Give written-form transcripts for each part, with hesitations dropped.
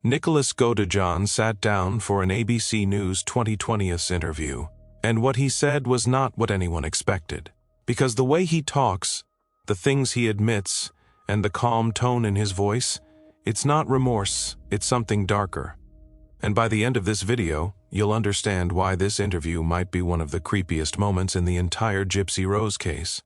Nicholas Godejohn sat down for an ABC News 2020's interview, and what he said was not what anyone expected. Because the way he talks, the things he admits, and the calm tone in his voice, it's not remorse, it's something darker. And by the end of this video, you'll understand why this interview might be one of the creepiest moments in the entire Gypsy Rose case.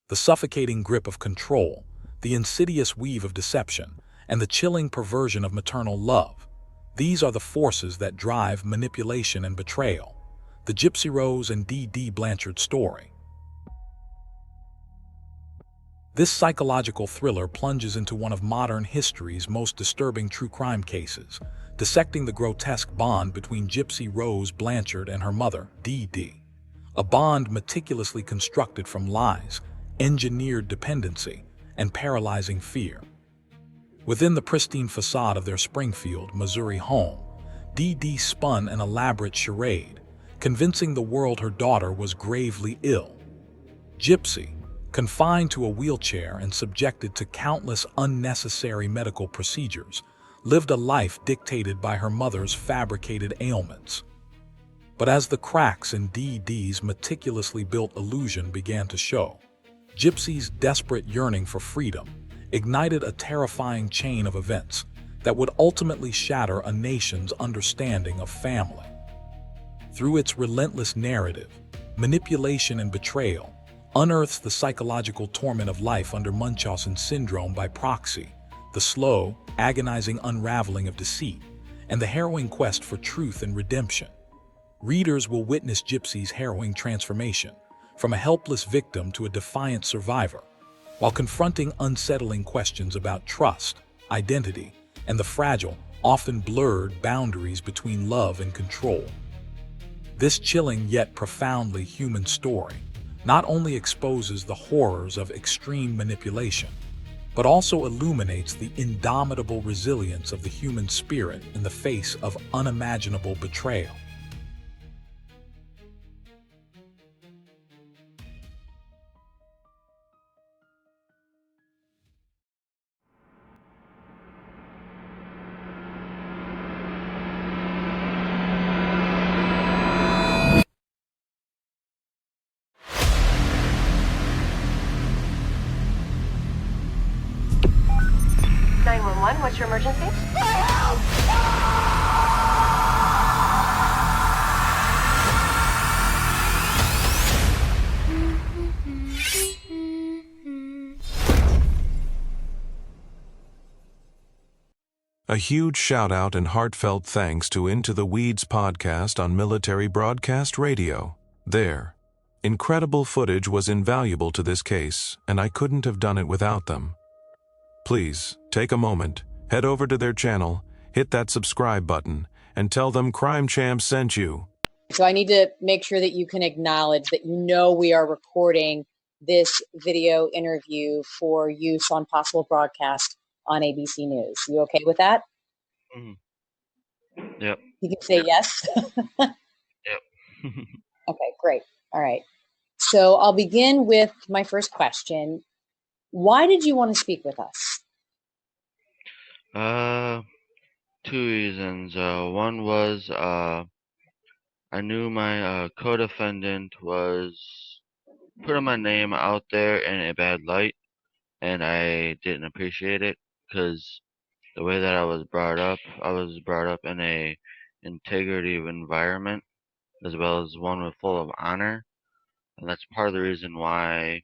The suffocating grip of control, the insidious weave of deception, and the chilling perversion of maternal love. These are the forces that drive manipulation and betrayal. The Gypsy Rose and Dee Dee Blanchard story. This psychological thriller plunges into one of modern history's most disturbing true crime cases, dissecting the grotesque bond between Gypsy Rose Blanchard and her mother, Dee Dee. A bond meticulously constructed from lies, engineered dependency, and paralyzing fear. Within the pristine facade of their Springfield, Missouri home, Dee Dee spun an elaborate charade, convincing the world her daughter was gravely ill. Gypsy, confined to a wheelchair and subjected to countless unnecessary medical procedures, lived a life dictated by her mother's fabricated ailments. But as the cracks in Dee Dee's meticulously built illusion began to show, Gypsy's desperate yearning for freedom ignited a terrifying chain of events that would ultimately shatter a nation's understanding of family. Through its relentless narrative, manipulation and betrayal unearths the psychological torment of life under Munchausen syndrome by proxy, the slow, agonizing unraveling of deceit, and the harrowing quest for truth and redemption. Readers will witness Gypsy's harrowing transformation from a helpless victim to a defiant survivor, while confronting unsettling questions about trust, identity, and the fragile, often blurred boundaries between love and control. This chilling yet profoundly human story not only exposes the horrors of extreme manipulation, but also illuminates the indomitable resilience of the human spirit in the face of unimaginable betrayal. What's your emergency? A huge shout-out and heartfelt thanks to Into the Weeds podcast on Military Broadcast Radio. Their incredible footage was invaluable to this case, and I couldn't have done it without them. Please, take a moment, head over to their channel, hit that subscribe button, and tell them Crime Champs sent you. So I need to make sure that you can acknowledge that you know we are recording this video interview for use on possible broadcast on ABC News. You okay with that? Mm-hmm. Yep. You can say yes? Yep. Okay, great. All right. So I'll begin with my first question. Why did you want to speak with us? Two reasons. One was I knew my co-defendant was putting my name out there in a bad light, and I didn't appreciate it because the way that I was brought up in a integrative environment as well as one full of honor, and that's part of the reason why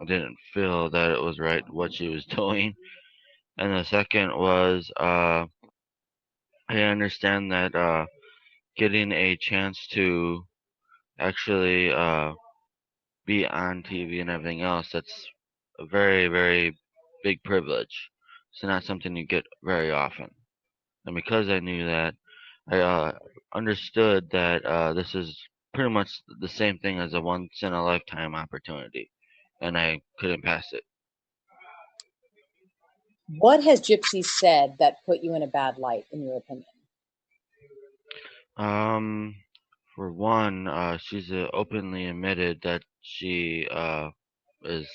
I didn't feel that it was right what she was doing. And the second was I understand that getting a chance to actually be on TV and everything else, that's a very, very big privilege. It's not something you get very often. And because I knew that, I understood that this is pretty much the same thing as a once-in-a-lifetime opportunity, and I couldn't pass it. What has Gypsy said that put you in a bad light, in your opinion? For one, she's openly admitted that she is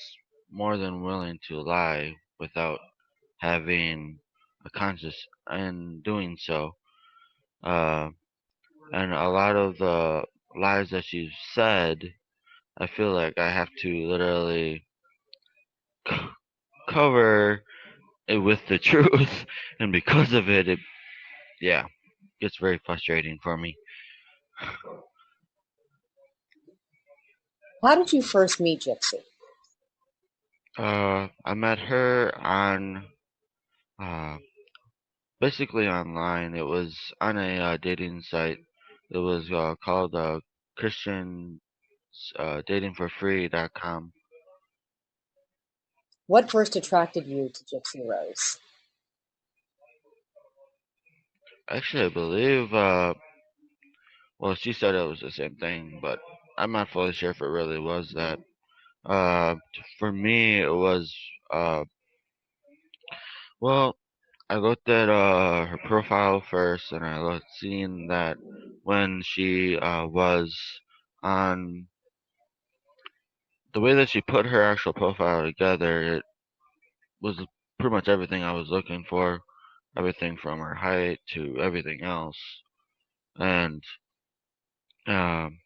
more than willing to lie without having conscious in doing so. And a lot of the lies that she's said, I feel like I have to literally cover it with the truth, and because of it, yeah, gets very frustrating for me. How did you first meet Gypsy? I met her on uh, basically online. It was on a dating site. It was called Christian datingforfree.com. What first attracted you to Gypsy Rose? Actually, I believe, well, she said it was the same thing, but I'm not fully sure if it really was that. Uh, for me, it was, well, I looked at her profile first, and I looked, seeing that when she was on the way that she put her actual profile together, it was pretty much everything I was looking for, everything from her height to everything else, and um,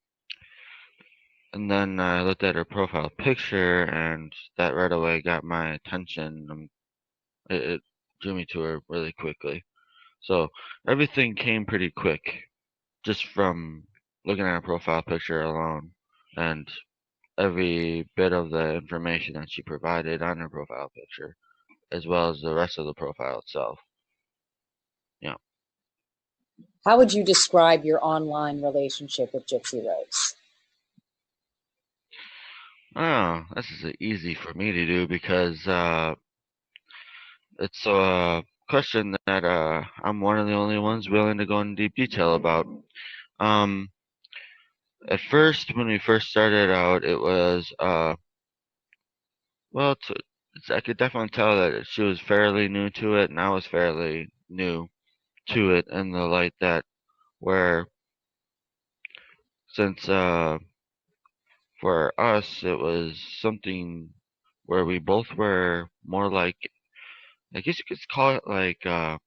and then I looked at her profile picture, and that right away got my attention. It drew me to her really quickly. So everything came pretty quick, just from looking at her profile picture alone, and every bit of the information that she provided on her profile picture, as well as the rest of the profile itself. Yeah. How would you describe your online relationship with Gypsy Rose? Oh, this is easy for me to do because it's a question that I'm one of the only ones willing to go in deep detail about. Um, at first, when we first started out, it was well, I could definitely tell that she was fairly new to it, and I was fairly new to it in the light that where since for us it was something where we both were more like, I guess you could call it like how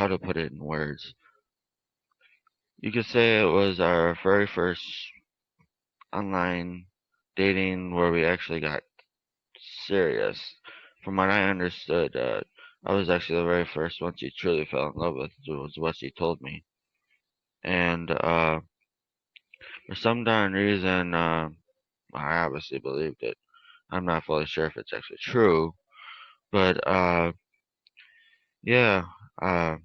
to put it in words. You could say it was our very first online dating where we actually got serious. From what I understood, I was actually the very first one she truly fell in love with, was what she told me. And for some darn reason, I obviously believed it. I'm not fully sure if it's actually true, but yeah, uh,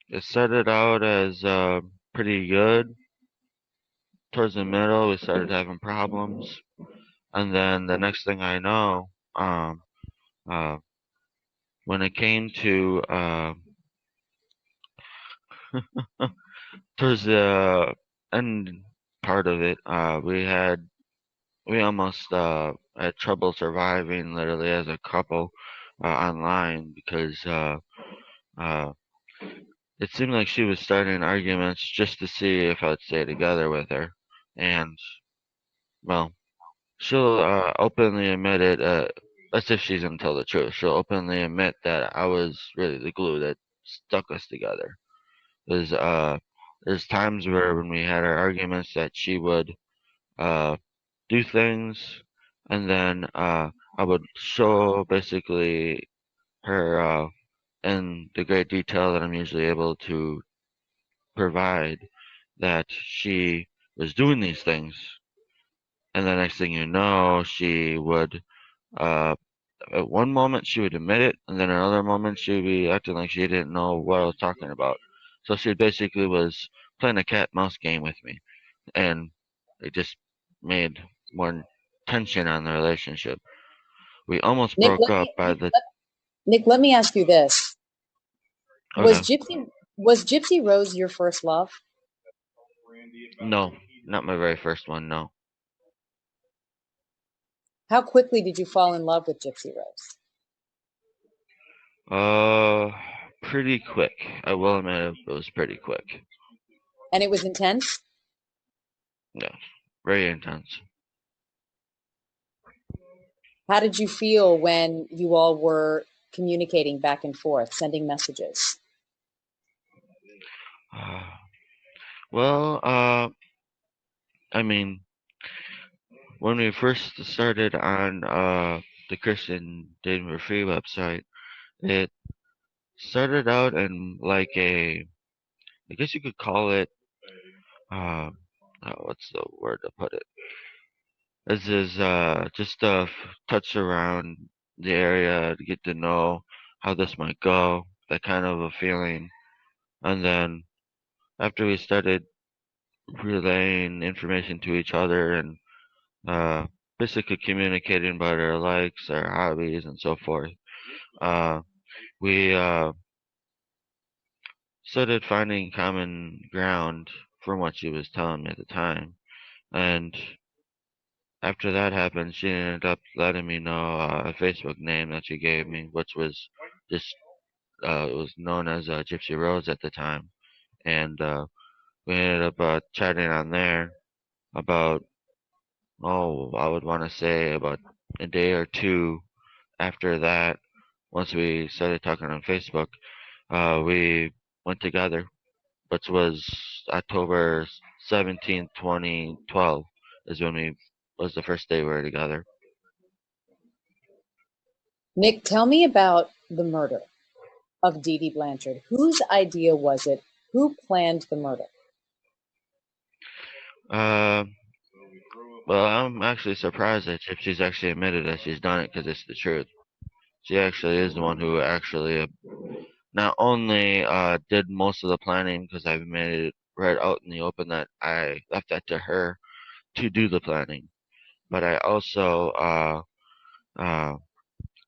it started out as pretty good. Towards the middle, we started having problems, and then the next thing I know, uh, when it came to towards the end part of it, we almost had trouble surviving literally as a couple online because uh, it seemed like she was starting arguments just to see if I'd stay together with her, and well, she'll openly admit it. As if she's gonna tell the truth. She'll openly admit that I was really the glue that stuck us together. There's there's times where when we had our arguments that she would uh do things, and then I would show basically her in the great detail that I'm usually able to provide that she was doing these things, and the next thing you know, she would uh at one moment she would admit it, and then another moment she'd be acting like she didn't know what I was talking about. So she basically was playing a cat mouse game with me, and it just made more tension on the relationship. We almost Nick, broke up by the. Nick, let me ask you this. Was Okay, Gypsy Rose your first love? no, not my very first one. No, How quickly did you fall in love with Gypsy Rose? uh, pretty quick. I will admit it was pretty quick. And it was intense? Yeah, very intense. How did you feel when you all were communicating back and forth, sending messages? Well, I mean, when we first started on the Christian Dating for Free website, it started out in like I guess you could call it, uh, what's the word to put it? This is just a touch around the area to get to know how this might go, that kind of a feeling. And then after we started relaying information to each other and uh, basically communicating about our likes, our hobbies, and so forth, uh, we started finding common ground from what she was telling me at the time. And after that happened, she ended up letting me know a Facebook name that she gave me, which was just it was known as Gypsy Rose at the time, and we ended up chatting on there about I would want to say about a day or two after that. Once we started talking on Facebook, we went together, which was October 17th, 2012, is when we was the first day we were together. Nick, tell me about the murder of Dee Dee Blanchard. Whose idea was it? Who planned the murder? Uh, well, I'm actually surprised that Gypsy's actually admitted that she's done it because it's the truth. She actually is the one who actually not only did most of the planning, because I've made it right out in the open that I left that to her to do the planning, but I also uh,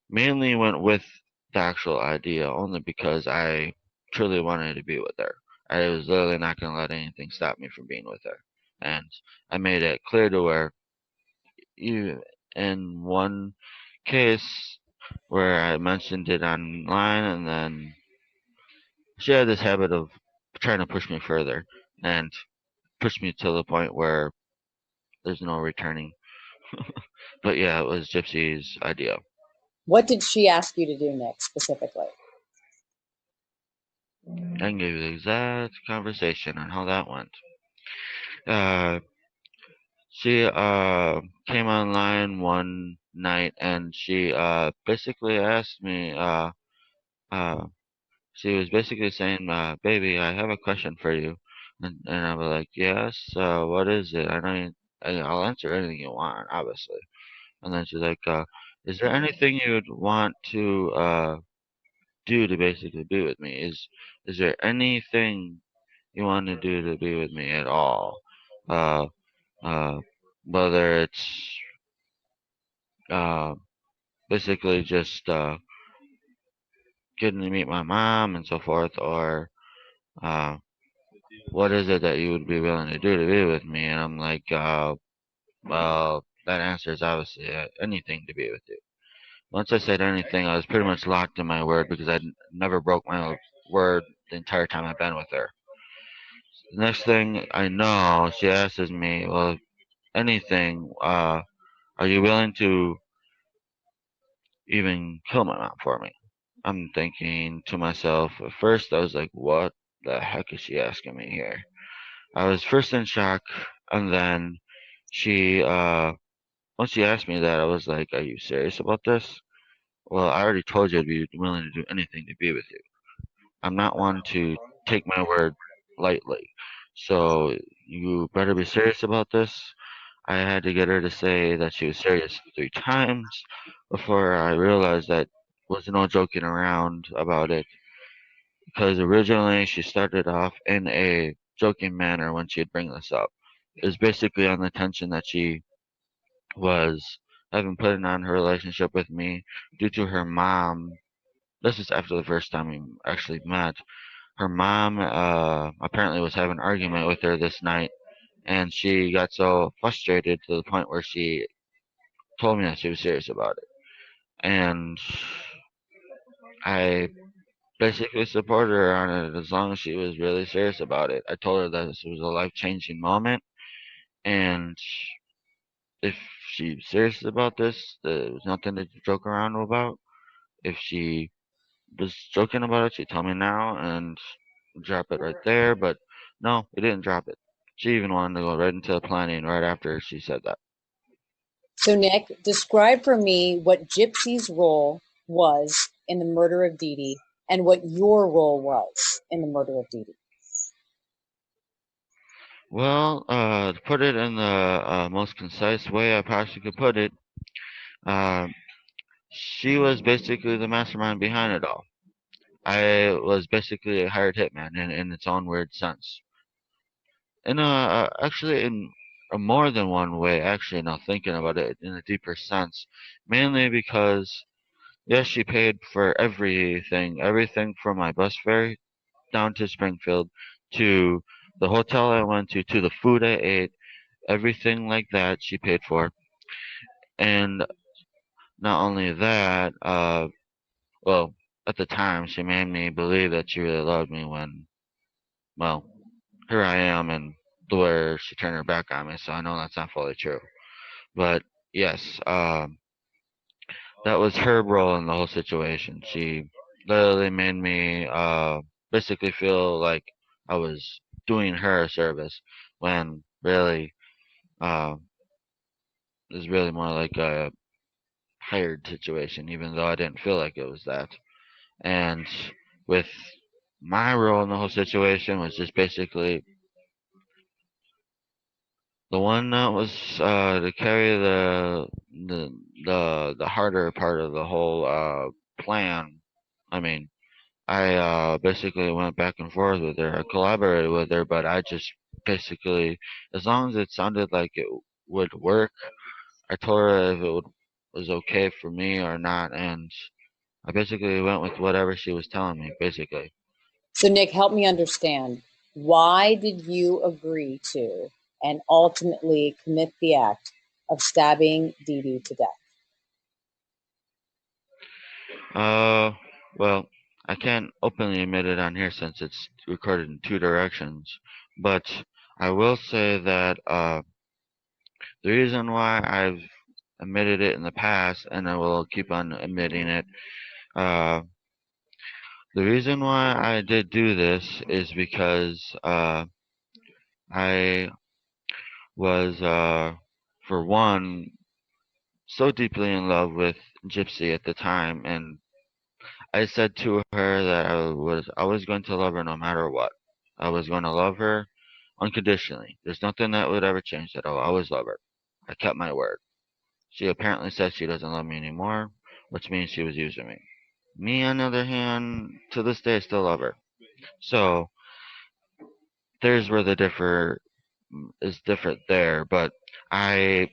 mainly went with the actual idea only because I truly wanted to be with her. I was literally not going to let anything stop me from being with her. And I made it clear to her, in one case where I mentioned it online, and then she had this habit of trying to push me further and push me to the point where there's no returning. But yeah, it was Gypsy's idea. What did she ask you to do, Nick, specifically? I can give you the exact conversation on how that went. Uh, she came online one night and she basically asked me. Uh, she was basically saying, "Baby, I have a question for you," and I was like, "Yes. What is it? I'll answer anything you want, obviously." And then she's like, "Is there anything you'd want to do to basically be with me? Is there anything you want to do to be with me at all? Uh, uh, whether it's uh, basically just getting to meet my mom and so forth, or uh, what is it that you would be willing to do to be with me?" And I'm like, well, that answer is obviously anything to be with you. Once I said anything, I was pretty much locked in my word because I never broke my word the entire time I've been with her. The next thing I know, she asks me, "Well, anything, are you willing to even kill my mom for me?" I'm thinking to myself, at first I was like, what the heck is she asking me here? I was first in shock, and then she, once she asked me that, I was like, are you serious about this? Well, I already told you I'd be willing to do anything to be with you. I'm not one to take my word lightly. So you better be serious about this. I had to get her to say that she was serious 3 times before I realized that was no joking around about it. Because originally she started off in a joking manner when she'd bring this up. It was basically on the tension that she was having put on her relationship with me due to her mom. This is after the first time we actually met. Her mom apparently was having an argument with her this night, and she got so frustrated to the point where she told me that she was serious about it. And I basically supported her on it as long as she was really serious about it. I told her that this was a life changing moment, and if she's serious about this, there was nothing to joke around about. If she was joking about it. She'd tell me now and drop it right there, but no, we didn't drop it. She even wanted to go right into the planning right after she said that. So, Nick, describe for me what Gypsy's role was in the murder of Dee Dee and what your role was in the murder of Dee Dee. Well, to put it in the most concise way I possibly could put it, uh, she was basically the mastermind behind it all. I was basically a hired hitman in its own weird sense. Actually, in a more than one way, actually, now thinking about it in a deeper sense, mainly because, yes, she paid for everything from my bus fare down to Springfield, to the hotel I went to the food I ate, everything like that she paid for. And not only that, well, at the time she made me believe that she really loved me when, well, here I am and where she turned her back on me, so I know that's not fully true. But yes, that was her role in the whole situation. She literally made me basically feel like I was doing her a service when really uh, it was really more like a hired situation, even though I didn't feel like it was that. And with my role in the whole situation was just basically the one that was to carry the the harder part of the whole plan. I mean, I basically went back and forth with her. I collaborated with her, but I just basically, as long as it sounded like it would work, I told her if was okay for me or not, and I basically went with whatever she was telling me, basically. So, Nick, help me understand. Why did you agree to and ultimately commit the act of stabbing Dee Dee to death? Uh, well, I can't openly admit it on here since it's recorded in two directions, but I will say that the reason why I've admitted it in the past, and I will keep on admitting it, uh, the reason why I did do this is because I was, for one, so deeply in love with Gypsy at the time, and I said to her that I was always going to love her no matter what. I was going to love her unconditionally. There's nothing that would ever change that. I'll always love her. I kept my word. She apparently said she doesn't love me anymore, which means she was using me. Me, on the other hand, to this day, I still love her. So there's where the differ is different there, but I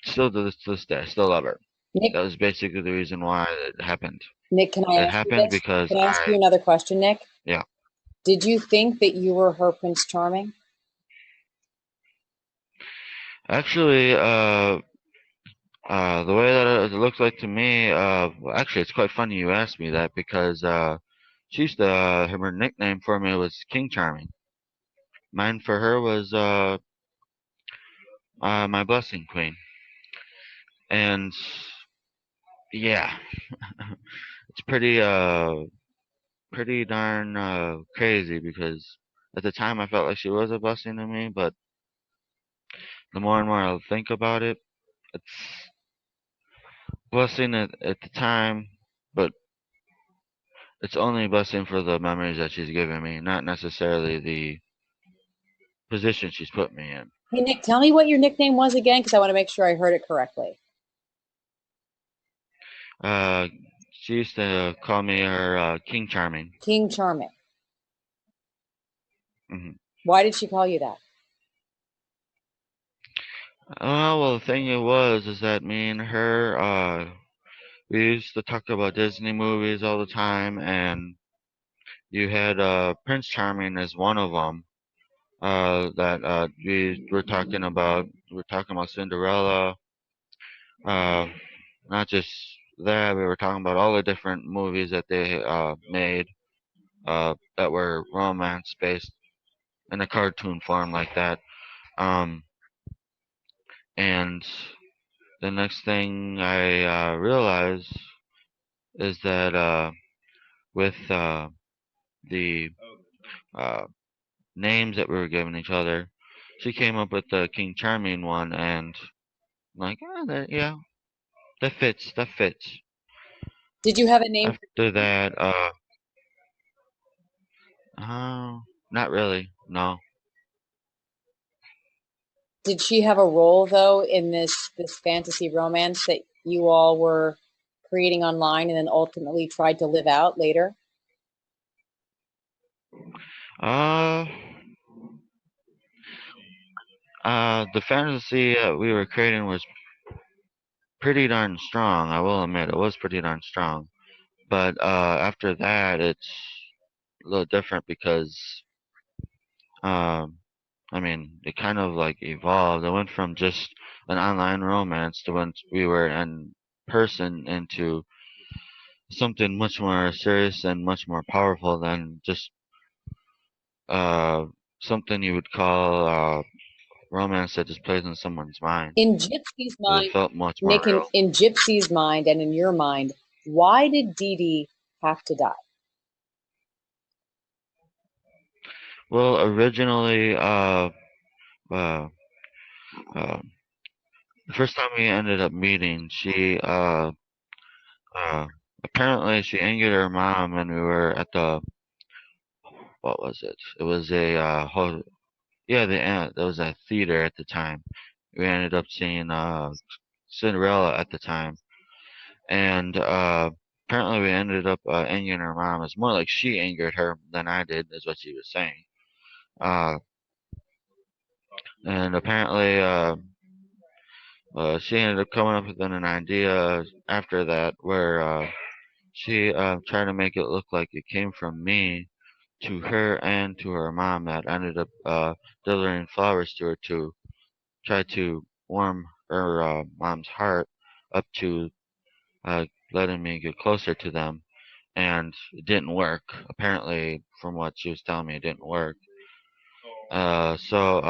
still to this day, I still love her. Nick, That was basically the reason why it happened. Nick, can I It ask you happened this? because Can I ask you another question, Nick? yeah. Did you think that you were her Prince Charming? Actually, the way that it looks like to me, well, actually, it's quite funny you asked me that because she used to, her nickname for me was King Charming. Mine for her was my Blessing Queen. And yeah, it's pretty darn crazy because at the time I felt like she was a blessing to me, but the more and more I think about it, it's a blessing at the time, but it's only a blessing for the memories that she's given me, not necessarily the position she's put me in. Hey, Nick, tell me what your nickname was again, because I want to make sure I heard it correctly. Uh, she used to call me her King Charming. King Charming. Hmm. Why did she call you that? Well, the thing it was is that me and her, we used to talk about Disney movies all the time, and you had Prince Charming as one of them. That we were talking about. We were talking about Cinderella. Uh, Not just that, we were talking about all the different movies that they made that were romance based in a cartoon form like that. Um, and the next thing I realized is that with the names that we were giving each other. She came up with the King Charming one, and I'm like, yeah, that fits. That fits. Did you have a name? After that, not really. No. Did she have a role though in this fantasy romance that you all were creating online and then ultimately tried to live out later? Uh, the fantasy we were creating was pretty darn strong. I will admit, it was pretty darn strong. But after that, it's a little different because um, I mean, it kind of like evolved. It went from just an online romance to when we were in person into something much more serious and much more powerful than just uh, something you would call romance that just plays in someone's mind. In Gypsy's It mind, felt much more Nick, real. in Gypsy's mind and in your mind, why did Dee Dee have to die? Well, originally, uh, uh, the first time we ended up meeting, she uh, apparently she angered her mom, and we were at the what was it? It was a yeah, there was a theater at the time. We ended up seeing Cinderella at the time, and apparently we ended up angering her mom. It's more like she angered her than I did, is what she was saying. Uh, and apparently she ended up coming up with an idea after that where she tried to make it look like it came from me to her and to her mom, that ended up delivering flowers to her to try to warm her mom's heart up to uh, letting me get closer to them. And it didn't work. Apparently, from what she was telling me, it didn't work. So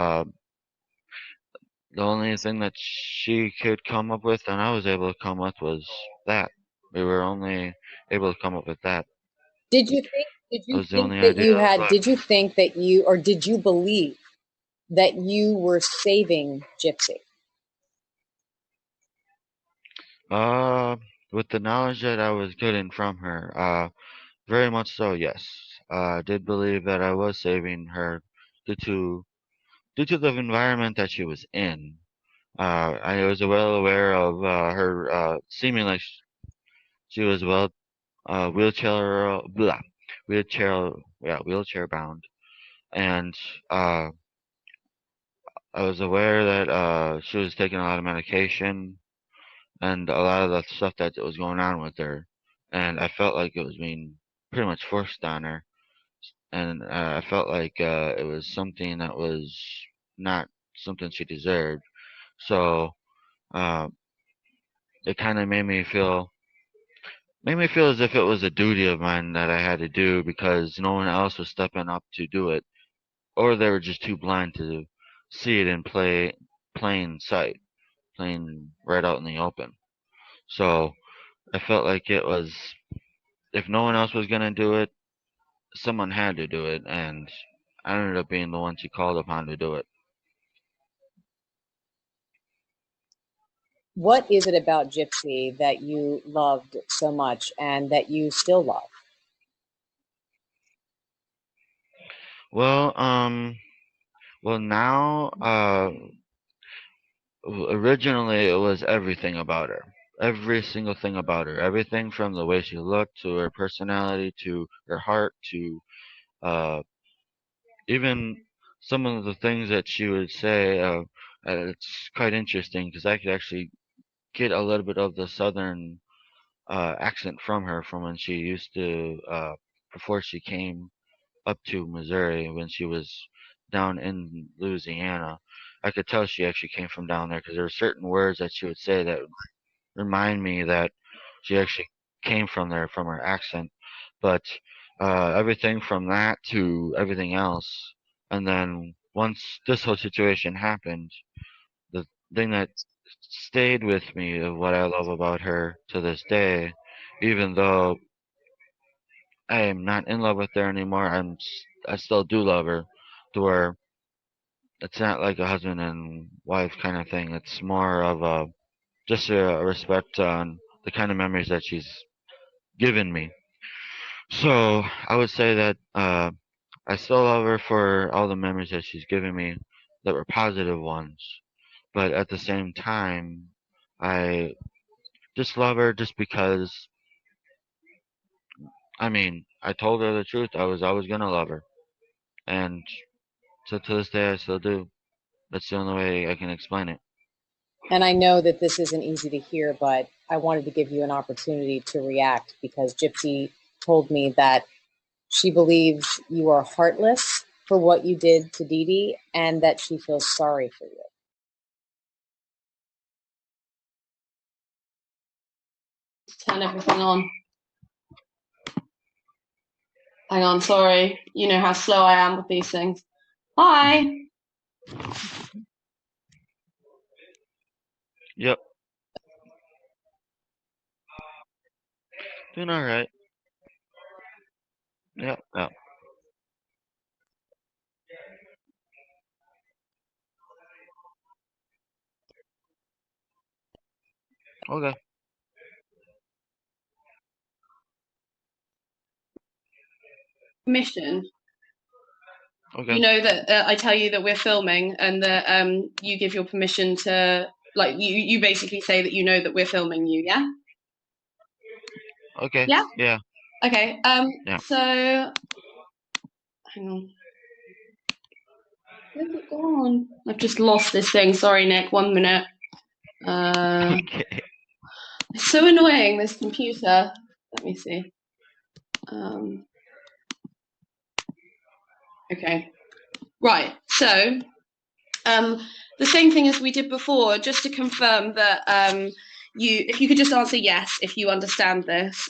the only thing that she could come up with and I was able to come up with was that. We were only able to come up with that. Did That you was the think only that idea you that was had, left. did you think that you, or did you believe that you were saving Gypsy? Uh, with the knowledge that I was getting from her, very much so, yes. I did believe that I was saving her due to due to the environment that she was in. I was well aware of her seeming like she was well wheelchair wheelchair bound, and uh, I was aware that she was taking a lot of medication and a lot of the stuff that was going on with her, and I felt like it was being pretty much forced on her, and I felt like it was something that was not something she deserved. So uh, it kind of made me feel as if it was a duty of mine that I had to do because no one else was stepping up to do it, or they were just too blind to see it in plain sight, plain right out in the open. So I felt like it was, if no one else was gonna do it, someone had to do it, and I ended up being the one she called upon to do it. What is it about Gypsy that you loved so much and that you still love? Well, now, originally it was everything about her. Every single thing about her. Everything from the way she looked to her personality to her heart to uh, even some of the things that she would say. It's quite interesting because I could actually get a little bit of the southern accent from her from when she used to, before she came up to Missouri, when she was down in Louisiana. I could tell she actually came from down there because there were certain words that she would say that remind me that she actually came from there from her accent. But everything from that to everything else, and then once this whole situation happened, the thing that stayed with me of what I love about her to this day, even though I am not in love with her anymore. I still do love her, to where it's not like a husband and wife kind of thing. It's more of just a respect on the kind of memories that she's given me. So I would say that I still love her for all the memories that she's given me that were positive ones. But at the same time, I just love her just because, I mean, I told her the truth. I was always going to love her. And so to this day, I still do. That's the only way I can explain it. And I know that this isn't easy to hear, but I wanted to give you an opportunity to react because Gypsy told me that she believes you are heartless for what you did to Dee Dee and that she feels sorry for you. Turn everything on. Hang on, sorry. You know how slow I am with these things. Hi. Yep. Doing all right. Yep. Yep. Okay. Permission. Okay. You know that I tell you that we're filming and that you give your permission to, like, you basically say that you know that we're filming you, yeah? Okay. Yeah? Yeah. Okay. Yeah. So, hang on. Where's it gone? I've just lost this thing. Sorry, Nick. 1 minute. Okay. It's so annoying, this computer. Let me see. Okay. Right. So, the same thing as we did before, just to confirm that if you could just answer yes if you understand this,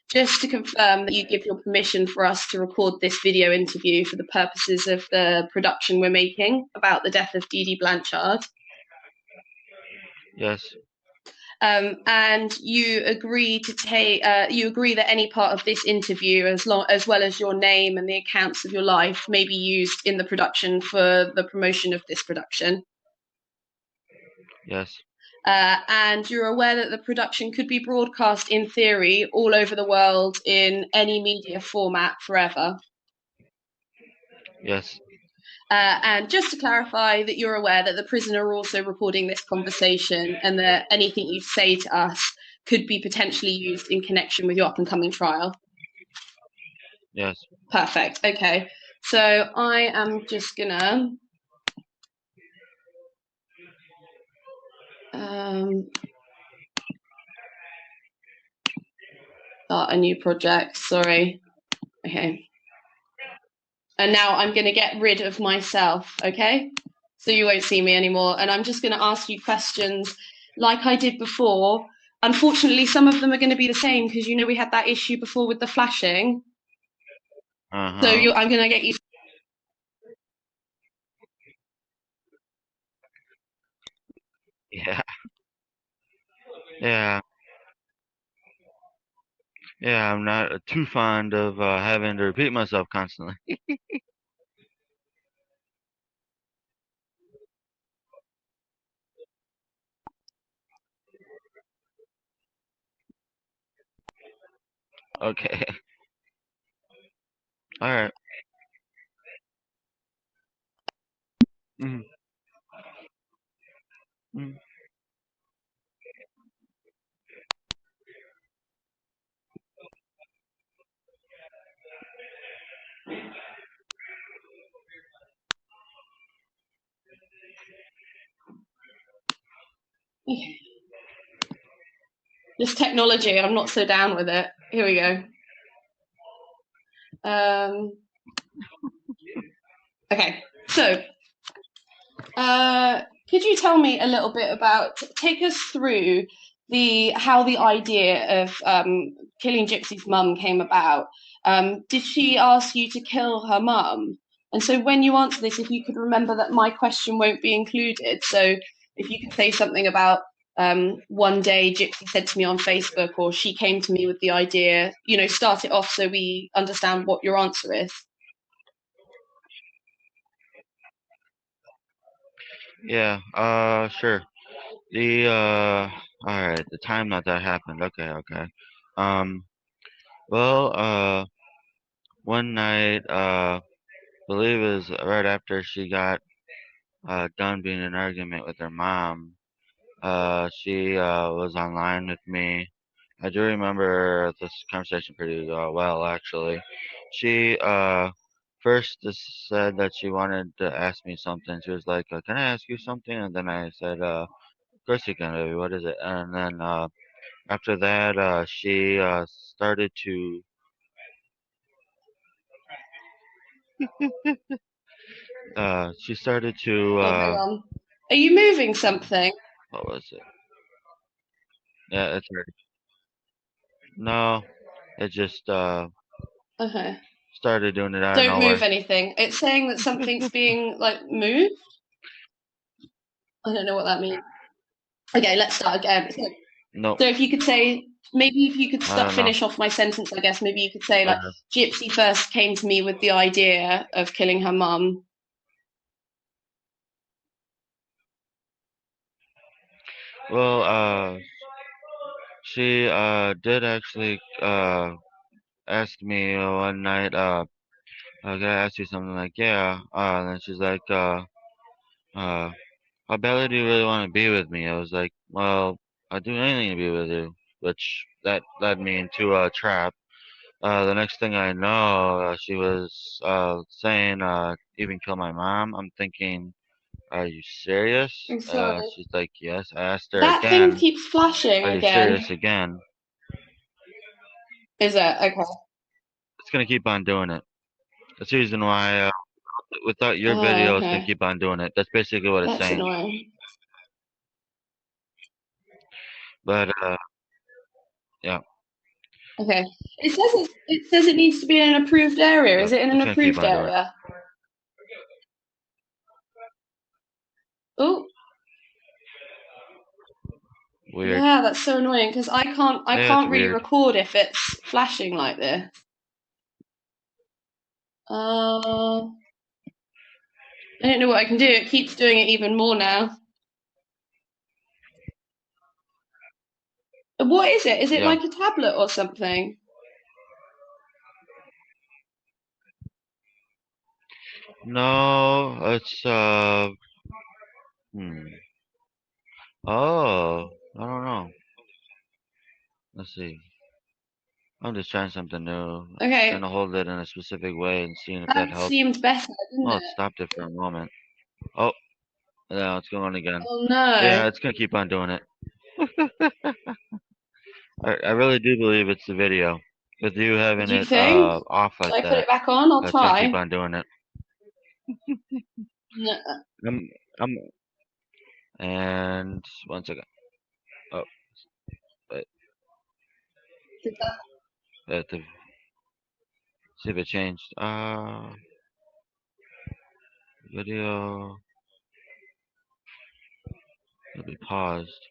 just to confirm that you give your permission for us to record this video interview for the purposes of the production we're making about the death of Dee Dee Blanchard. Yes. And you agree to take. You agree that any part of this interview, as well as your name and the accounts of your life, may be used in the production for the promotion of this production. Yes. And you're aware that the production could be broadcast in theory all over the world in any media format forever. Yes. And just to clarify, that you're aware that the prisoner are also recording this conversation and that anything you say to us could be potentially used in connection with your up-and-coming trial. Yes. Perfect. Okay. So I am just gonna start a new project. Sorry. Okay. And now I'm going to get rid of myself, okay? So you won't see me anymore. And I'm just going to ask you questions like I did before. Unfortunately, some of them are going to be the same because, you know, we had that issue before with the flashing. Uh-huh. So I'm going to get you. Yeah. Yeah. Yeah, I'm not too fond of having to repeat myself constantly. Okay. All right. Mm-hmm. Mm-hmm. This technology, I'm not so down with it. Here we go. Okay, so could you tell me a little bit about, take us through how the idea of killing Gypsy's mum came about? Did she ask you to kill her mum? And so when you answer this, if you could remember that my question won't be included. So if you could say something about one day Gypsy said to me on Facebook, or she came to me with the idea, start it off so we understand what your answer is. Yeah, sure. Alright, the time that happened. Okay. Um, well, one night, believe it was right after she got done being in an argument with her mom. She was online with me. I do remember this conversation pretty well, actually. She first just said that she wanted to ask me something. She was like, "Can I ask you something?" And then I said, "Of course you can, baby. What is it?" And then after that, she started to Oh, hang on. Are you moving something? what was it? Yeah, it's her. No, it just Okay. started doing it out of Don't nowhere. move anything. It's saying that something's being moved. I don't know what that means. Okay, let's start again. Nope. So if you could say, maybe if you could I don't know. finish off my sentence, I guess maybe you could say Gypsy first came to me with the idea of killing her mum. Well, she did actually ask me one night, "Can I ask you something?" Like, yeah. And then she's like, "How badly do you really want to be with me?" I was like, "Well, I'd do anything to be with you," which that led me into a trap. The next thing I know, she was saying, "Even kill my mom." I'm thinking, "Are you serious?" I'm sorry. She's like, "Yes." I asked her That thing again, keeps flashing "Are you again. serious again?" Is it? Okay. It's gonna keep on doing it. That's the reason why, without your video, it's gonna Okay. keep on doing it. That's basically what it's That's saying. annoying. But yeah, Okay. It says it needs to be in an approved area. yep, Is it in an it's gonna keep approved on doing it. area? Oh, Weird. yeah, that's so annoying because I Yeah, it's can't really weird. record if it's flashing like this. I don't know what I can do. It keeps doing it even more now. What is it? Is it Yeah. like a tablet or something? No, it's hmm. Oh, I don't know. Let's see. I'm just trying something new. Okay, Trying to hold it in a specific way and seeing if that that helps. seemed better, didn't Oh, it? it stopped it for a moment. Oh, now it's going again. Oh no. Yeah, it's gonna keep on doing it. I really do believe it's the video. With you having Do you it think? off Shall like I put that, it back on? I'll it's gonna keep try. on doing it. No. I'm, I'm, and one second. Oh, wait, Did that- I have to see if it changed. Video will be paused.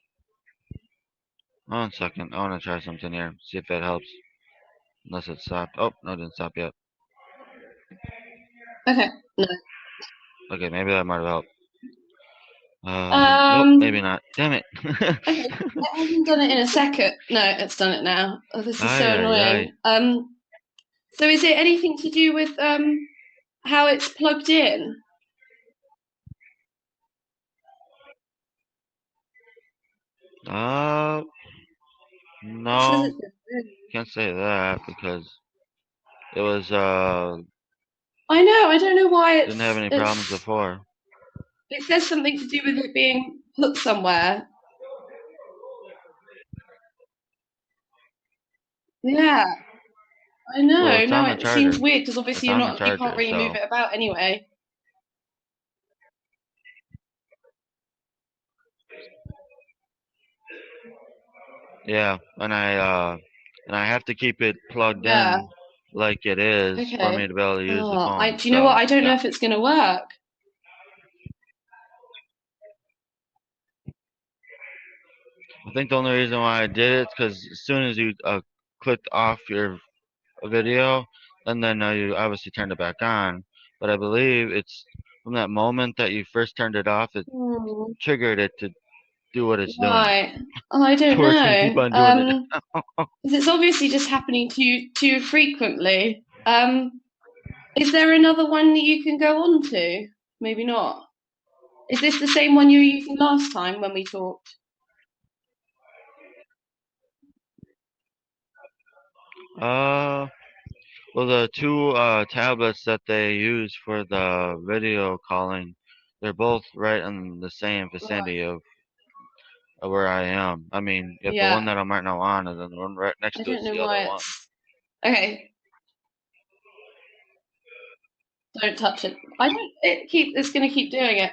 1 second. I want to try something here. See if that helps. Unless it stopped. Oh, no, it didn't stop yet. Okay. No. Okay, maybe that might have helped. Nope, maybe not. Damn it. Okay. It hasn't done it in a second. No, it's done it now. Oh, this is so Ay, ay, ay. annoying. So is it anything to do with how it's plugged in? Uh, It says no, can't say that because it was I know. I don't know why didn't have any problems before. it says something to do with it being put somewhere. Yeah, I Well, know. it's No, on the it seems charger. weird because obviously It's on the you can't charger, really move so it about anyway. yeah. And I have to keep it plugged Yeah. in like it is for me Okay. to be able to use the Oh, phone. do you know what? So I don't know yeah. if it's gonna work. I think the only reason why I did it is because as soon as you clicked off your video, and then you obviously turned it back on. But I believe it's from that moment that you first turned it off, it Hmm. triggered it to do what it's doing, Right. Oh, I to don't where it's gonna keep know. on doing it. 'Cause it's obviously just happening too frequently. Is there another one that you can go on to? Maybe not. Is this the same one you were using last time when we talked? Uh, well, the two tablets that they use for the video calling, they're both right in the same Right. vicinity of where I am. I mean, you have the one Yeah. that I'm right now on, and then the one right next I to don't it's know the other why one. it's okay. Don't touch it. I don't. It's going to keep doing it.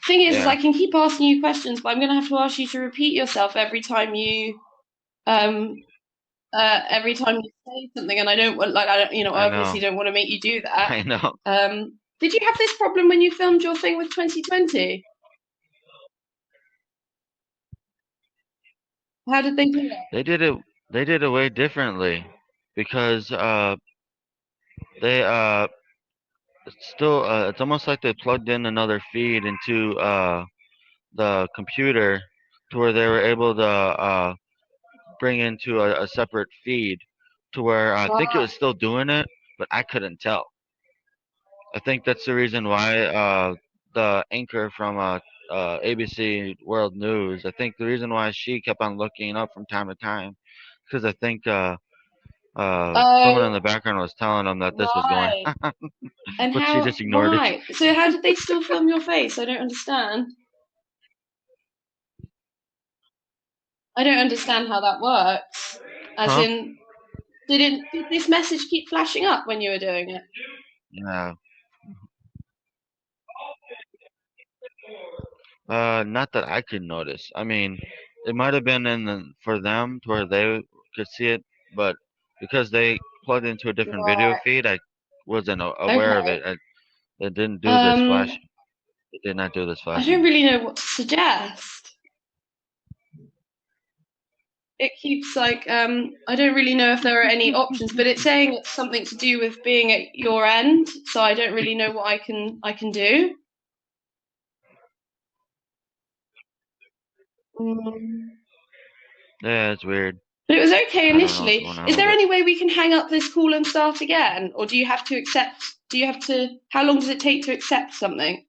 Thing is Yeah, I can keep asking you questions, but I'm going to have to ask you to repeat yourself um every time you say something, and I don't want like I don't I obviously know. don't want to make you do that. I know. Did you have this problem when you filmed your thing with 2020? How did they do it? They did it. They did it way differently, because they it's still it's almost like they plugged in another feed into the computer, to where they were able to bring into a separate feed, to where I think it Right. was still doing it, but I couldn't tell. I think that's the reason why the anchor from ABC World News. I think the reason why she kept on looking up from time to time, because I think someone in Oh, the background was telling them that this was going, right. And but she how? just ignored it. Right. So how did they still film your face? I don't understand. I don't understand how that works. As Huh? in, did this message keep flashing up when you were doing it? Yeah. Not that I could notice. I mean, it might have been for them to where they could see it, but because they plugged into a different video Right. feed, I wasn't aware of Okay. it. It didn't do this Um, flashing. It did not do this I don't flashing. really know what to suggest. It keeps like I don't really know if there are any options, but it's saying it's something to do with being at your end, so I don't really know what I can do. Mm. Yeah, it's weird. But it was okay I don't know what's initially. going on Is with there it. any way we can hang up this call and start again, or do you have to accept? Do you have to? How long does it take to accept something?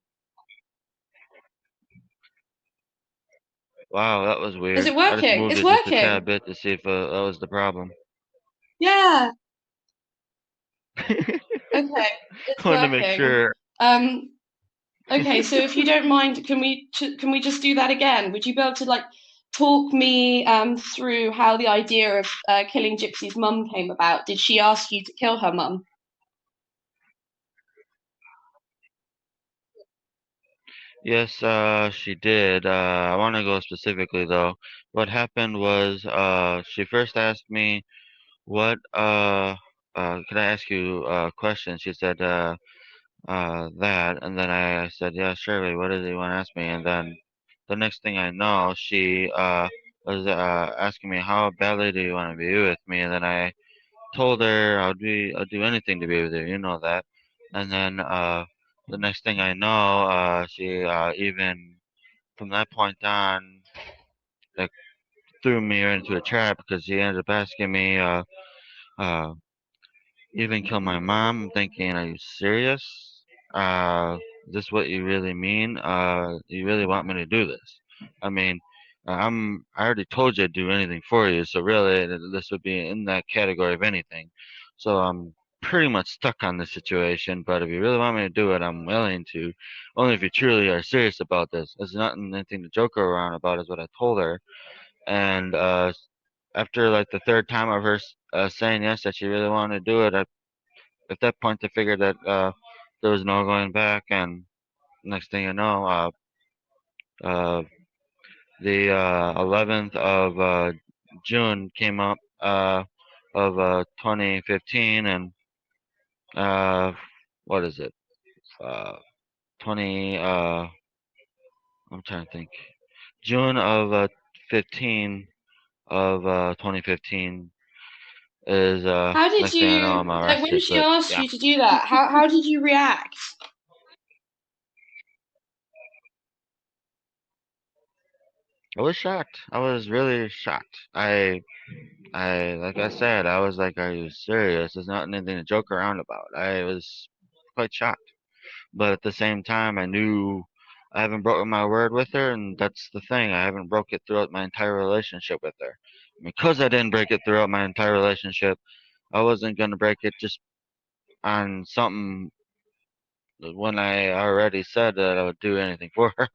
Wow, that was Is weird. it I just working? moved It's it just a tad working. bit to see if that was the problem. Yeah. Okay. I It's wanted to make working. sure. Um. Okay. So if you don't mind, can we just do that again? Would you be able to like talk me through how the idea of killing Gypsy's mum came about? Did she ask you to kill her mum? Yes, she did. I want to go specifically though. What happened was, she first asked me, "What? Could I ask you a question?" She said, "That," and then I said, "Yeah, surely. What does he want to ask me?" And then the next thing I know, she was asking me, "How badly do you want to be with me?" And then I told her I'd do anything to be with her. You know that. And then the next thing I know, she even from that point on, like, threw me into a trap, because he ended up asking me, uh, even kill my mom. I'm thinking, are you serious? Is this what you really mean? You really want me to do this? I mean, I already told you I'd do anything for you, so really, this would be in that category of anything. So I'm pretty much stuck on this situation, but if you really want me to do it, I'm willing to. Only if you truly are serious about this. It's not anything to joke around about, is what I told her. And after like the third time of her saying yes, that she really wanted to do it, at that point I figured that there was no going back. And next thing you know, uh, the 11th of June came up, of 2015, and uh, what is it? Uh, 20. I'm trying to think. June of 15 of 2015 is How did next thing I know you I'm like when arrested. she But asked yeah, you to do that? How did you react? I was shocked. I was really shocked. I like I said, I was like, "Are you serious? There's not anything to joke around about." I was quite shocked, but at the same time, I knew I haven't broken my word with her, and that's the thing. I haven't broke it throughout my entire relationship with her. Because I didn't break it throughout my entire relationship, I wasn't gonna break it just on something when I already said that I would do anything for her.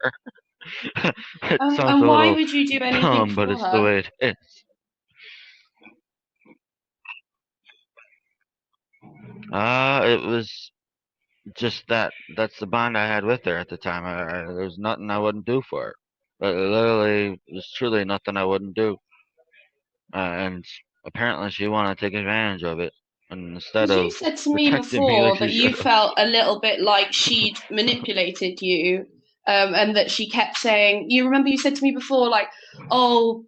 It sounds And a why little would you do anything dumb, but for it's the her? way it is. It was just that. That's the bond I had with her at the time. There was nothing I wouldn't do for her. But literally, there's truly nothing I wouldn't do. And apparently, she wanted to take advantage of it. And instead Because you of said to me protecting me like before she that you should have. felt a little bit like she'd manipulated you, and that she kept saying, you remember you said to me before, like, oh,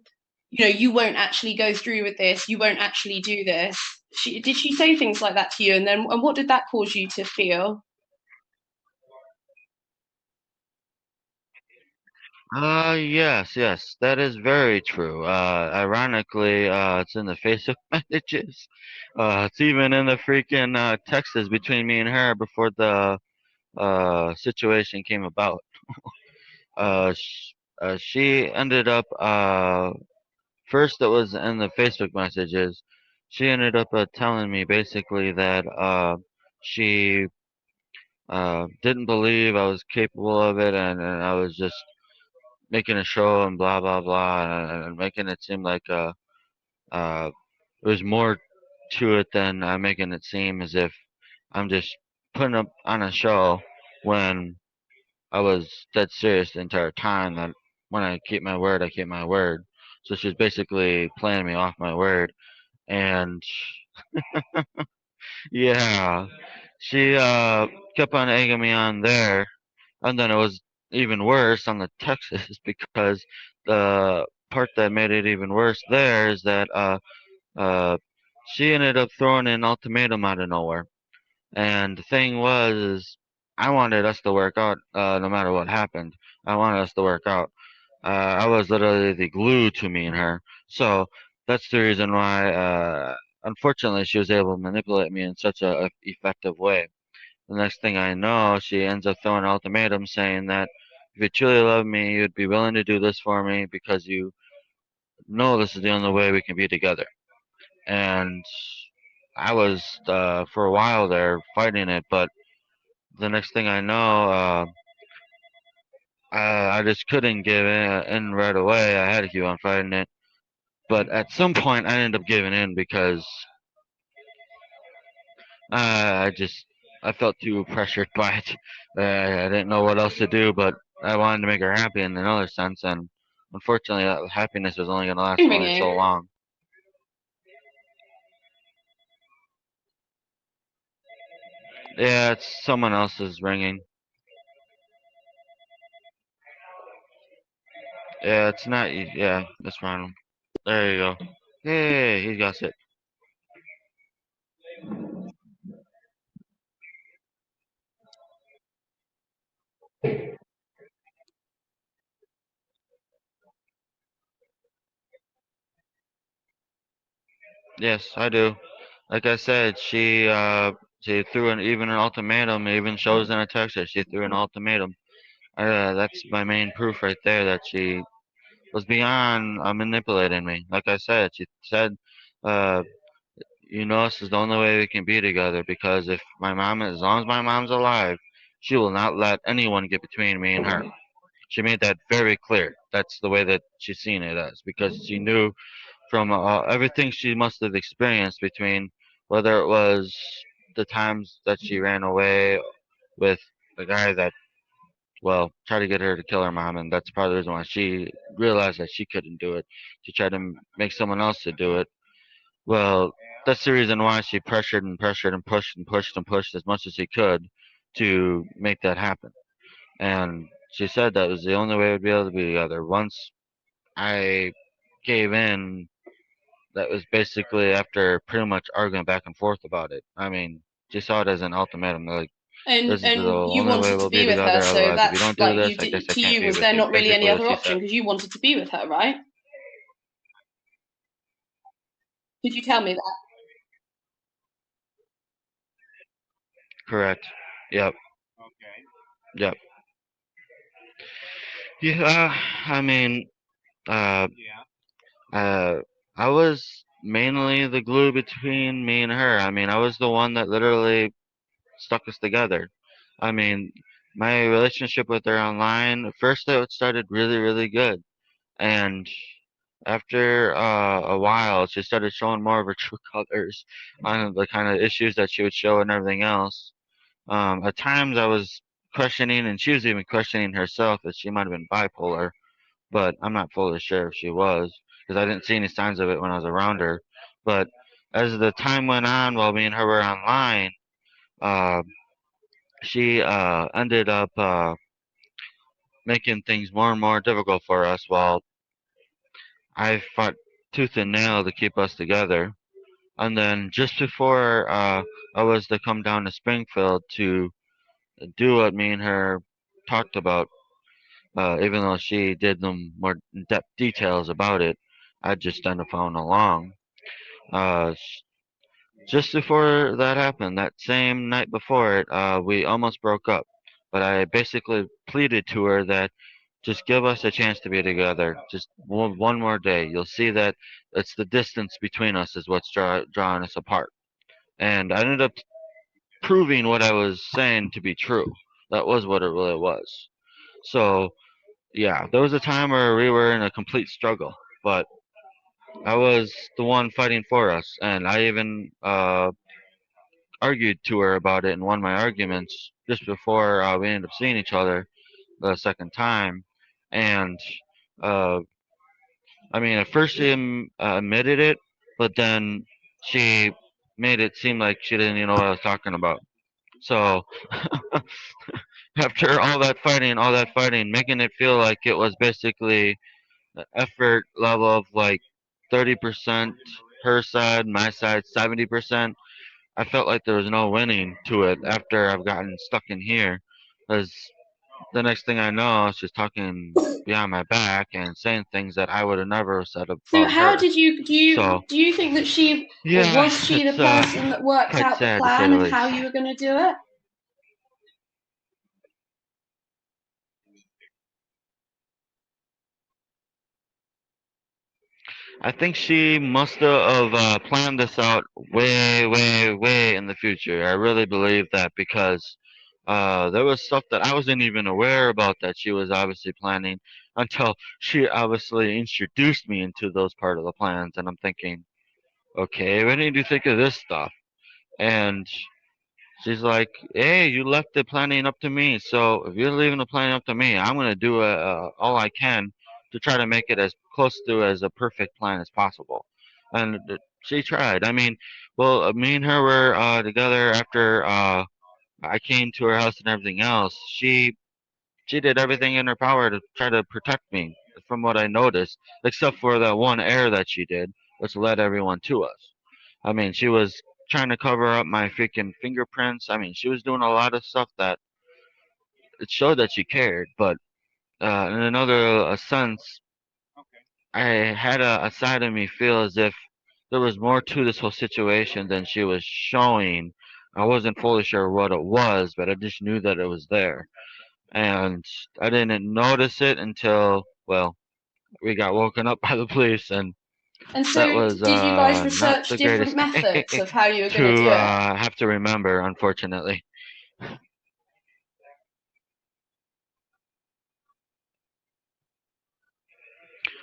you won't actually go through with this, you won't actually do this. Did she say things like that to you? And what did that cause you to feel? Yes, that is very true. Ironically, it's in the Facebook messages. It's even in the freaking texts between me and her before the situation came about. She ended up, first it was in the Facebook messages. She ended up telling me basically that she didn't believe I was capable of it, and I was just making a show and blah blah blah, and making it seem like uh, there's more to it than making it seem as if I'm just putting up on a show when I was dead serious the entire time that when I keep my word, I keep my word. So she was basically playing me off my word, and yeah, she kept on egging me on there, and then it was even worse on the Texas because the part that made it even worse there is that uh, she ended up throwing an ultimatum out of nowhere. And the thing was, is I wanted us to work out no matter what happened. I wanted us to work out. I was literally the glue to me and her. So that's the reason why, unfortunately, she was able to manipulate me in such a effective way. The next thing I know, she ends up throwing an ultimatum saying that if you truly love me, you'd be willing to do this for me because you know this is the only way we can be together. And I was, for a while there, fighting it, but the next thing I know, I just couldn't give in right away. I had to keep on fighting it. But at some point, I ended up giving in because I just I felt too pressured by it. I didn't know what else to do, but I wanted to make her happy in another sense, and unfortunately, that happiness was only going to last for only so Ringing. long. Yeah, it's someone else's ringing. Yeah, it's not. Yeah, that's fine. There you go. Hey, he got it. Yes, I do. Like I said, she threw even an ultimatum. It even shows in a text that she threw an ultimatum. That's my main proof right there that she was beyond manipulating me. Like I said, she said, uh, "You know, this is the only way we can be together because if my mom, as long as my mom's alive, she will not let anyone get between me and her." She made that very clear. That's the way that she's seen it as because she knew from everything she must have experienced between whether it was the times that she ran away with the guy that well tried to get her to kill her mom, and that's part of the reason why she realized that she couldn't do it. She tried to make someone else to do it. Well, that's the reason why she pressured and pressured and pushed and pushed and pushed as much as she could to make that happen. And she said that was the only way we'd be able to be together. Once I gave in. That was basically after pretty much arguing back and forth about it. I mean, she saw it as an ultimatum, like, this is the And you only way wanted to we'll be be with her, together. so Otherwise, if you that's don't do like this, I guess I to can't you. be Was with there you. not really any Basically, what other she option said. because you wanted to be with her, right? Could you tell me that? Correct. Yep. Yep. Yeah. I mean, uh, uh, I was mainly the glue between me and her. I mean, I was the one that literally stuck us together. I mean, my relationship with her online, at first it started really, really good. And after a while, she started showing more of her true colors on the kind of issues that she would show and everything else. At times, I was questioning, and she was even questioning herself that she might have been bipolar, but I'm not fully sure if she was because I didn't see any signs of it when I was around her. But as the time went on, while me and her were online, uh, she ended up making things more and more difficult for us while I fought tooth and nail to keep us together. And then just before I was to come down to Springfield to do what me and her talked about, even though she did the more in-depth details about it, I just ended up following along. Uh, just before that happened, that same night before it, we almost broke up. But I basically pleaded to her that just give us a chance to be together. Just one more day. You'll see that it's the distance between us is what's drawing us apart. And I ended up proving what I was saying to be true. That was what it really was. So, yeah, there was a time where we were in a complete struggle, but I was the one fighting for us. And I even argued to her about it in one of my arguments just before we ended up seeing each other the second time. And uh, I mean, at first she admitted it, but then she made it seem like she didn't even know what I was talking about. So after all that fighting, making it feel like it was basically the effort level of like 30% her side, my side 70%. I felt like there was no winning to it after I've gotten stuck in here, because the next thing I know, she's talking behind my back and saying things that I would have never said So about how her. did you So do you think that she or yeah, was she the it's person that worked quite out the sad to say plan the of how least. you were going to do it? I think she must have planned this out way, way, way in the future. I really believe that because there was stuff that I wasn't even aware about that she was obviously planning until she obviously introduced me into those part of the plans, and I'm thinking, okay, when did you think of this stuff? And she's like, "Hey, you left the planning up to me. So if you're leaving the planning up to me, I'm gonna do all I can to try to make it as close to as a perfect plan as possible." And she tried. I mean, well, me and her were together after I came to her house and everything else. She did everything in her power to try to protect me from what I noticed, except for that one error that she did, which led everyone to us. I mean, she was trying to cover up my freaking fingerprints. I mean, she was doing a lot of stuff that it showed that she cared, but in another sense, I had a side of me feel as if there was more to this whole situation than she was showing. I wasn't fully sure what it was, but I just knew that it was there. And I didn't notice it until, well, we got woken up by the police, and And that so was did you guys not research the different greatest methods thing of how you were going to to do it? have to remember, unfortunately.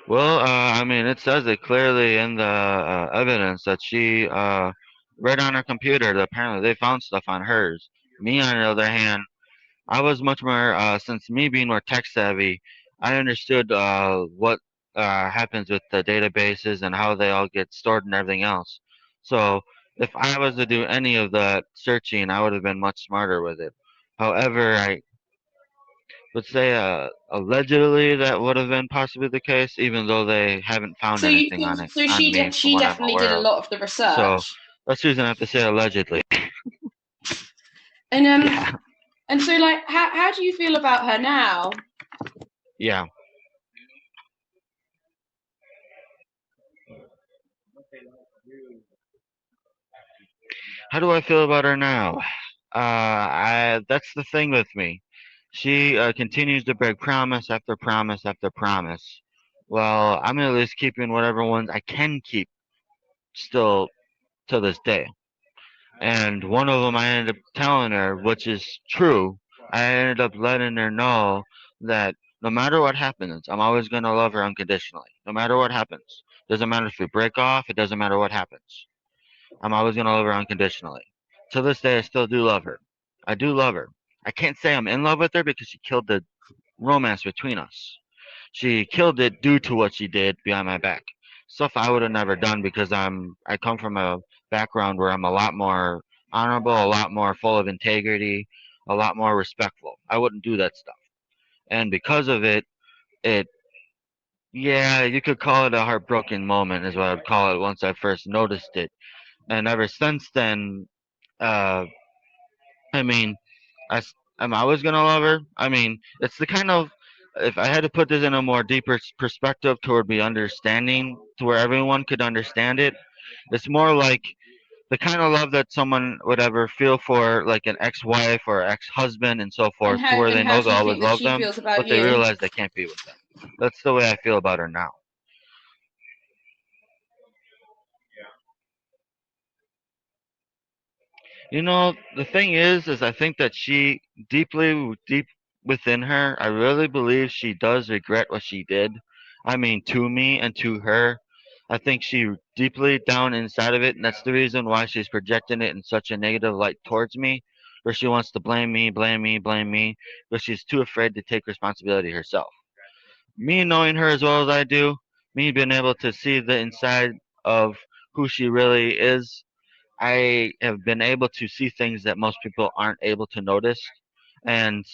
Well, I mean, it says it clearly in the evidence that she read on her computer that apparently they found stuff on hers. Me, on the other hand, I was much more, since me being more tech savvy, I understood what happens with the databases and how they all get stored and everything else. So if I was to do any of that searching, I would have been much smarter with it. However, would say allegedly that would have been possibly the case, even though they haven't found So you anything think on it so? on me from She what I'm definitely did aware a of. lot of the So research. that's the reason I have to say allegedly. And Yeah, and so like, how do you feel about her now? yeah. How do I feel about her now? That's the thing with me. She continues to break promise after promise after promise. Well, I'm at least keeping whatever ones I can keep still to this day. And one of them I ended up telling her, which is true. I ended up letting her know that no matter what happens, I'm always going to love her unconditionally. No matter what happens. Doesn't matter if we break off, it doesn't matter what happens. I'm always going to love her unconditionally. To this day, I still do love her. I do love her. I can't say I'm in love with her because she killed the romance between us. She killed it due to what she did behind my back. Stuff I would have never done because I come from a background where I'm a lot more honorable, a lot more full of integrity, a lot more respectful. I wouldn't do that stuff. And because of it, it yeah, you could call it a heartbroken moment is what I'd call it once I first noticed it. And ever since then, uh, I mean, am I always gonna love her? I mean, it's the kind of if I had to put this in a more deeper perspective toward be understanding to where everyone could understand it, it's more like the kind of love that someone would ever feel for like an ex-wife or ex-husband and so forth, to where And they how know do they'll you always think that love she them, feels about but they you? realize they can't be with them. That's the way I feel about her now. You know, the thing is I think that she deep within her, I really believe she does regret what she did. I mean, to me and to her. I think she deeply down inside of it, and that's the reason why she's projecting it in such a negative light towards me, where she wants to blame me, blame me, blame me, but she's too afraid to take responsibility herself. Me knowing her as well as I do, me being able to see the inside of who she really is, I have been able to see things that most people aren't able to notice. And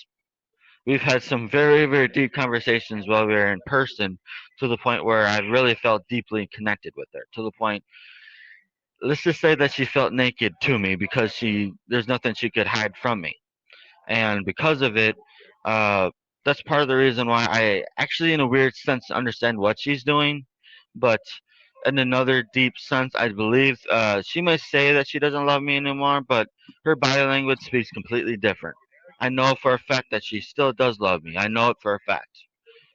we've had some very, very deep conversations while we were in person to the point where I really felt deeply connected with her. To the point, let's just say that she felt naked to me because there's nothing she could hide from me. And because of it, uh, that's part of the reason why I actually, in a weird sense, understand what she's doing. But in another deep sense, I believe she might say that she doesn't love me anymore, but her body language speaks completely different. I know for a fact that she still does love me. I know it for a fact.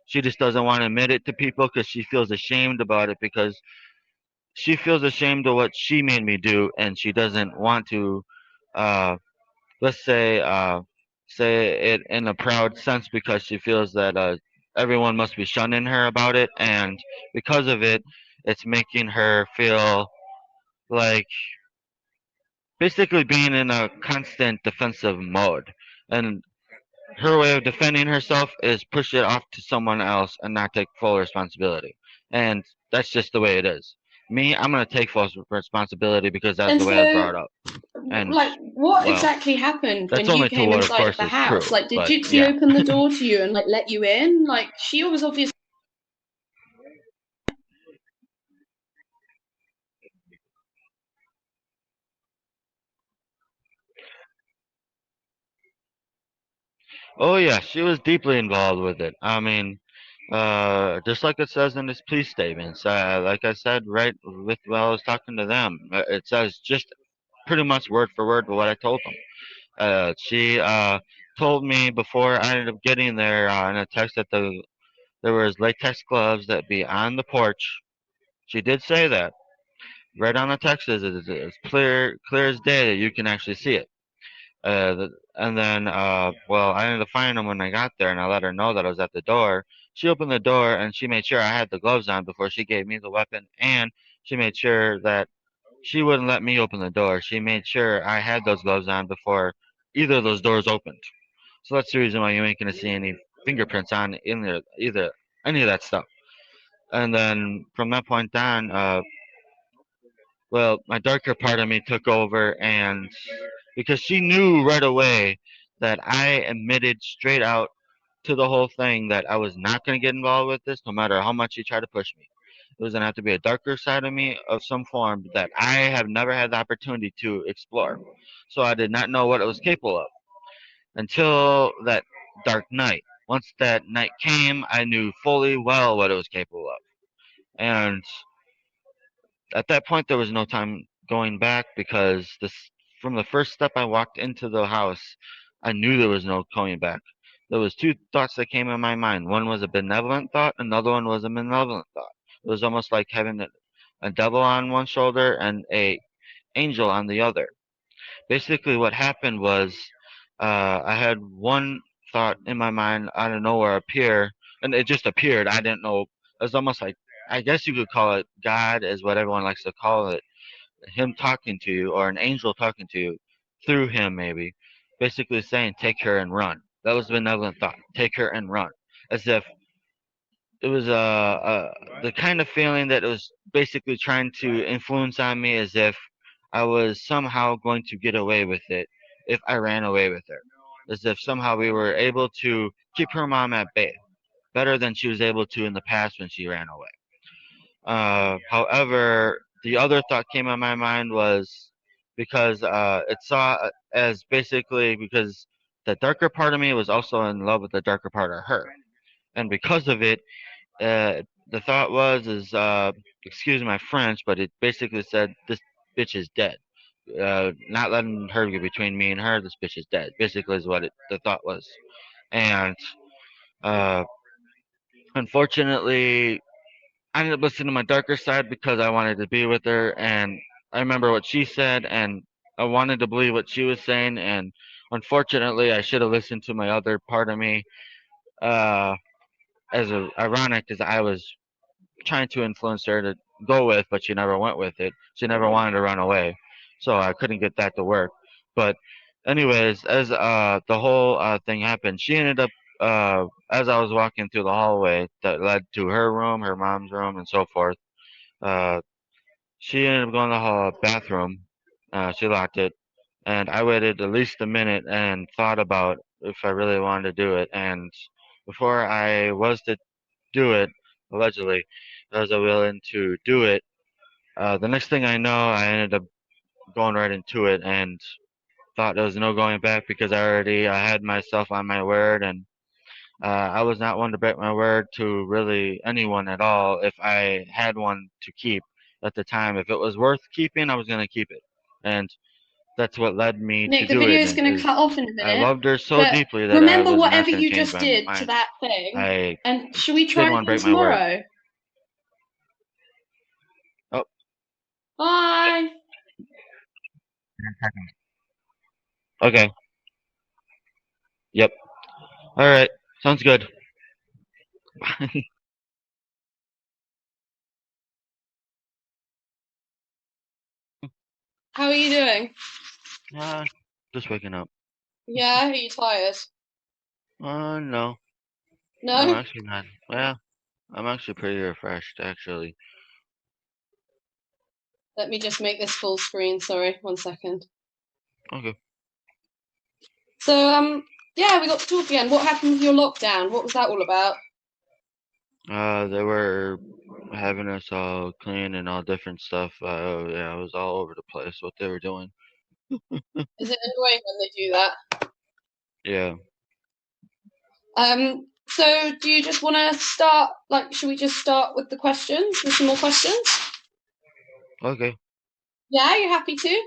She just doesn't want to admit it to people because she feels ashamed about it because she feels ashamed of what she made me do, and she doesn't want to uh, let's say it in a proud sense because she feels that everyone must be shunning her about it, and because of it, it's making her feel like basically being in a constant defensive mode. And her way of defending herself is push it off to someone else and not take full responsibility. And that's just the way it is. Me, I'm gonna take full responsibility because that's And the way I was so, brought up. And like, what well, exactly happened that's when you only to came what, of inside of course, the is house? true. Like, did But Gypsy yeah. open the door to you and like let you in? Like, she was obviously. Oh yeah, she was deeply involved with it. I mean, just like it says in his police statements. Like I said, right with while I was talking to them, it says just pretty much word for word what I told them. She told me before I ended up getting there in a text that there was latex gloves that be on the porch. She did say that right on the text is it's clear as day that you can actually see it. And then, well, I ended up finding them when I got there, and I let her know that I was at the door. She opened the door, and she made sure I had the gloves on before she gave me the weapon, and she made sure that she wouldn't let me open the door. She made sure I had those gloves on before either of those doors opened. So that's the reason why you ain't gonna see any fingerprints on in there, either any of that stuff. And then from that point on, well, my darker part of me took over, and because she knew right away that I admitted straight out to the whole thing that I was not going to get involved with this, no matter how much he tried to push me. It was going to have to be a darker side of me of some form that I have never had the opportunity to explore. So I did not know what it was capable of until that dark night. Once that night came, I knew fully well what it was capable of. And at that point, there was no time going back because from the first step I walked into the house, I knew there was no going back. There was two thoughts that came in my mind. One was a benevolent thought, another one was a malevolent thought. It was almost like having a devil on one shoulder and a angel on the other. Basically, what happened was I had one thought in my mind out of nowhere appear, and it just appeared. I didn't know. It was almost like, I guess you could call it God, is what everyone likes to call it. Him talking to you, or an angel talking to you through him, maybe. Basically saying, take her and run. That was the benevolent thought. Take her and run. As if it was the kind of feeling that it was basically trying to influence on me, as if I was somehow going to get away with it if I ran away with her, as if somehow we were able to keep her mom at bay better than she was able to in the past when she ran away. However, the other thought came in my mind was because it saw as basically because the darker part of me was also in love with the darker part of her, and because of it, the thought was is excuse my French, but it basically said this bitch is dead. Not letting her get between me and her. This bitch is dead. Basically, is what the thought was, and uh, unfortunately, I ended up listening to my darker side because I wanted to be with her, and I remember what she said, and I wanted to believe what she was saying, and unfortunately, I should have listened to my other part of me. Uh, ironic as I was trying to influence her to go with, but she never went with it. She never wanted to run away, so I couldn't get that to work. But anyways, as the whole thing happened, she ended up as I was walking through the hallway that led to her room, her mom's room, and so forth. Uh, she ended up going to the bathroom. She locked it, and I waited at least a minute and thought about if I really wanted to do it. And before I was to do it, allegedly, I was willing to do it. The next thing I know, I ended up going right into it and thought there was no going back because I had myself on my word, and I was not one to break my word to really anyone at all if I had one to keep at the time. If it was worth keeping, I was going to keep it. And that's what led me to Nick, the do video it. is And going to cut off in a I minute, loved her so but deeply that I remember was not whatever going to you change just my did to mind. that thing, I and should we try didn't want to again break my word. tomorrow? Oh, Bye. okay. Yep. All right. Sounds good. How are you doing? Just waking up. Yeah, are you tired? No. I'm No? actually not. Well, I'm actually pretty refreshed, actually. Let me just make this full screen, sorry, 1 second. Okay. So, yeah, we got to talk again. What happened with your lockdown? What was that all about? They were having us all clean and all different stuff. Yeah, I was all over the place what they were doing. Is it annoying when they do that? Yeah. So do you just want to start, like, should we just start with the questions, with some more questions? Okay. Yeah, you happy to?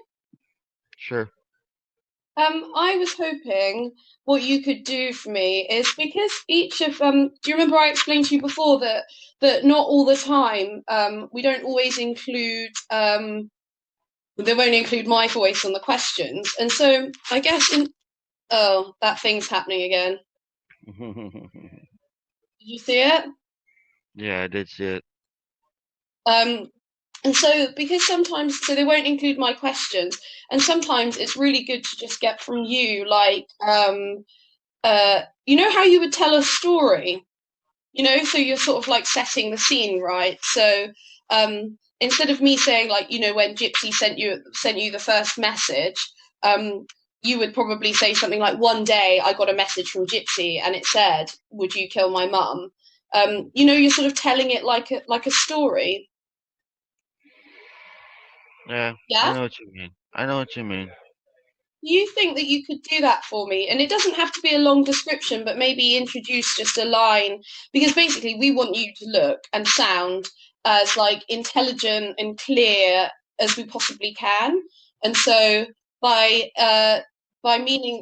Sure. I was hoping what you could do for me is because each of do you remember I explained to you before that not all the time we don't always include they won't include my voice on the questions, and so I guess oh, that thing's happening again. Did you see it? Yeah, I did see it. And so because sometimes so they won't include my questions, and sometimes it's really good to just get from you like you know how you would tell a story, so you're sort of like setting the scene, right? So instead of me saying like when Gypsy sent you the first message, um you would probably say something like, one day I got a message from Gypsy and it said, would you kill my mum? You're sort of telling it like a story. Yeah, I Yeah? know what you mean. I know what you mean. You think that you could do that for me? And it doesn't have to be a long description, but maybe introduce just a line, because basically we want you to look and sound as like intelligent and clear as we possibly can. And so by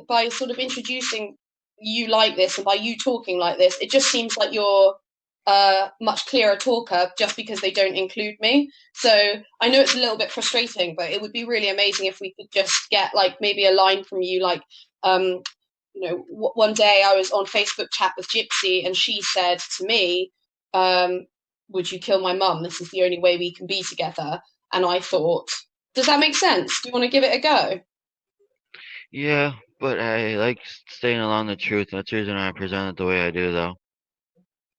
by sort of introducing you like this and by you talking like this, it just seems like you're a much clearer talker just because they don't include me. So I know it's a little bit frustrating, but it would be really amazing if we could just get like maybe a line from you, like, one day I was on Facebook chat with Gypsy and she said to me, would you kill my mum? This is the only way we can be together. And I thought, does that make sense? Do you want to give it a go? Yeah, but I like staying along the truth. That's the reason I present it the way I do, though.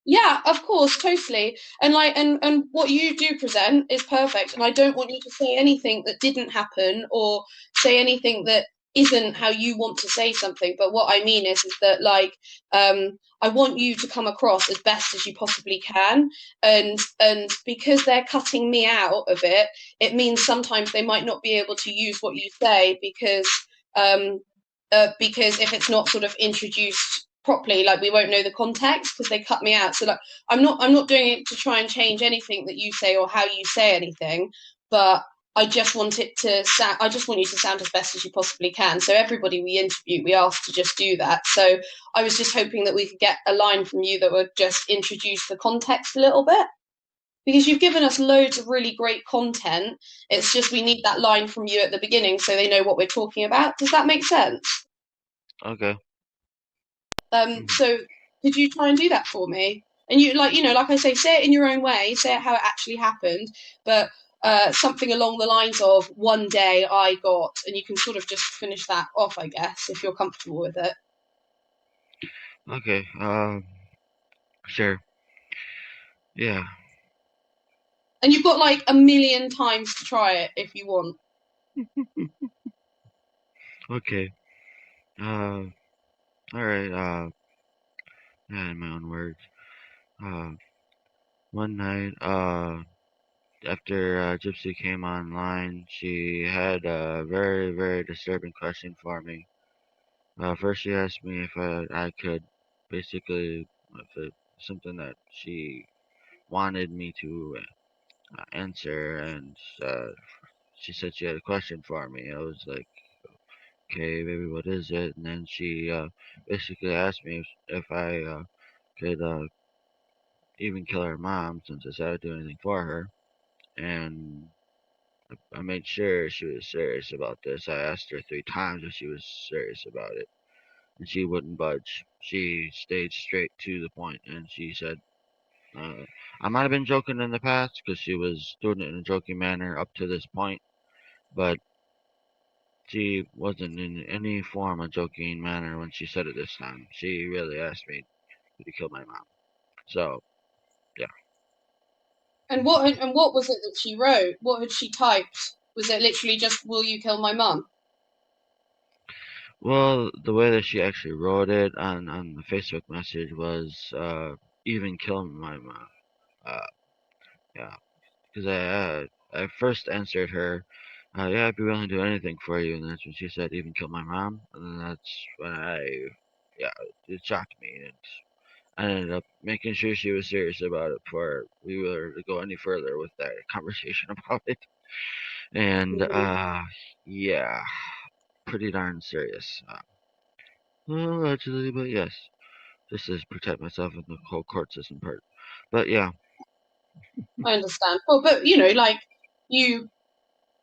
Yeah, of course, totally. And and what you do present is perfect. And I don't want you to say anything that didn't happen or say anything that isn't how you want to say something. But what I mean is that I want you to come across as best as you possibly can. And because they're cutting me out of it, it means sometimes they might not be able to use what you say because if it's not sort of introduced properly, like we won't know the context because they cut me out. So like I'm not doing it to try and change anything that you say or how you say anything, but I just want it to sound. I just want you to sound as best as you possibly can. So everybody we interview, we ask to just do that. So I was just hoping that we could get a line from you that would just introduce the context a little bit. Because you've given us loads of really great content. It's just we need that line from you at the beginning so they know what we're talking about. Does that make sense? Okay. Mhm. So could you try and do that for me? And like I say it in your own way, say it how it actually happened, but something along the lines of one day I got, and you can sort of just finish that off, I guess, if you're comfortable with it. Okay. Sure. Yeah. And you've got like a million times to try it if you want. Okay. Uh. All right. Yeah, in my own words. Uh. One night. After Gypsy came online, she had a very, very disturbing question for me. First, she asked me if I could basically, if it's something that she wanted me to answer, and uh, she said she had a question for me. I was like, okay, maybe what is it? And then she basically asked me if I could even kill her mom since I said I'd do anything for her. And I made sure she was serious about this. I asked her 3 times if she was serious about it, and she wouldn't budge. She stayed straight to the point, and she said, I might have been joking in the past because she was doing it in a joking manner up to this point, but she wasn't in any form of joking manner when she said it this time. She really asked me to kill my mom. So, yeah. And what was it that she wrote? What had she typed? Was it literally just "Will you kill my mum"? Well, the way that she actually wrote it on the Facebook message was even kill my mom. Uh, yeah, because I first answered her, yeah, I'd be willing to do anything for you, and that's when she said even kill my mom, and then that's when yeah, it shocked me, and I ended up making sure she was serious about it before we were to go any further with that conversation about it, and Mm. yeah, pretty darn serious. Well, allegedly, but yes, just to protect myself in the whole court system part. But yeah, I understand. Well, but you,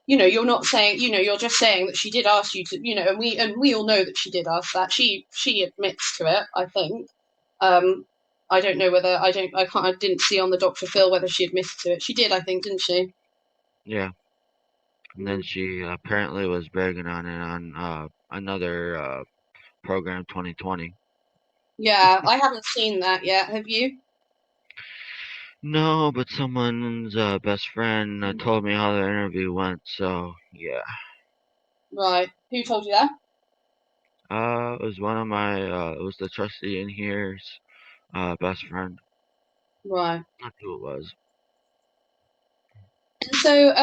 you're not saying, you're just saying that she did ask you to, and we all know that she did ask that. She admits to it, I think. Um, I don't know whether I didn't see on the Dr. Phil whether she admitted to it. She did, I think, didn't she? yeah. And then Mm. she apparently was bragging on it on another program 2020. Yeah, I haven't seen that yet. Have you? No, but someone's best friend told me how the interview went, so yeah. Right. Who told you that? It was one of my, it was the trustee in here's best friend. Right. That's who it was. And so,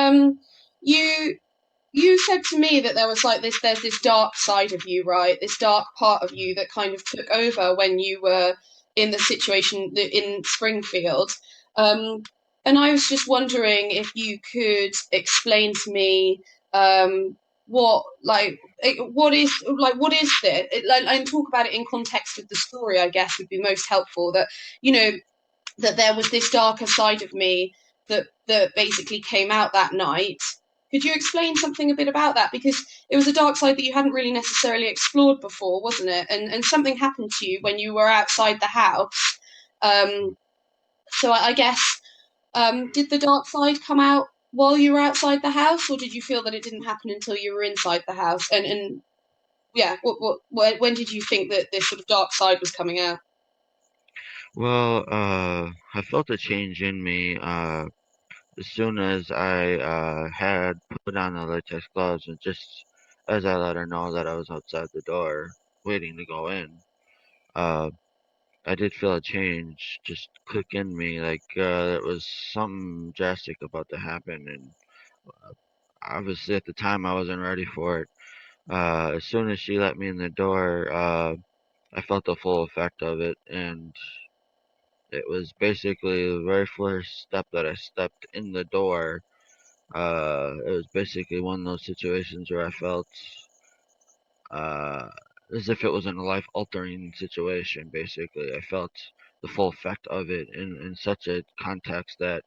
you said to me that there was like there's this dark side of you, right? This dark part of you that kind of took over when you were in the situation in Springfield. Um, and I was just wondering if you could explain to me what what is this? And talk about it in context of the story. I guess would be most helpful. That you know that there was this darker side of me that basically came out that night. Could you explain something a bit about that? Because it was a dark side that you hadn't really necessarily explored before, wasn't it? And something happened to you when you were outside the house. So I guess, did the dark side come out while you were outside the house, or did you feel that it didn't happen until you were inside the house? And yeah, when did you think that this sort of dark side was coming out? Well, I felt a change in me as soon as I had put on the latex gloves, and just as I let her know that I was outside the door waiting to go in. Uh, I did feel a change just click in me, like it was something drastic about to happen, and obviously at the time I wasn't ready for it. As soon as she let me in the door, I felt the full effect of it, and it was basically the very first step that I stepped in the door. It was basically one of those situations where I felt uh, as if it was in a life-altering situation. Basically, I felt the full effect of it in such a context that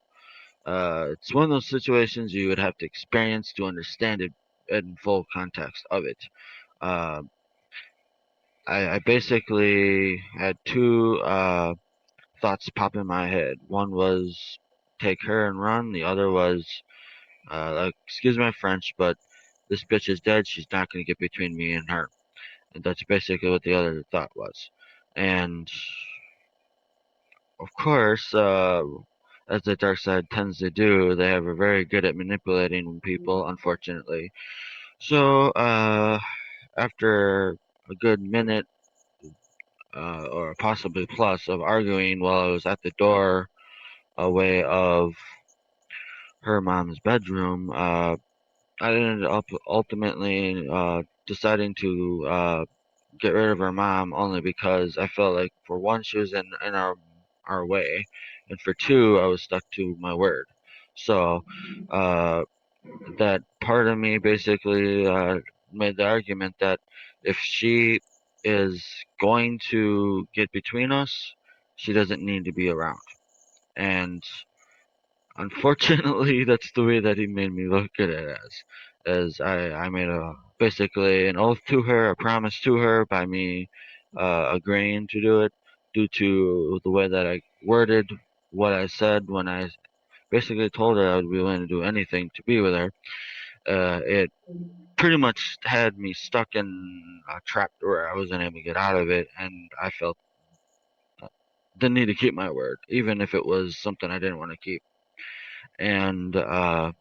it's one of those situations you would have to experience to understand it in full context of it. Uh, I basically had two thoughts pop in my head. One was take her and run. The other was, like, excuse my French, but this bitch is dead. She's not going to get between me and her. And that's basically what the other thought was. And of course, as the dark side tends to do, they are very good at manipulating people, unfortunately. So, after a good minute, or possibly plus, of arguing while I was at the door away of her mom's bedroom, I ended up ultimately deciding to get rid of her mom, only because I felt like, for one, she was in our way, and for two, I was stuck to my word. So uh, that part of me basically made the argument that if she is going to get between us, she doesn't need to be around. And unfortunately, that's the way that he made me look at it as I made a basically an oath to her, a promise to her by me agreeing to do it, due to the way that I worded what I said when I basically told her I would be willing to do anything to be with her. It pretty much had me stuck in a trap where I wasn't able to get out of it, and I felt the need to keep my word, even if it was something I didn't want to keep. And the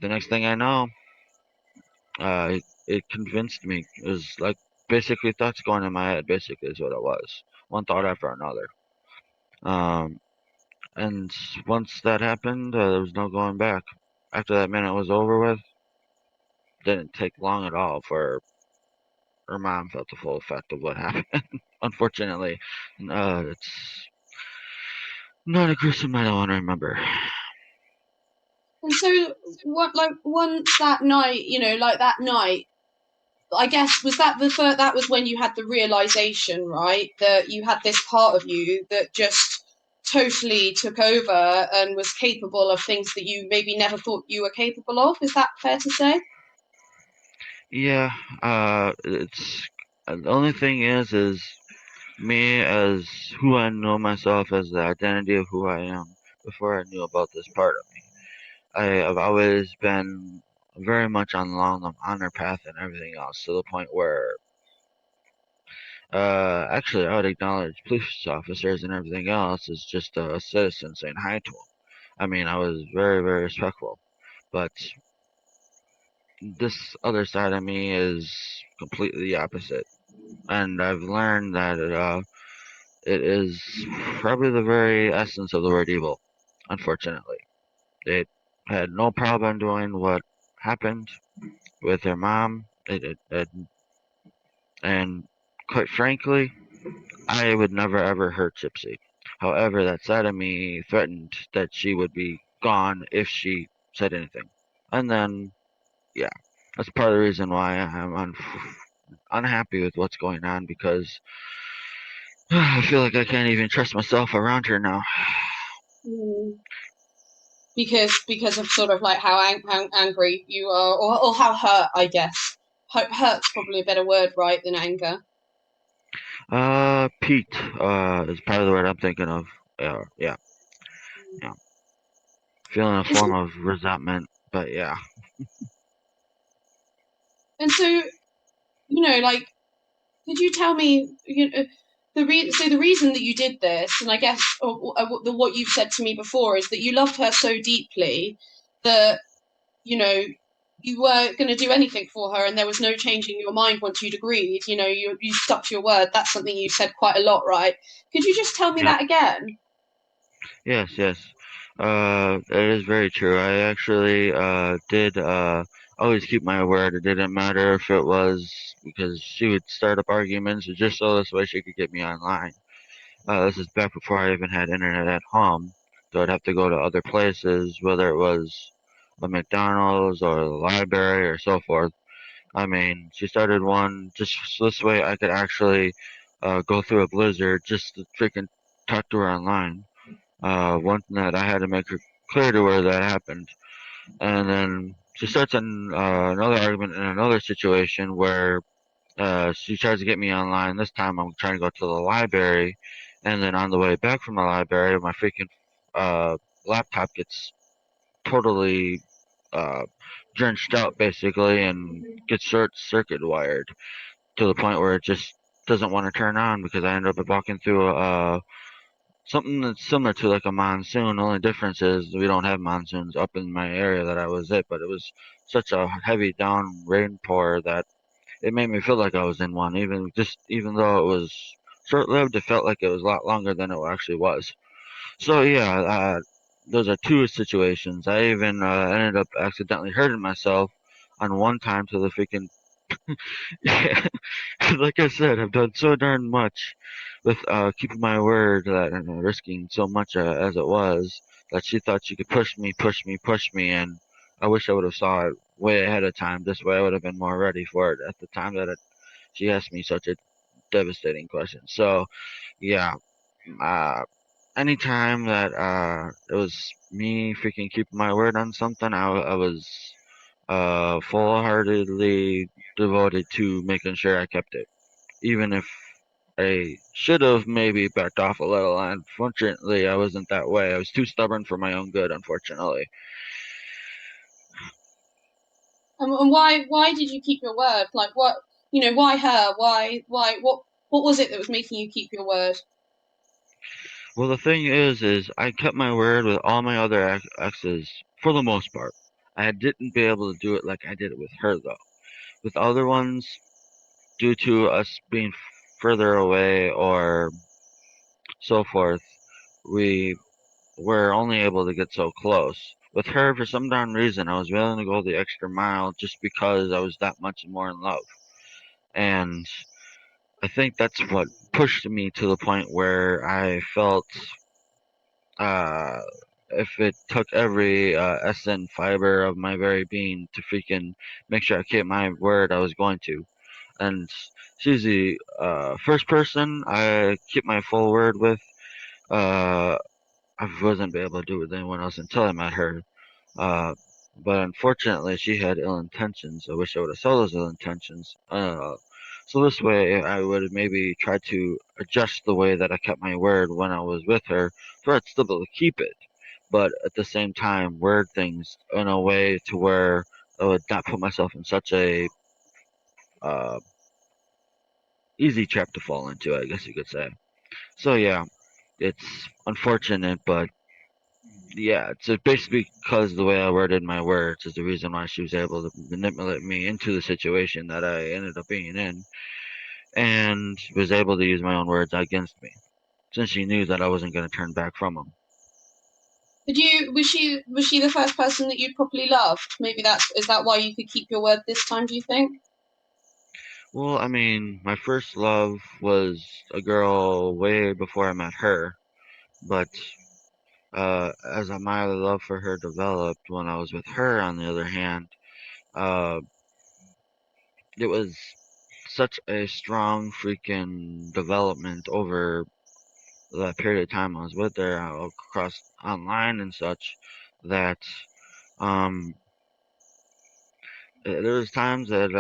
next thing I know, it convinced me. It was like basically thoughts going in my head. Basically, is what it was. One thought after another. Um, and once that happened, there was no going back. After that minute was over with, didn't take long at all for her mom felt the full effect of what happened. Unfortunately, it's not a gruesome night I want to remember. And so, what, like, once that night, like that night, I guess, was that the first, that was when you had the realization, right? That you had this part of you that just totally took over and was capable of things that you maybe never thought you were capable of. Is that fair to say? Yeah, it's the only thing is me as who I know myself, as the identity of who I am before I knew about this part of me. I have always been very much along the honor path and everything else, to the point where actually I would acknowledge police officers and everything else as just a citizen saying hi to them. I mean, I was very, very respectful, but this other side of me is completely the opposite. and I've learned that it is probably the very essence of the word evil. Unfortunately, it had no problem doing what happened with her mom. And quite frankly, I would never ever hurt Gypsy. However, that side of me threatened that she would be gone if she said anything. And then, yeah, that's part of the reason why I'm unhappy with what's going on, because I feel like I can't even trust myself around her now. Because of sort of like how angry you are, or how hurt, I guess. Hurt's probably a better word, right, than anger. Pete, is probably the word I'm thinking of. Yeah. Feeling a form of resentment, but yeah. And so, like, could you tell me, the reason that you did this, and I guess what you've said to me before, is that you loved her so deeply that you weren't going to do anything for her, and there was no changing your mind once you'd agreed. You stuck to your word. That's something you said quite a lot, right? Could you just tell me Yep. that again? Yes. It is very true. I actually did always keep my word. It didn't matter if it was because she would start up arguments just so this way she could get me online. This is back before I even had internet at home, so I'd have to go to other places, whether it was a McDonald's or the library or so forth. I mean, she started one just so this way I could actually go through a blizzard just to freaking talk to her online. One night I had to make her clear to her that happened, and then she starts another argument in another situation where she tries to get me online. This time I'm trying to go to the library, and then on the way back from the library, my freaking laptop gets totally uh, drenched out basically and gets short circuit wired to the point where it just doesn't want to turn on because I ended up walking through something that's similar to like a monsoon. The only difference is we don't have monsoons up in my area that I was at, but it was such a heavy down rain pour that it made me feel like I was in one. Even though it was short lived, it felt like it was a lot longer than it actually was. So yeah, those are two situations. I even ended up accidentally hurting myself on one time to the freaking. Yeah, like I said, I've done so darn much with keeping my word that and risking so much as it was that she thought she could push me, and I wish I would have saw it way ahead of time. This way, I would have been more ready for it at the time that she asked me such a devastating question. So yeah, uh, anytime that it was me freaking keeping my word on something, I was full-heartedly devoted to making sure I kept it, even if I should have maybe backed off a little. Unfortunately, I wasn't that way. I was too stubborn for my own good, unfortunately. And why did you keep your word? Like, what, why her? What was it that was making you keep your word? Well, the thing is I kept my word with all my other exes for the most part. I didn't be able to do it like I did it with her, though. With other ones, due to us being further away or so forth, we were only able to get so close. With her, for some darn reason, I was willing to go the extra mile just because I was that much more in love. And I think that's what pushed me to the point where I felt uh, if it took every SN fiber of my very being to freaking make sure I kept my word, I was going to. And she's the first person I keep my full word with. Uh, I wasn't able to do it with anyone else until I met her. Uh, but unfortunately, she had ill intentions. I wish I would have saw those ill intentions. So this way, I would have maybe tried to adjust the way that I kept my word when I was with her, so I'd still be able to keep it. But at the same time, word things in a way to where I would not put myself in such a uh, easy trap to fall into, I guess you could say. So yeah, it's unfortunate, but yeah, it's basically because the way I worded my words is the reason why she was able to manipulate me into the situation that I ended up being in. and was able to use my own words against me, since she knew that I wasn't going to turn back from them. Was she the first person that you properly loved? Maybe is that why you could keep your word this time, do you think? Well, I mean, my first love was a girl way before I met her, but as my love for her developed when I was with her, on the other hand, uh, it was such a strong freaking development over that period of time I was with her, across online and such, that um, there was times that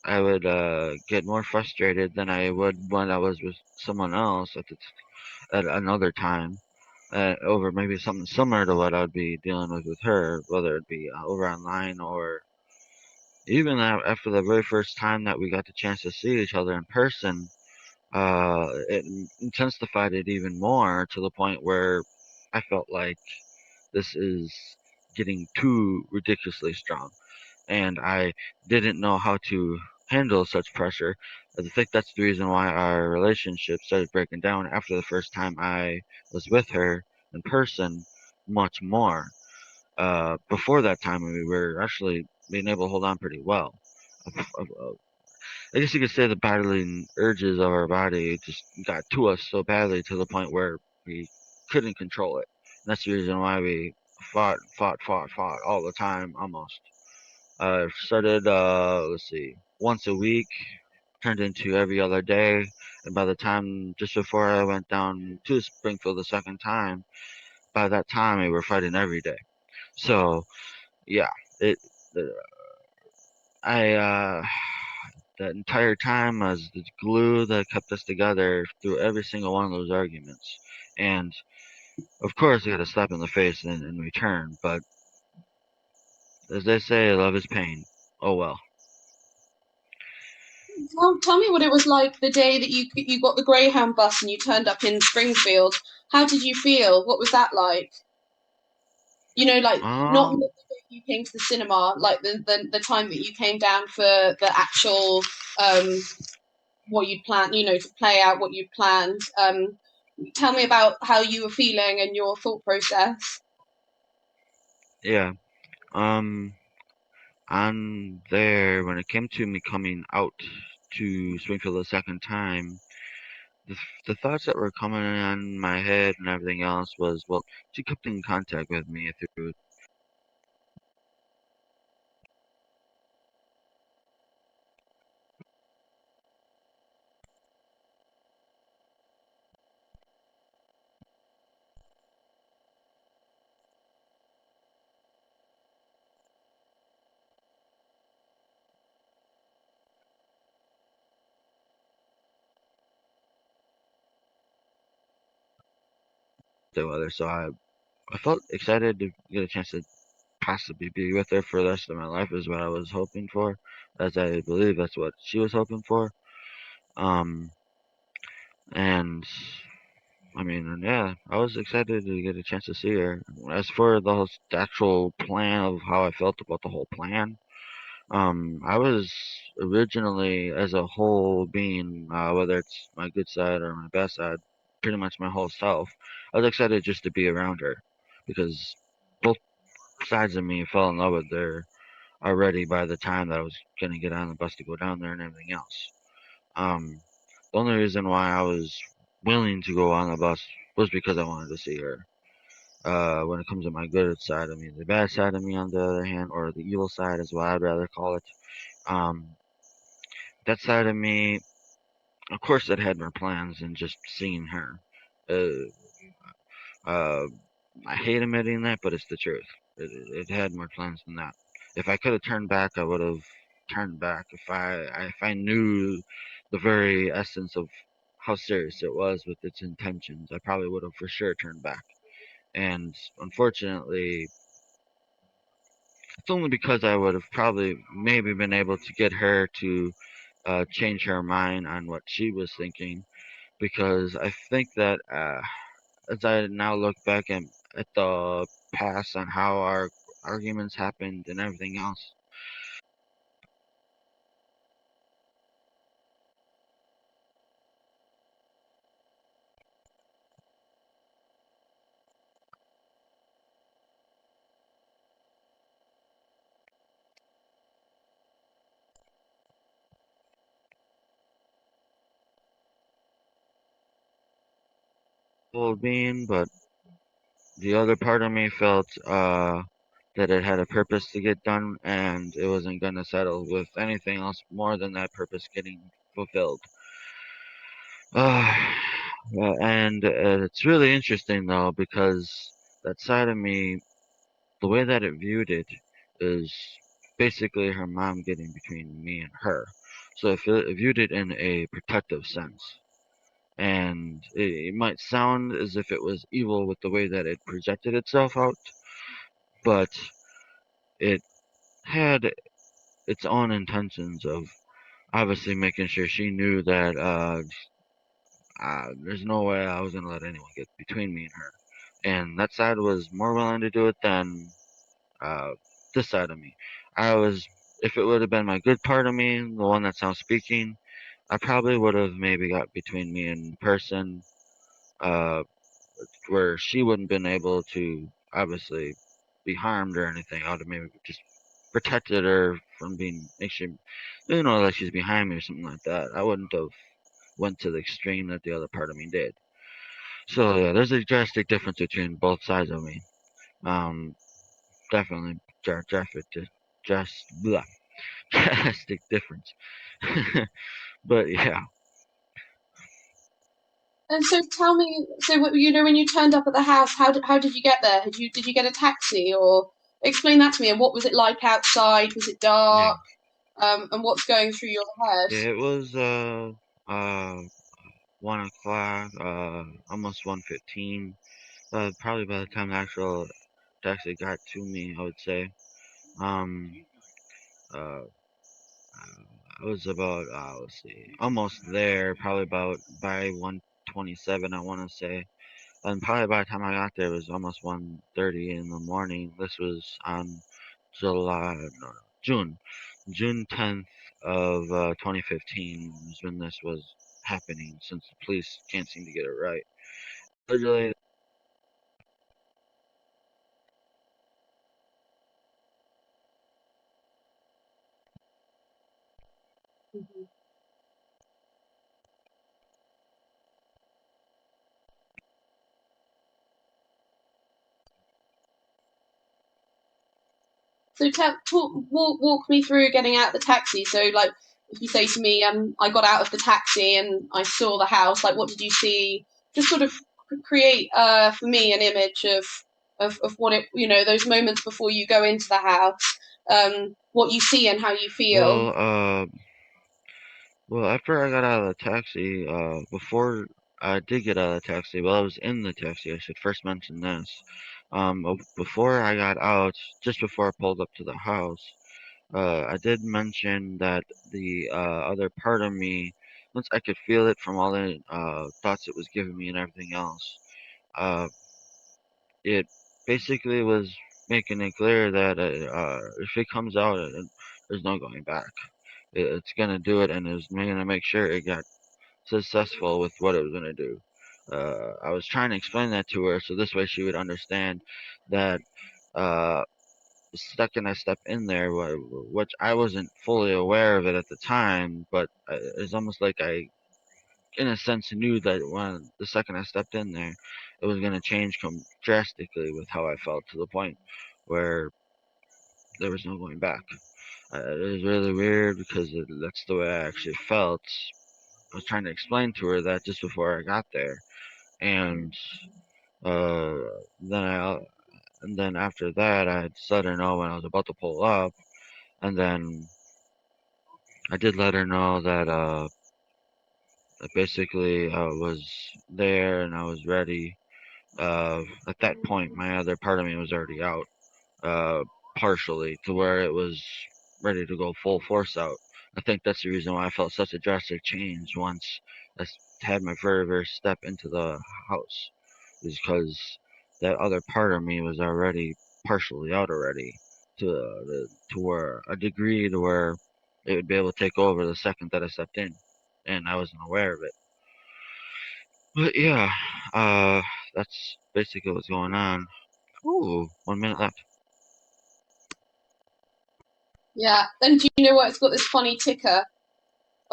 I would get more frustrated than I would when I was with someone else at another time, over maybe something similar to what I'd be dealing with her, whether it be over online or even after the very first time that we got the chance to see each other in person. It intensified it even more to the point where I felt like this is getting too ridiculously strong, and I didn't know how to handle such pressure. I think that's the reason why our relationship started breaking down after the first time I was with her in person, much more. Before that time, we were actually being able to hold on pretty well. I guess you could say the battling urges of our body just got to us so badly to the point where we couldn't control it. And that's the reason why we fought all the time, almost. Started, let's see, once a week, turned into every other day. And by the time, just before I went down to Springfield the second time, by that time we were fighting every day. So, yeah, it, the, I, that entire time was the glue that kept us together through every single one of those arguments. And of course, we got a slap in the face in return, but as they say, love is pain. Oh well. Tell me what it was like the day that you got the Greyhound bus and you turned up in Springfield. How did you feel? What was that like? Like not the Um, day you came to the cinema, like the time that you came down for the actual um, what you'd planned, to play out what you'd planned. Tell me about how you were feeling and your thought process. yeah. Um, on there, when it came to me coming out to Springfield the second time, the thoughts that were coming in my head and everything else was, well, she kept in contact with me through the weather, so I felt excited to get a chance to possibly be with her for the rest of my life is what I was hoping for, as I believe that's what she was hoping for. Um, and I mean, and yeah, I was excited to get a chance to see her. As for the actual plan of how I felt about the whole plan, I was originally, as a whole being, whether it's my good side or my bad side, pretty much my whole self, I was excited just to be around her because both sides of me fell in love with her already by the time that I was gonna get on the bus to go down there and everything else. Um, the only reason why I was willing to go on the bus was because I wanted to see her. When it comes to my good side of me, the bad side of me, on the other hand, or the evil side is what I'd rather call it. Um, that side of me, of course, it had more plans than just seeing her. Uh, uh, I hate admitting that, but it's the truth. It had more plans than that. If I could have turned back, I would have turned back. If I knew the very essence of how serious it was with its intentions, I probably would have for sure turned back. And unfortunately, it's only because I would have probably maybe been able to get her to change her mind on what she was thinking. Because I think that as I now look back at the past on how our arguments happened and everything else, whole being, but the other part of me felt that it had a purpose to get done, and it wasn't going to settle with anything else more than that purpose getting fulfilled. And it's really interesting though, because that side of me, the way that it viewed it, is basically her mom getting between me and her. So it viewed it in a protective sense. And it might sound as if it was evil with the way that it projected itself out, but it had its own intentions of obviously making sure she knew that there's no way I was gonna let anyone get between me and her. And that side was more willing to do it than uh, this side of me. If it would have been my good part of me, the one that's now speaking, I probably would have maybe got between me and the person, uh, where she wouldn't been able to obviously be harmed or anything. I would have maybe just protected her from being, make sure, like she's behind me or something like that. I wouldn't have went to the extreme that the other part of me did. So yeah, there's a drastic difference between both sides of me. Um, Definitely drastic, just blah, drastic difference. But yeah, And so tell me, so when you turned up at the house, how did you get there? Did you get a taxi, or explain that to me? And what was it like outside? Was it yeah, dark? And what's going through your head? yeah. It was uh 1 o'clock, almost 1:15. Probably by the time the actual taxi got to me, I would say. Um, uh, I was about let's see, almost there. Probably about by 1:27, I want to say. And probably by the time I got there, it was almost 1:30 in the morning. This was on June, June 10th of 2015 is when this was happening. Since the police can't seem to get it right. Literally, So walk me through getting out the taxi. So like, if you say to me, I got out of the taxi and I saw the house. Like, what did you see? Just sort of create for me an image of what it, those moments before you go into the house, what you see and how you feel. well, well, after I got out of the taxi, before I did get out of the taxi, while I was in the taxi, I should first mention this. Before I got out, just before I pulled up to the house, I did mention that the other part of me, once I could feel it from all the thoughts it was giving me and everything else, uh, it basically was making it clear that if it comes out, there's no going back. It's gonna do it, and it's gonna make sure it got successful with what it was gonna do. I was trying to explain that to her, so this way she would understand that uh, the second I step in there, which I wasn't fully aware of it at the time, but it's almost like I, in a sense, knew that when the second I stepped in there, it was gonna change drastically with how I felt, to the point where there was no going back. It was really weird because that's the way I actually felt. I was trying to explain to her that just before I got there, and uh, then I and then after that, I had let her know when I was about to pull up, and then I did let her know that basically I was there and I was ready. At that point, my other part of me was already out, uh, partially to where it was ready to go full force out. I think that's the reason why I felt such a drastic change once I had my very first step into the house, is because that other part of me was already partially out already, to where a degree to where it would be able to take over the second that I stepped in, and I wasn't aware of it. But yeah, uh, that's basically what's going on. Ooh, 1 minute left. Yeah. And do you know what? It's got this funny ticker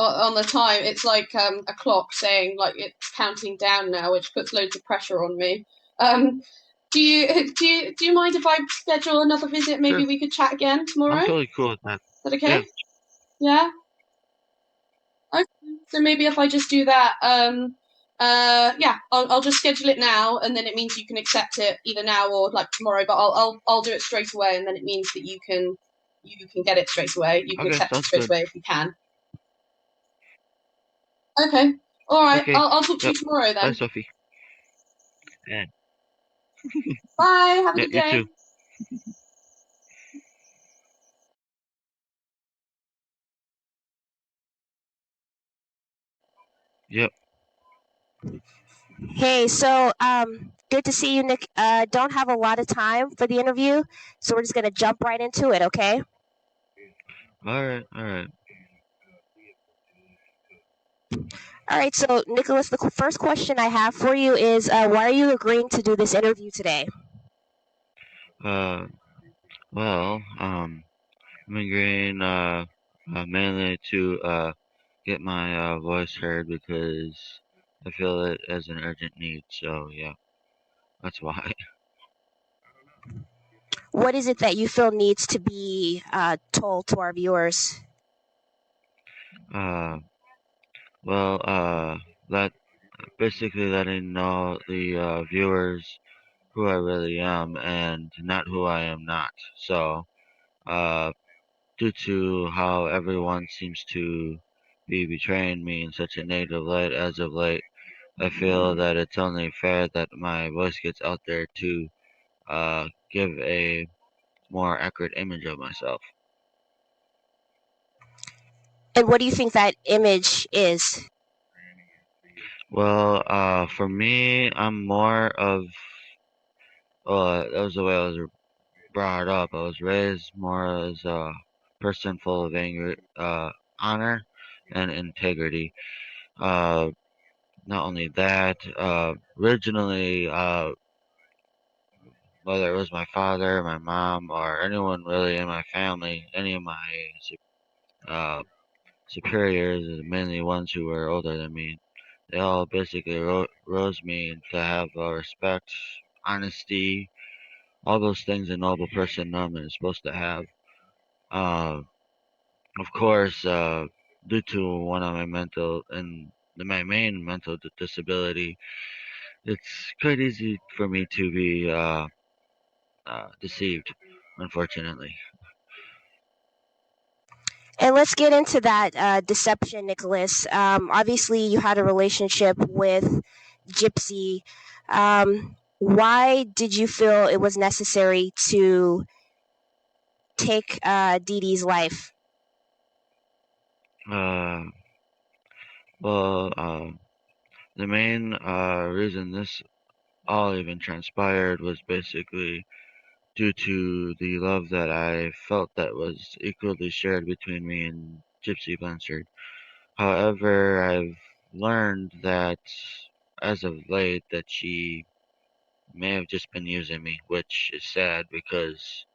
on the time. It's like a clock saying like it's counting down now, which puts loads of pressure on me. Do you mind if I schedule another visit? Maybe Sure. we could chat again tomorrow. I'm Is totally cool with that. that okay? Yeah. Yeah. Okay. So maybe if I just do that, yeah, I'll just schedule it now, and then it means you can accept it either now or like tomorrow. But I'll do it straight away, and then it means that you can get it straight away. You can Okay, accept it sounds straight good. away if you can. Okay. All right. Okay. I'll talk to you Yep. tomorrow Bye, then. Sophie. Yeah. Bye. Have a Yeah, good you day. too. Yep. Hey, so good to see you, Nick. Don't have a lot of time for the interview, so we're just gonna jump right into it, okay? All right. All right. All right, so Nicholas, the first question I have for you is, why are you agreeing to do this interview today? Well, I'm agreeing mainly to get my voice heard because I feel it as an urgent need. So yeah, that's why. What is it that you feel needs to be told to our viewers? Uh, well, let basically letting know the viewers who I really am and not who I am not. So, uh, due to how everyone seems to be betraying me in such a negative light as of late, I feel that it's only fair that my voice gets out there to give a more accurate image of myself. And what do you think that image is? Well, for me, I'm more of, well, that was the way I was brought up. I was raised more as a person full of anger, honor, and integrity. Uh, Not only that, originally, whether it was my father, my mom, or anyone really in my family, any of my uh, superiors, mainly ones who were older than me, they all basically rose me to have respect, honesty, all those things a noble person normally is supposed to have. Uh, of course, due to one of my mental and my main mental disability, it's quite easy for me to be deceived, unfortunately. And let's get into that deception, Nicholas. Obviously, you had a relationship with Gypsy. Why did you feel it was necessary to take Dee Dee's life? Uh, well, the main reason this all even transpired was basically due to the love that I felt that was equally shared between me and Gypsy Blanchard. However, I've learned that as of late that she may have just been using me, which is sad because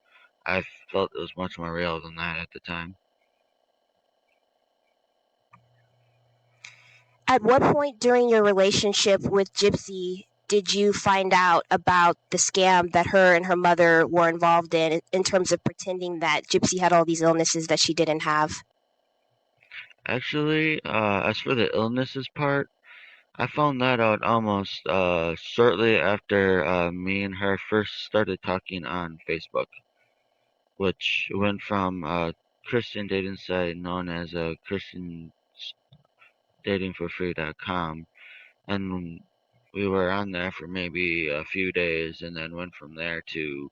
I felt it was much more real than that at the time. At what point during your relationship with Gypsy did you find out about the scam that her and her mother were involved in terms of pretending that Gypsy had all these illnesses that she didn't have? Actually, as for the illnesses part, I found that out almost shortly after me and her first started talking on Facebook, which went from a Christian dating site known as Christian datingforfree.com, and we were on there for maybe a few days, and then went from there to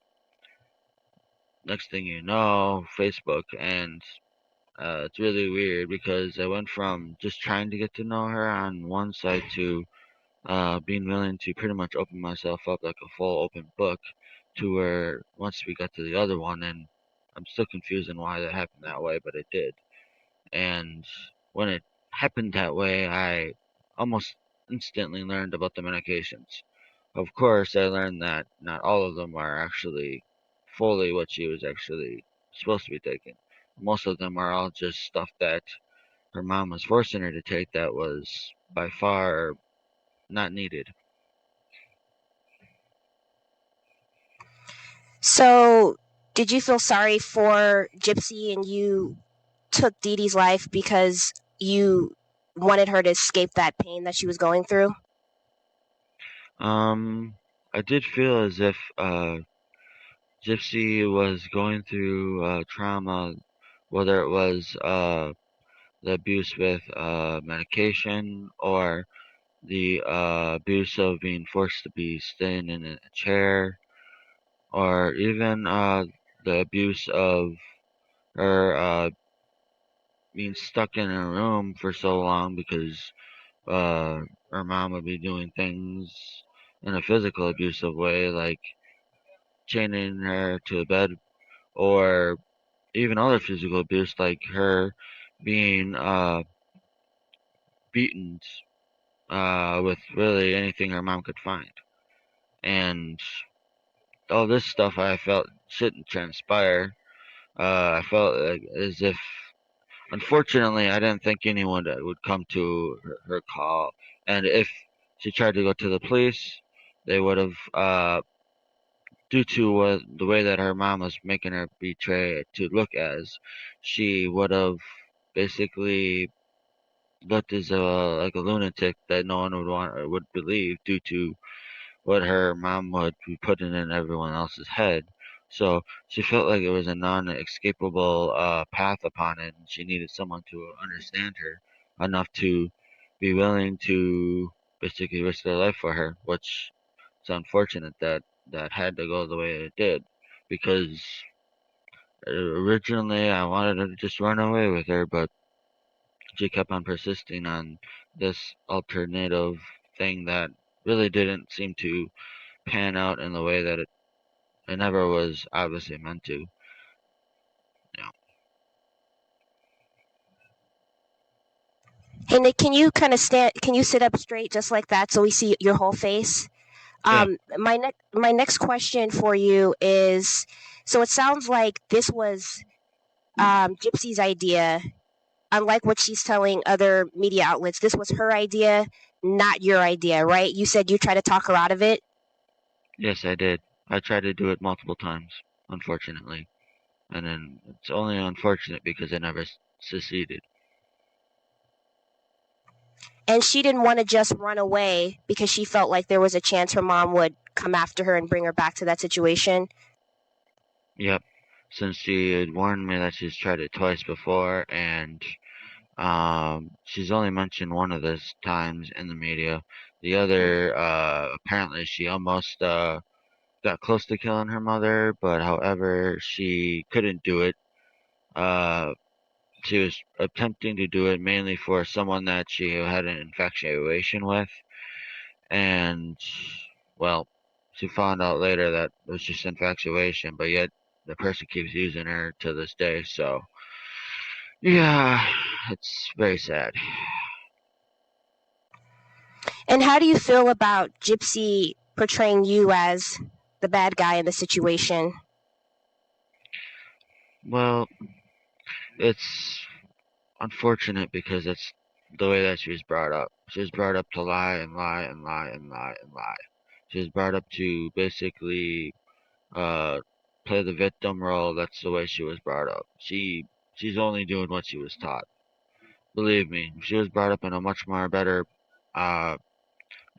next thing you know, Facebook, and it's really weird because I went from just trying to get to know her on one site to being willing to pretty much open myself up like a full open book to where once we got to the other one, and I'm still confused on why that happened that way, but it did. And when it happened that way, I almost instantly learned about the medications. Of course, I learned that not all of them are actually fully what she was actually supposed to be taking. Most of them are all just stuff that her mom was forcing her to take that was by far not needed. So, did you feel sorry for Gypsy and you took Dee Dee's life because you wanted her to escape that pain that she was going through? I did feel as if Gypsy was going through trauma, whether it was the abuse with medication or the abuse of being forced to be staying in a chair, or even the abuse of her being stuck in a room for so long because uh, her mom would be doing things in a physical abusive way, like chaining her to a bed, or even other physical abuse, like her being beaten with really anything her mom could find. And all this stuff I felt shouldn't transpire. I felt like as if, unfortunately, I didn't think anyone would come to her call. And if she tried to go to the police, they would have, due to the way that her mom was making her betray to look as, she would have basically looked as like a lunatic that no one would believe due to what her mom would be putting in everyone else's head. So she felt like it was a non-escapable path upon it, and she needed someone to understand her enough to be willing to basically risk their life for her, which is unfortunate that had to go the way it did, because originally I wanted to just run away with her, but she kept on persisting on this alternative thing that really didn't seem to pan out in the way that it never was obviously meant to. You know. Hey Nick, can you kind of stand? Can you sit up straight just like that so we see your whole face? Yeah. My next question for you is: so it sounds like this was Gypsy's idea. Unlike what she's telling other media outlets, this was her idea, not your idea, right? You said you tried to talk her out of it. Yes, I did. I tried to do it multiple times, unfortunately, and then it's only unfortunate because I never succeeded. And she didn't want to just run away because she felt like there was a chance her mom would come after her and bring her back to that situation. Yep. Since she had warned me that she's tried it twice before, and she's only mentioned one of those times in the media. The other, apparently, she almost got close to killing her mother, but however, she couldn't do it. Uh, she was attempting to do it mainly for someone that she had an infatuation with, and well, she found out later that it was just infatuation, but yet the person keeps using her to this day. So yeah, it's very sad. And how do you feel about Gypsy portraying you as the bad guy in the situation? Well, it's unfortunate because it's the way that she was brought up. She was brought up to lie and lie and lie and lie and lie. She was brought up to basically uh, play the victim role. That's the way she was brought up. She's only doing what she was taught. Believe me, she was brought up in a much more better uh,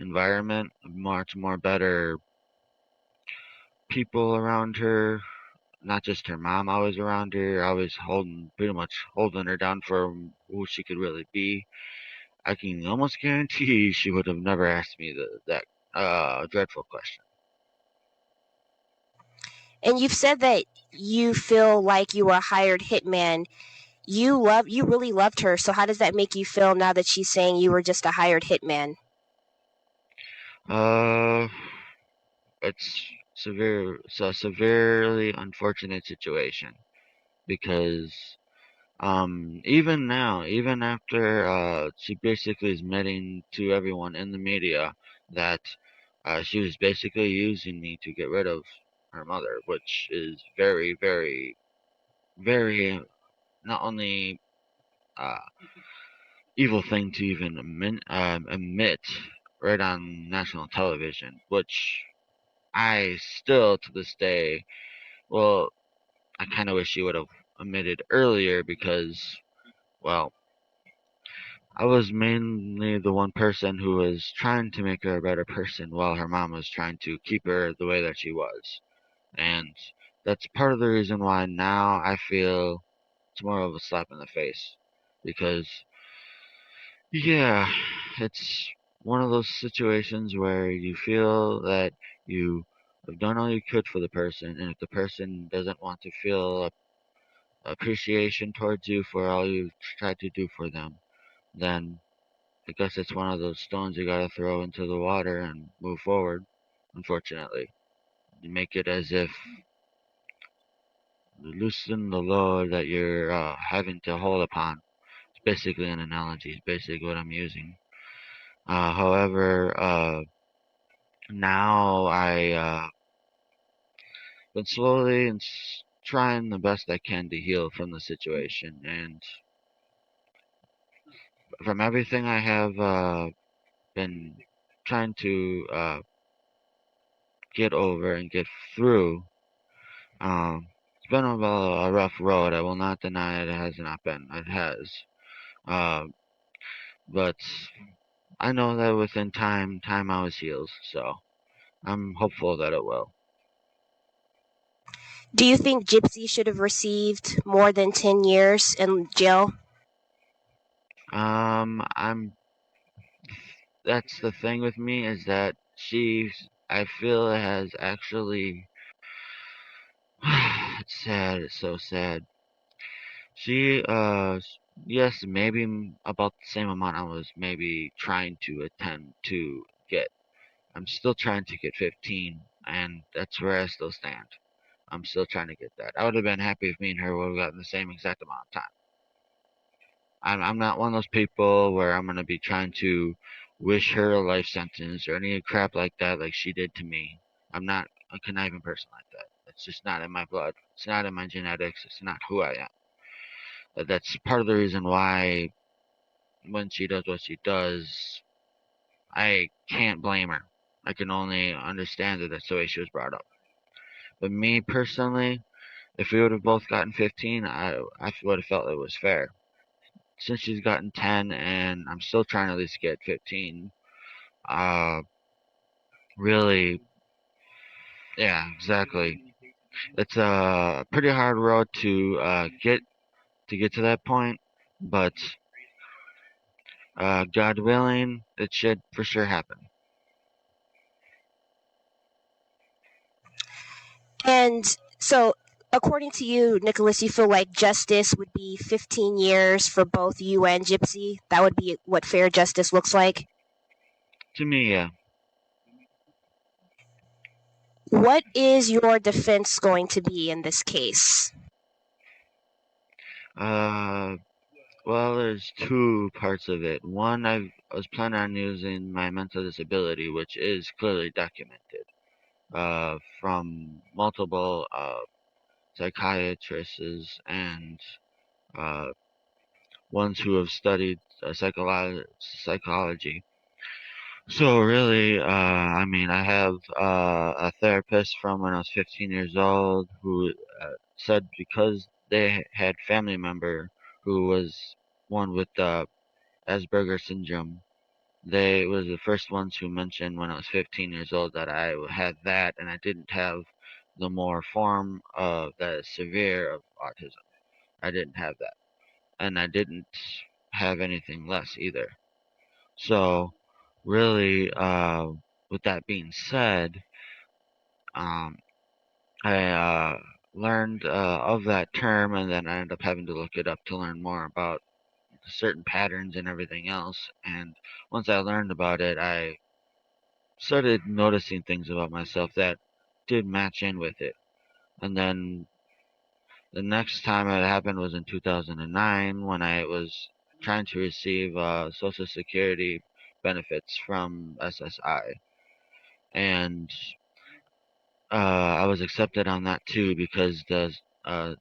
environment, much more better people around her. Not just her mom, always around her, always pretty much holding her down for who she could really be. I can almost guarantee she would have never asked me that dreadful question. And you've said that you feel like you were a hired hitman. You really loved her. So how does that make you feel now that she's saying you were just a hired hitman? Uh, it's a severely unfortunate situation because even now, even after she basically is admitting to everyone in the media that she was basically using me to get rid of her mother, which is very, very, very not only uh, evil thing to even admit right on national television, which I still to this day, well, I kind of wish she would have admitted earlier because, well, I was mainly the one person who was trying to make her a better person while her mom was trying to keep her the way that she was. And that's part of the reason why now I feel it's more of a slap in the face. Because, yeah, it's one of those situations where you feel that you have done all you could for the person, and if the person doesn't want to feel appreciation towards you for all you've tried to do for them, then I guess it's one of those stones you gotta throw into the water and move forward, unfortunately. You make it as if you loosen the load that you're having to hold upon. It's basically an analogy, it's basically what I'm using. However, now I been slowly and trying the best I can to heal from the situation, and from everything I have been trying to get over and get through. It's been a rough road. I will not deny it has not been. It has. Uh, but I know that within time always heals. So I'm hopeful that it will. Do you think Gypsy should have received more than 10 years in jail? I'm. That's the thing with me is that I feel, has actually. It's sad. It's so sad. She, yes, maybe about the same amount I was maybe trying to attempt to get. I'm still trying to get 15, and that's where I still stand. I'm still trying to get that. I would have been happy if me and her would have gotten the same exact amount of time. I'm not one of those people where I'm gonna be trying to wish her a life sentence or any crap like that, like she did to me. I'm not a conniving person like that. It's just not in my blood. It's not in my genetics. It's not who I am. That's part of the reason why when she does what she does, I can't blame her. I can only understand that that's the way she was brought up. But me personally, if we would have both gotten 15, I would have felt it was fair. Since she's gotten 10 and I'm still trying to at least get 15, uh, really, yeah, exactly. It's a pretty hard road to get to that point, but God willing, it should for sure happen. And so, according to you, Nicholas, you feel like justice would be 15 years for both you and Gypsy? That would be what fair justice looks like? To me, yeah. What is your defense going to be in this case? Uh, well, there's two parts of it. One, I was planning on using my mental disability, which is clearly documented from multiple psychiatrists and uh, ones who have studied psychology. So really, I mean, I have a therapist from when I was 15 years old who said because they had family member who was one with Asperger syndrome. They was the first ones who mentioned when I was 15 years old that I had that and I didn't have the more form of that is severe of autism. I didn't have that. And I didn't have anything less either. So really, with that being said, um, I learned of that term and then I ended up having to look it up to learn more about certain patterns and everything else. And once I learned about it, I started noticing things about myself that did match in with it. And then the next time it happened was in 2009 when I was trying to receive Social Security benefits from SSI. And I was accepted on that too because the uh,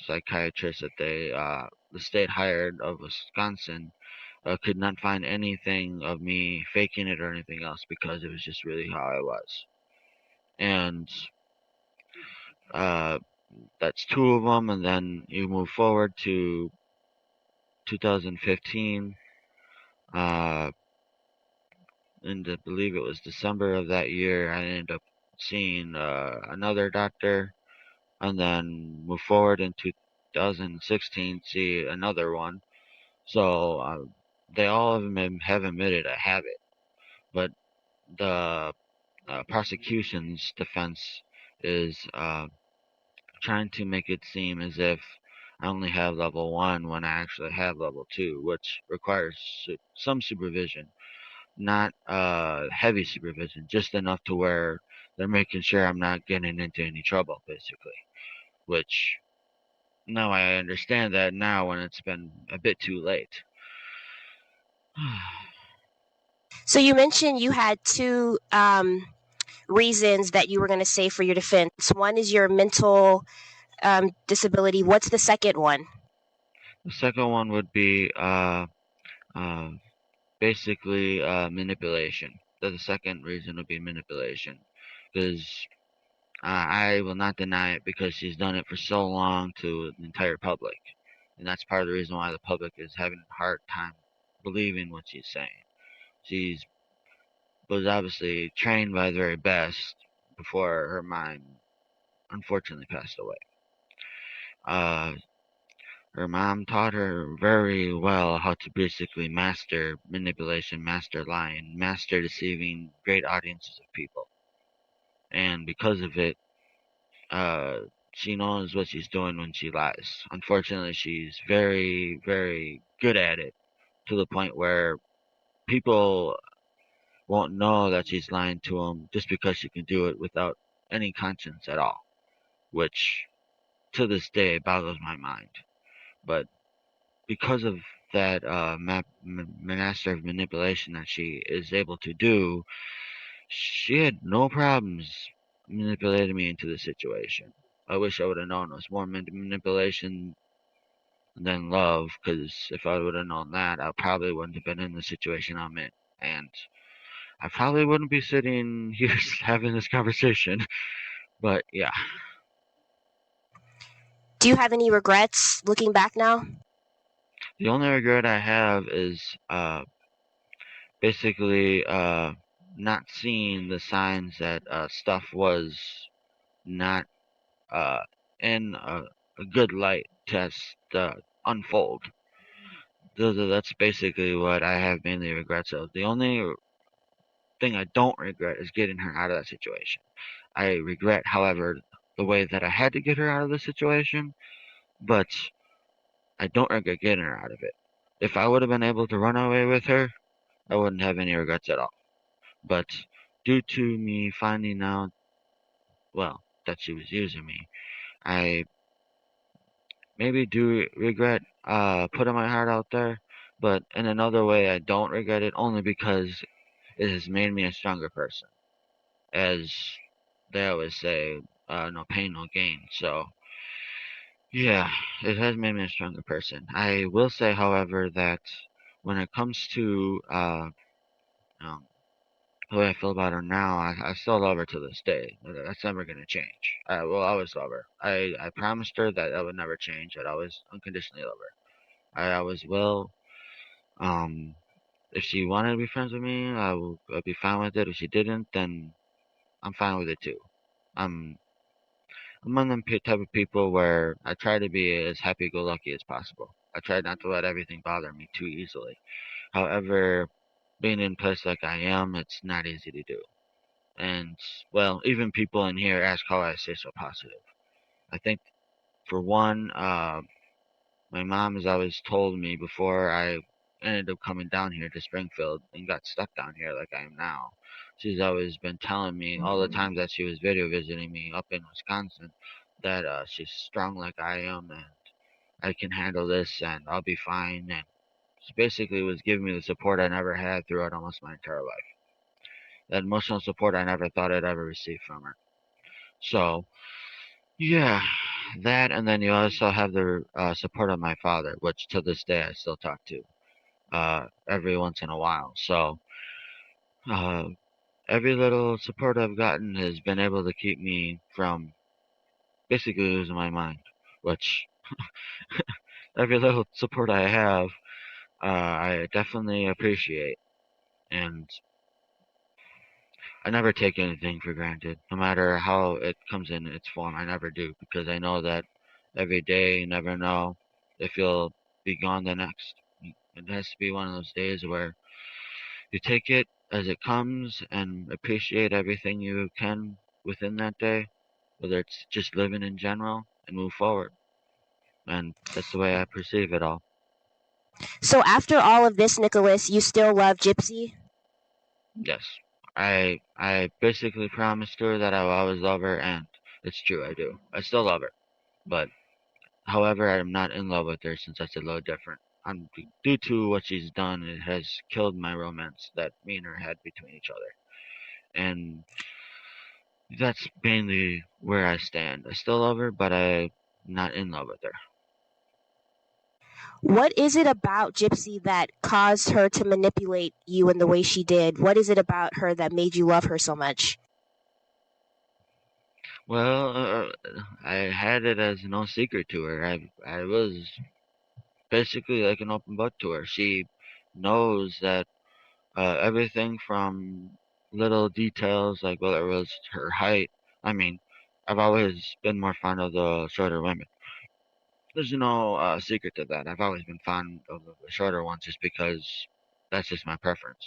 psychiatrist that the state hired of Wisconsin could not find anything of me faking it or anything else because it was just really how I was. And that's two of them, and then you move forward to 2015, and I believe it was December of that year, I ended up seeing another doctor, and then move forward in 2016, see another one. So they all of them have admitted I have it, but the prosecution's defense is trying to make it seem as if I only have level 1 when I actually have level 2, which requires some supervision, not heavy supervision, just enough to where they're making sure I'm not getting into any trouble, basically. Which now I understand that now when it's been a bit too late. So you mentioned you had two reasons that you were going to say for your defense. One is your mental disability. What's the second one? The second one would be basically manipulation. The second reason would be manipulation, because I will not deny it because she's done it for so long to the entire public, and that's part of the reason why the public is having a hard time believing what she's saying. She's was obviously trained by the very best before her mind unfortunately passed away. Her mom taught her very well how to basically master manipulation, master lying, master deceiving great audiences of people. And because of it, she knows what she's doing when she lies. Unfortunately, she's very, very good at it to the point where people won't know that she's lying to them just because she can do it without any conscience at all, which to this day boggles my mind. But because of that master of manipulation that she is able to do, she had no problems manipulating me into the situation. I wish I would have known it was more manipulation than love, because if I would have known that, I probably wouldn't have been in the situation I'm in. And I probably wouldn't be sitting here having this conversation. But yeah. Do you have any regrets looking back now? The only regret I have is basically not seeing the signs that stuff was not in a good light to unfold. That's basically what I have mainly regrets of. The only thing I don't regret is getting her out of that situation. I regret, however, the way that I had to get her out of the situation, but I don't regret getting her out of it. If I would have been able to run away with her, I wouldn't have any regrets at all. But due to me finding out, well, that she was using me, I maybe do regret putting my heart out there, but in another way, I don't regret it only because it has made me a stronger person. As they always say, no pain, no gain. So, yeah, it has made me a stronger person. I will say, however, that when it comes to um, the way I feel about her now, I still love her to this day. That's never going to change. I will always love her. I promised her that I would never change. I'd always unconditionally love her. I always will. If she wanted to be friends with me, I'd be fine with it. If she didn't, then I'm fine with it too. I'm one of them type of people where I try to be as happy-go-lucky as possible. I try not to let everything bother me too easily. However, being in a place like I am, it's not easy to do. And, well, even people in here ask how I stay so positive. I think, for one, my mom has always told me before I ended up coming down here to Springfield and got stuck down here like I am now. She's always been telling me all the times that she was video visiting me up in Wisconsin that she's strong like I am and I can handle this and I'll be fine. And she basically was giving me the support I never had throughout almost my entire life. That emotional support I never thought I'd ever receive from her. So, yeah, that, and then you also have the support of my father, which to this day I still talk to every once in a while. So uh, every little support I've gotten has been able to keep me from basically losing my mind, which every little support I have, I definitely appreciate. And I never take anything for granted, no matter how it comes in its form. I never do, because I know that every day you never know if you'll be gone the next. It has to be one of those days where you take it as it comes and appreciate everything you can within that day, whether it's just living in general, and move forward. And that's the way I perceive it all. So after all of this, Nicholas, you still love Gypsy? Yes. I basically promised her that I will always love her, and it's true, I do. I still love her. But however, I'm not in love with her, since that's a little different. Due to what she's done, it has killed my romance that me and her had between each other. And that's mainly where I stand. I still love her, but I'm not in love with her. What is it about Gypsy that caused her to manipulate you in the way she did? What is it about her that made you love her so much? Well, I had it as no secret to her. I was basically like an open book to her. She knows that everything from little details, like whether it was her height. I mean, I've always been more fond of the shorter women. There's no secret to that. I've always been fond of the shorter ones, just because that's just my preference.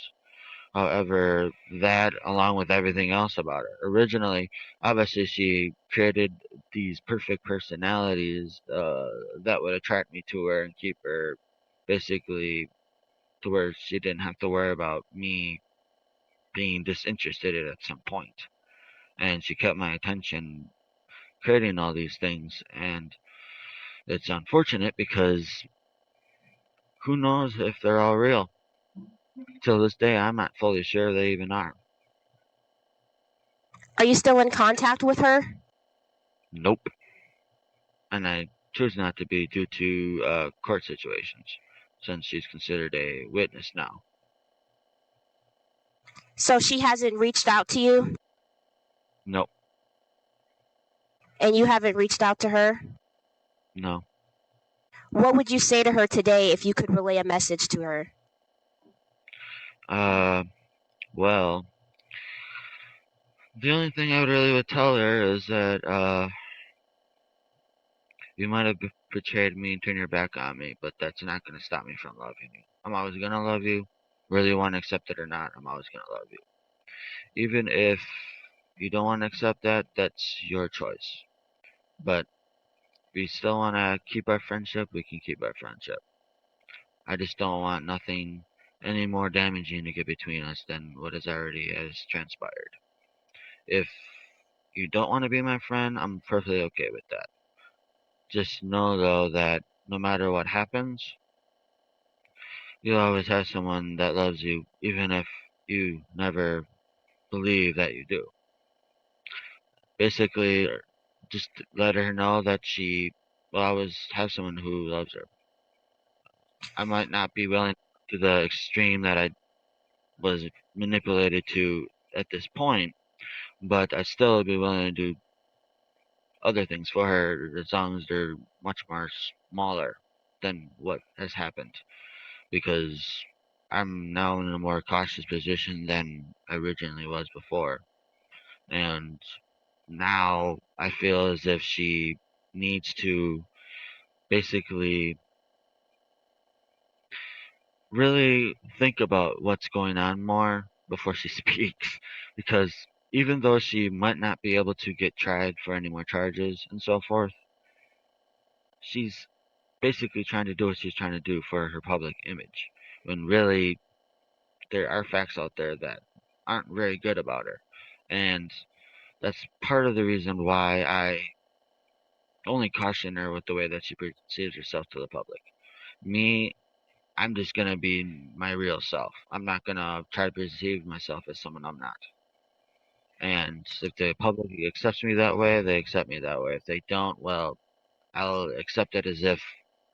However, that, along with everything else about her, originally, obviously, she created these perfect personalities that would attract me to her and keep her basically to where she didn't have to worry about me being disinterested at some point. And she kept my attention creating all these things. And it's unfortunate, because who knows if they're all real. Till this day, I'm not fully sure they even are. Are you still in contact with her? Nope. And I choose not to be, due to court situations, since she's considered a witness now. So she hasn't reached out to you? Nope. And you haven't reached out to her? No. What would you say to her today if you could relay a message to her? Well, the only thing I would tell her is that you might have betrayed me and turned your back on me, but that's not going to stop me from loving you. I'm always going to love you, whether you want to accept it or not. I'm always going to love you. Even if you don't want to accept that, that's your choice. But if you still want to keep our friendship, we can keep our friendship. I just don't want nothing any more damaging to get between us than what has transpired. If you don't want to be my friend, I'm perfectly okay with that. Just know, though, that no matter what happens, you'll always have someone that loves you, even if you never believe that you do. Basically, just let her know that she will always have someone who loves her. I might not be willing to the extreme that I was manipulated to at this point, but I still would be willing to do other things for her, as long as they're much more smaller than what has happened, because I'm now in a more cautious position than I originally was before. And now I feel as if she needs to basically really think about what's going on more before she speaks, because even though she might not be able to get tried for any more charges and so forth, she's basically trying to do what she's trying to do for her public image, when really there are facts out there that aren't very good about her. And that's part of the reason why I only caution her with the way that she perceives herself to the public. Me, I'm just gonna be my real self. I'm not gonna try to perceive myself as someone I'm not. And if the public accepts me that way, they accept me that way. If they don't, well, I'll accept it as if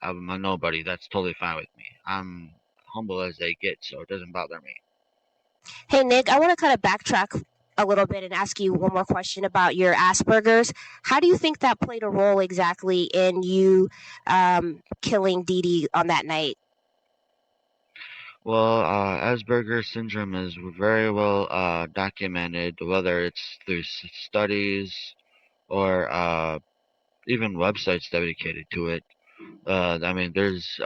I'm a nobody. That's totally fine with me. I'm humble as they get, so it doesn't bother me. Hey, Nick, I want to kind of backtrack a little bit and ask you one more question about your Asperger's. How do you think that played a role exactly in you killing Dee Dee on that night? Well, Asperger's syndrome is very well documented, whether it's through studies or even websites dedicated to it. I mean, there's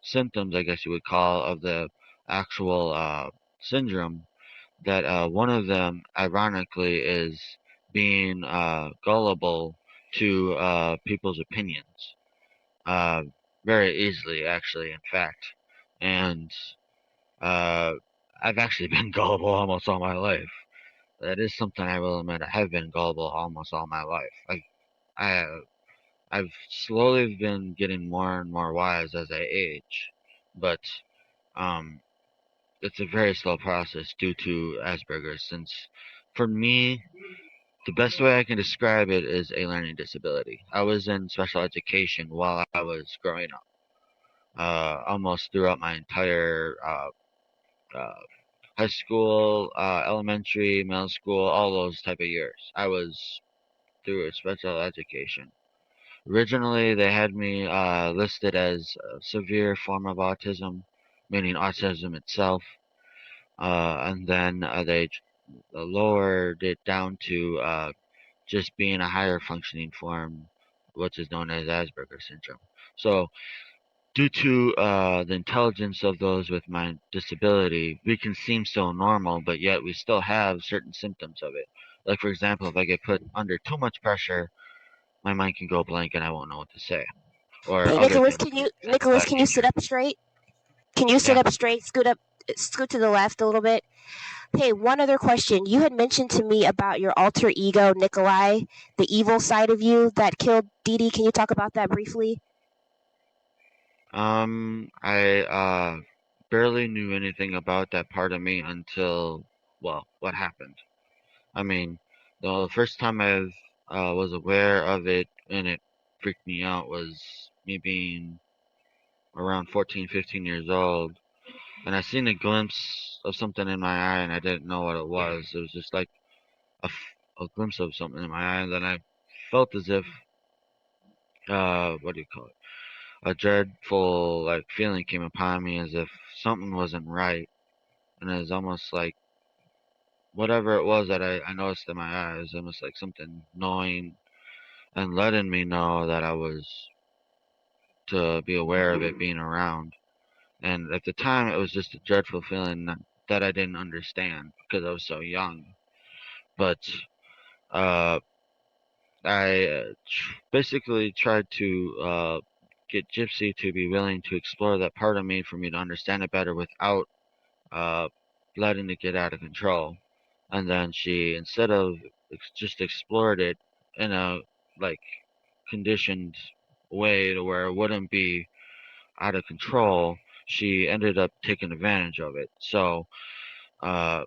symptoms, I guess you would call, of the actual syndrome. That one of them, ironically, is being gullible to people's opinions, uh, very easily, actually, in fact. And uh, I've actually been gullible almost all my life. That is something I will admit. I have been gullible almost all my life. I, I've slowly been getting more and more wise as I age, but um, it's a very slow process due to Asperger's. Since for me, the best way I can describe it is a learning disability. I was in special education while I was growing up, almost throughout my entire uh, high school, elementary, middle school, all those type of years. I was through a special education. Originally, they had me listed as a severe form of autism, meaning autism itself, and then they lowered it down to just being a higher functioning form, which is known as Asperger's syndrome. So, due to the intelligence of those with my disability, we can seem so normal, but yet we still have certain symptoms of it. Like, for example, if I get put under too much pressure, my mind can go blank and I won't know what to say, or Hey, other Nicholas, things can you of Nicholas, that can you sit nature. up straight? Can you sit Yeah. up straight? Scoot to the left a little bit. Hey, one other question. You had mentioned to me about your alter ego, Nikolai, the evil side of you that killed Dee Dee. Can you talk about that briefly? I barely knew anything about that part of me until, well, what happened. I mean, the first time I was aware of it and it freaked me out was me being around 14, 15 years old. And I seen a glimpse of something in my eye and I didn't know what it was. It was just like a glimpse of something in my eye. And then I felt as if, what do you call it? A dreadful, like, feeling came upon me as if something wasn't right. And it was almost like whatever it was that I noticed in my eyes, almost like something gnawing and letting me know that I was to be aware of it being around. And at the time, it was just a dreadful feeling that I didn't understand because I was so young. But uh, I basically tried to get Gypsy to be willing to explore that part of me for me to understand it better without uh, letting it get out of control. And then she, instead of just explored it in a like conditioned way to where it wouldn't be out of control, she ended up taking advantage of it. So, uh,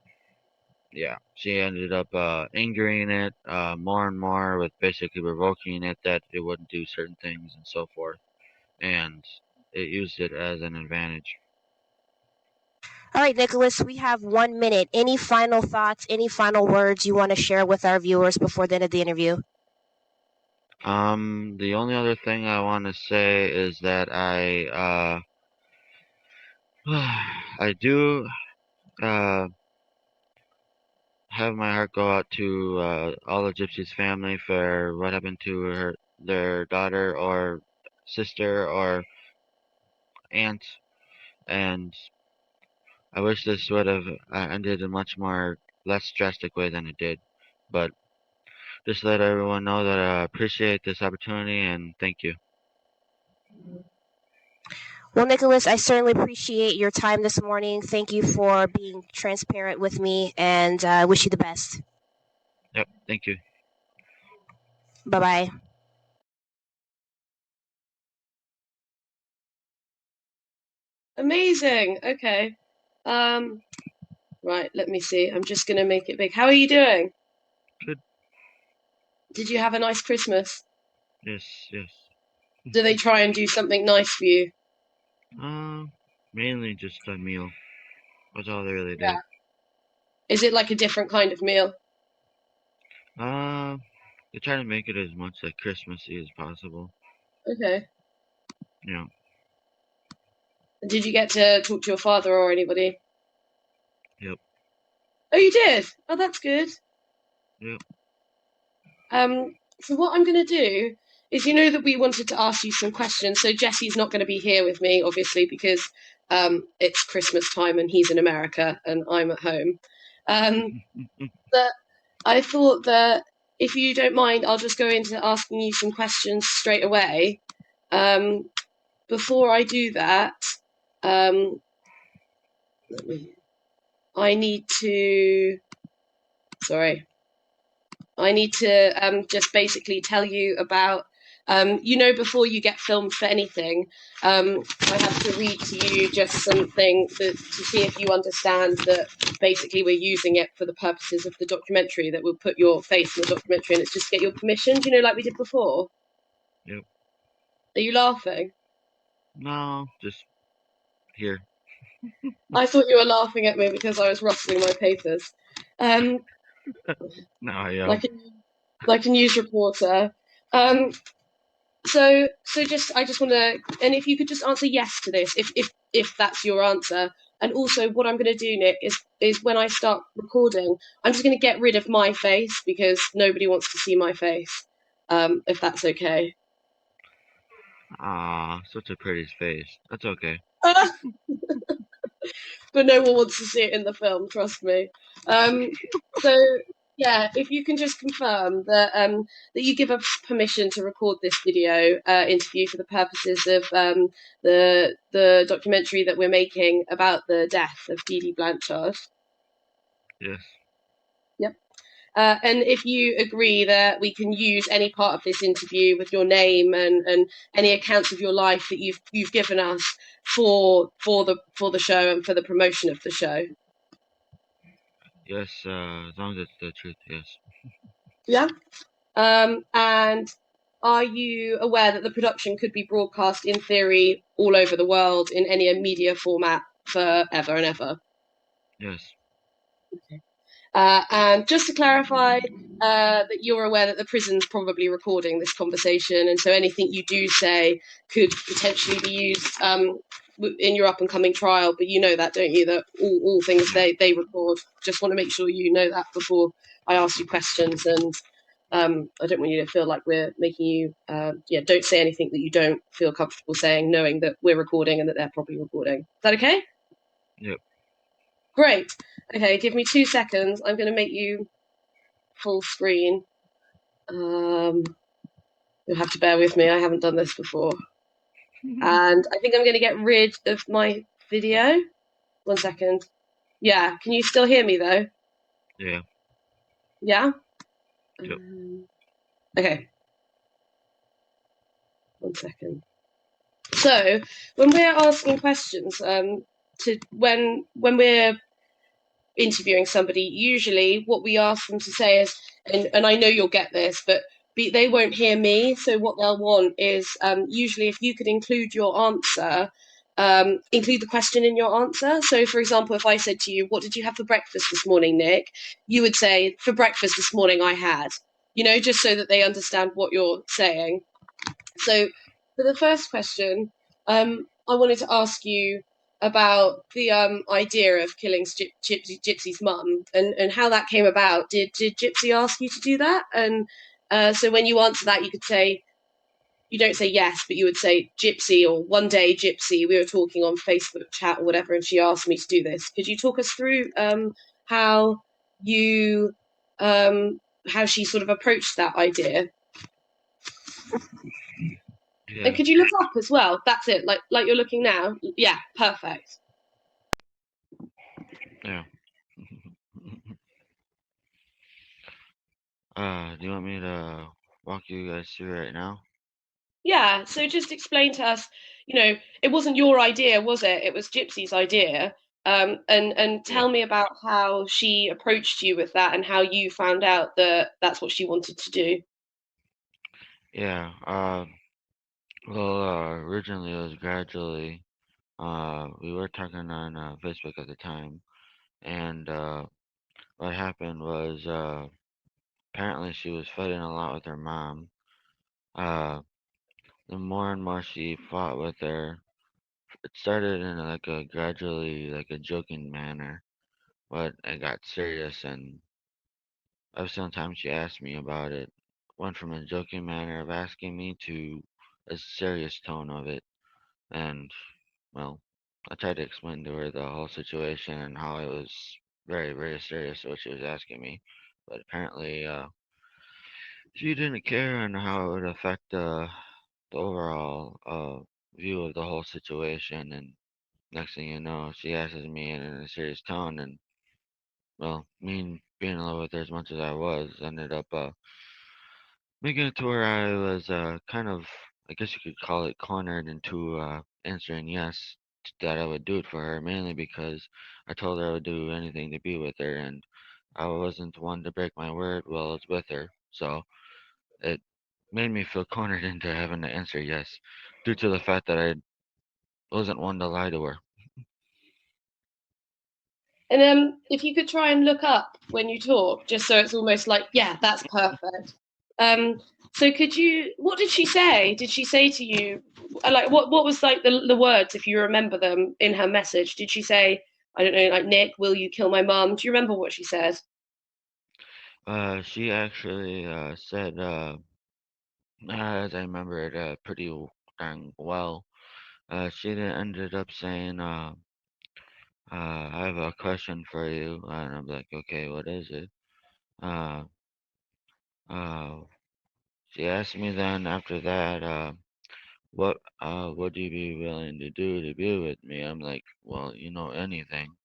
yeah, she ended up angering it more and more with basically provoking it that it wouldn't do certain things and so forth. And it used it as an advantage. All right, Nicholas, we have 1 minute. Any final thoughts, any final words you want to share with our viewers before the end of the interview? The only other thing I want to say is that I do uh, have my heart go out to all of Gypsy's family for what happened to their daughter or sister or aunt, and I wish this would have ended in a much more less drastic way than it did. But just let everyone know that I appreciate this opportunity and thank you. Well, Nicholas, I certainly appreciate your time this morning. Thank you for being transparent with me, and I wish you the best. Yep, thank you. Bye bye. Amazing. Okay. Right, let me see. I'm just gonna make it big. How are you doing? Good. Did you have a nice Christmas? Yes, yes. Do they try and do something nice for you? Mainly just a meal. That's all they really Yeah. do. Is it like a different kind of meal? They try to make it as much like Christmassy as possible. Okay. You know. Did you get to talk to your father or anybody? Yep. Oh, you did? Oh, that's good. Yep. So what I'm going to do is, you know that we wanted to ask you some questions. So Jesse's not going to be here with me, obviously, because it's Christmas time and he's in America and I'm at home. But I thought that if you don't mind, I'll just go into asking you some questions straight away. Before I do that, um, I need to. Sorry. I need to just basically tell you about, before you get filmed for anything, I have to read to you just something to see if you understand that basically we're using it for the purposes of the documentary, that we'll put your face in the documentary and it's just to get your permission, like we did before. Yep. Are you laughing? No, just here. I thought you were laughing at me because I was rustling my papers. Um, No, I am. like a news reporter. So I just want to, and if you could just answer yes to this, if that's your answer. And also, what I'm going to do, Nick, is when I start recording, I'm just going to get rid of my face because nobody wants to see my face. If that's okay. Such a pretty face. That's okay. But no one wants to see it in the film, trust me. So yeah, if you can just confirm that you give us permission to record this video interview for the purposes of the documentary that we're making about the death of Dee Dee Blanchard. Yes. Yep. And if you agree that we can use any part of this interview with your name and any accounts of your life that you've given us for the show and for the promotion of the show. Yes, as long as it's the truth, yes. Yeah. And are you aware that the production could be broadcast in theory all over the world in any media format forever and ever? Yes. And just to clarify, that you're aware that the prison's probably recording this conversation, and so anything you do say could potentially be used in your up and coming trial. But you know that, don't you? That all things they record. Just want to make sure you know that before I ask you questions, and I don't want you to feel like we're making you. Don't say anything that you don't feel comfortable saying, knowing that we're recording and that they're probably recording. Is that okay? Yep. Great. Okay, give me 2 seconds. I'm going to make you full screen. You'll have to bear with me. I haven't done this before. And I think I'm going to get rid of my video. 1 second. Yeah, can you still hear me though? Yeah. Yeah? Yep. Okay. 1 second. So, when we're asking questions, when we're interviewing somebody, usually what we ask them to say is, and I know you'll get this, but they won't hear me. So what they'll want is usually if you could include your answer, include the question in your answer. So, for example, if I said to you, "What did you have for breakfast this morning, Nick?" you would say, "For breakfast this morning, I had." Just so that they understand what you're saying. So, for the first question, I wanted to ask you about the idea of killing Gypsy's mum and how that came about. Did Gypsy ask you to do that? And so when you answer that, you could say, you don't say yes, but you would say Gypsy, or one day Gypsy, we were talking on Facebook chat or whatever, and she asked me to do this. Could you talk us through how you how she sort of approached that idea? Yeah. And could you look up as well? That's it, like you're looking now. Yeah, perfect. Yeah. Do you want me to walk you guys through right now? Yeah, so just explain to us, it wasn't your idea, was it? It was Gypsy's idea. And tell me about how she approached you with that and how you found out that that's what she wanted to do. Yeah. Originally it was gradually. We were talking on Facebook at the time, and what happened was apparently she was fighting a lot with her mom. Uh, the more and more she fought with her, it started in like a gradually like a joking manner, but it got serious, and every single time she asked me about it, went from a joking manner of asking me to a serious tone of it. And, well, I tried to explain to her the whole situation and how it was very, very serious what she was asking me. But apparently, she didn't care on how it would affect the overall view of the whole situation. And next thing you know, she asks me in a serious tone. And, well, me being in love with her as much as I was, ended up making it to where I was kind of, I guess you could call it, cornered into answering yes, that I would do it for her, mainly because I told her I would do anything to be with her, and I wasn't one to break my word while I was with her. So it made me feel cornered into having to answer yes, due to the fact that I wasn't one to lie to her. And if you could try and look up when you talk, just so it's almost like, yeah, that's perfect. Um, so could you? What did she say? Did she say to you, like, what was like the words, if you remember them, in her message? Did she say, I don't know, like, Nick, will you kill my mum? Do you remember what she said? She actually said, as I remember it pretty dang well, she ended up saying, I have a question for you. And I'm like, okay, what is it? Uh, uh, she asked me then after that, what would you be willing to do to be with me? I'm like, well, anything.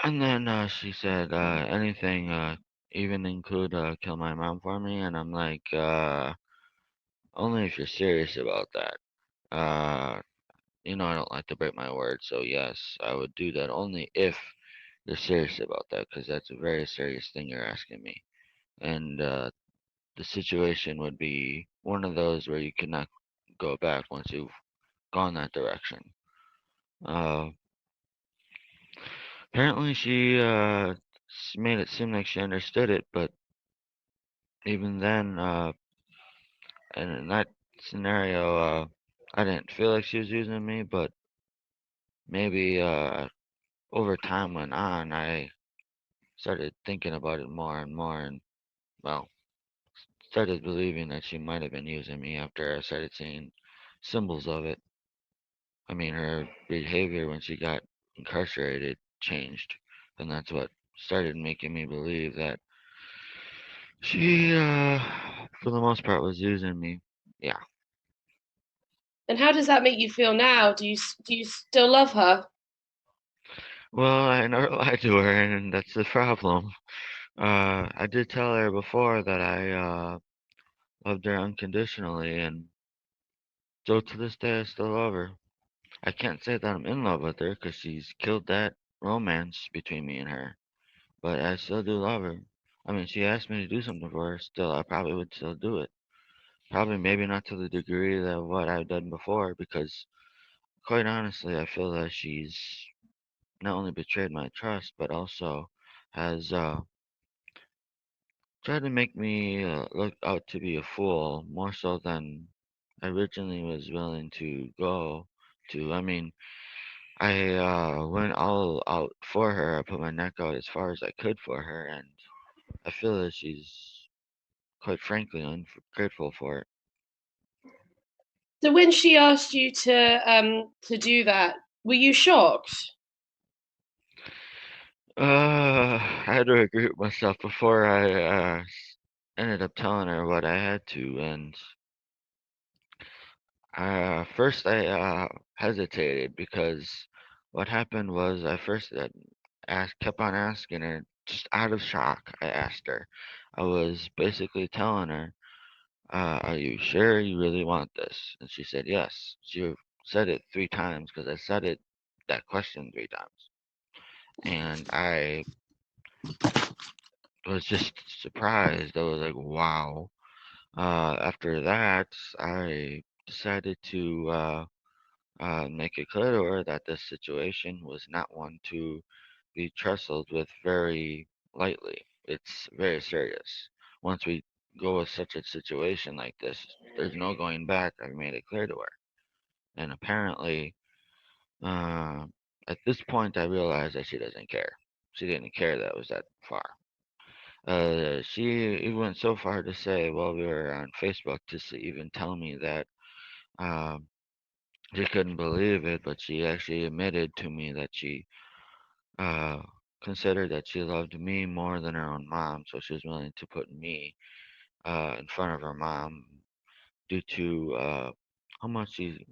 And then she said, anything, even include kill my mom for me. And I'm like, only if you're serious about that. I don't like to break my word, so yes, I would do that only if you're serious about that, because that's a very serious thing you're asking me. And the situation would be one of those where you cannot go back once you've gone that direction. Uh, Apparently, she made it seem like she understood it, but even then, and in that scenario, I didn't feel like she was using me, but maybe over time went on, I started thinking about it more and more, and well, started believing that she might have been using me after I started seeing symbols of it. I mean, her behavior when she got incarcerated changed, and that's what started making me believe that she, for the most part, was using me. Yeah. And how does that make you feel now? Do you still love her? Well, I never lied to her, and that's the problem. I did tell her before that I loved her unconditionally, and still to this day, I still love her. I can't say that I'm in love with her because she's killed that romance between me and her, but I still do love her. I mean, she asked me to do something for her, still, I probably would still do it. Probably maybe not to the degree that what I've done before, because quite honestly, I feel that she's not only betrayed my trust, but also has tried to make me look out to be a fool more so than I originally was willing to go to. I mean, I went all out for her. I put my neck out as far as I could for her, and I feel that she's quite frankly ungrateful for it. So when she asked you to do that, were you shocked? I had to agree with myself before I ended up telling her what I had to, and first I hesitated because what happened was I first kept on asking her, just out of shock. I asked her. I was basically telling her, "Are you sure you really want this?" And she said yes. She said it 3 times because I said that question 3 times, and I was just surprised. I was like, "Wow." After that, I decided to make it clear to her that this situation was not one to be trifled with very lightly. It's very serious. Once we go with such a situation like this, there's no going back. I made it clear to her. And apparently, uh, at this point, I realized that she doesn't care. She didn't care that it was that far. She even went so far to say, while we were on Facebook, to even tell me that um, she couldn't believe it, but she actually admitted to me that she uh, considered that she loved me more than her own mom, so she was willing to put me in front of her mom due to how much she,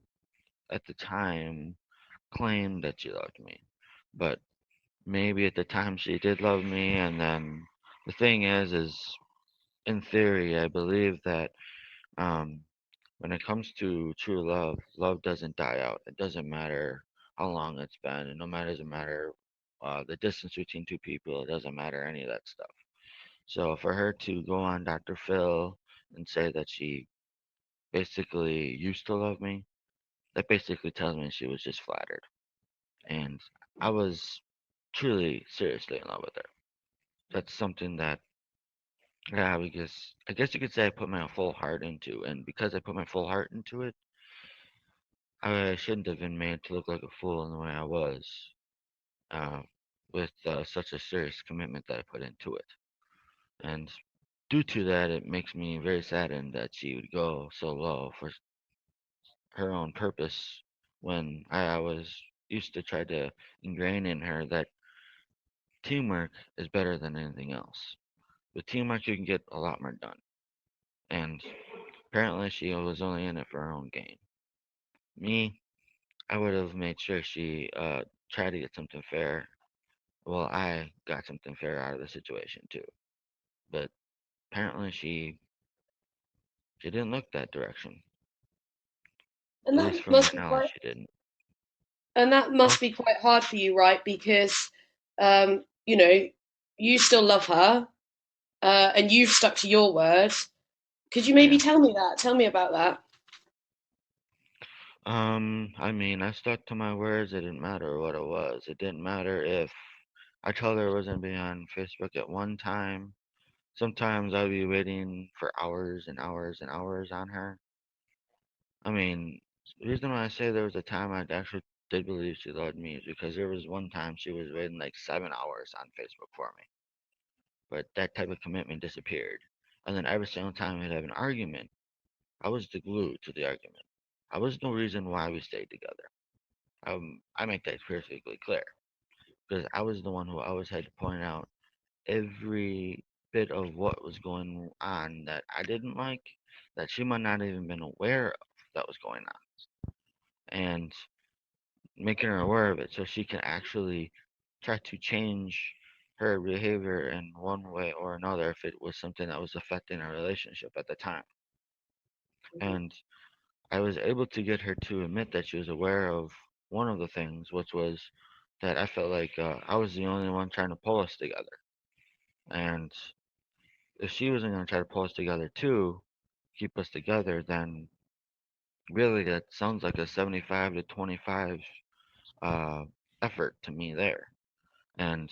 at the time, claimed that she loved me. But maybe at the time she did love me, and then the thing is in theory, I believe that um, when it comes to true love, love doesn't die out. It doesn't matter how long it's been, and no matter doesn't matter the distance between two people. It doesn't matter any of that stuff. So for her to go on Dr. Phil and say that she basically used to love me, that basically tells me she was just flattered. And I was truly, seriously in love with her. That's something that, yeah, I guess you could say I put my full heart into, and because I put my full heart into it, I shouldn't have been made to look like a fool in the way I was, uh, with such a serious commitment that I put into it. And due to that, it makes me very saddened that she would go so low for her own purpose when I was used to try to ingrain in her that teamwork is better than anything else. With teamwork, you can get a lot more done. And apparently, she was only in it for her own gain. Me, I would have made sure she tried to get something fair. Well, I got something fair out of the situation too. But apparently, she didn't look that direction. And At that least from my must be knowledge, quite she didn't. and that Well, must be quite hard for you, right? Because you know, you still love her, and you've stuck to your word. Could you maybe yeah. tell me that? Tell me about that. I mean, I stuck to my words. It didn't matter what it was. It didn't matter if I told her I wasn't be on Facebook at one time. Sometimes I'd be waiting for hours and hours and hours on her. I mean, the reason why I say there was a time I actually did believe she loved me is because there was one time she was waiting like 7 hours on Facebook for me. But that type of commitment disappeared. And then every single time we'd have an argument, I was the glue to the argument. I was no reason why we stayed together. I make that perfectly clear because I was the one who always had to point out every bit of what was going on that I didn't like, that she might not even been aware of that was going on, and making her aware of it so she can actually try to change her behavior in one way or another if it was something that was affecting our relationship at the time. And I was able to get her to admit that she was aware of one of the things, which was that I felt like I was the only one trying to pull us together. And if she wasn't going to try to pull us together too, keep us together, then really that sounds like a 75 to 25 uh, effort to me there. And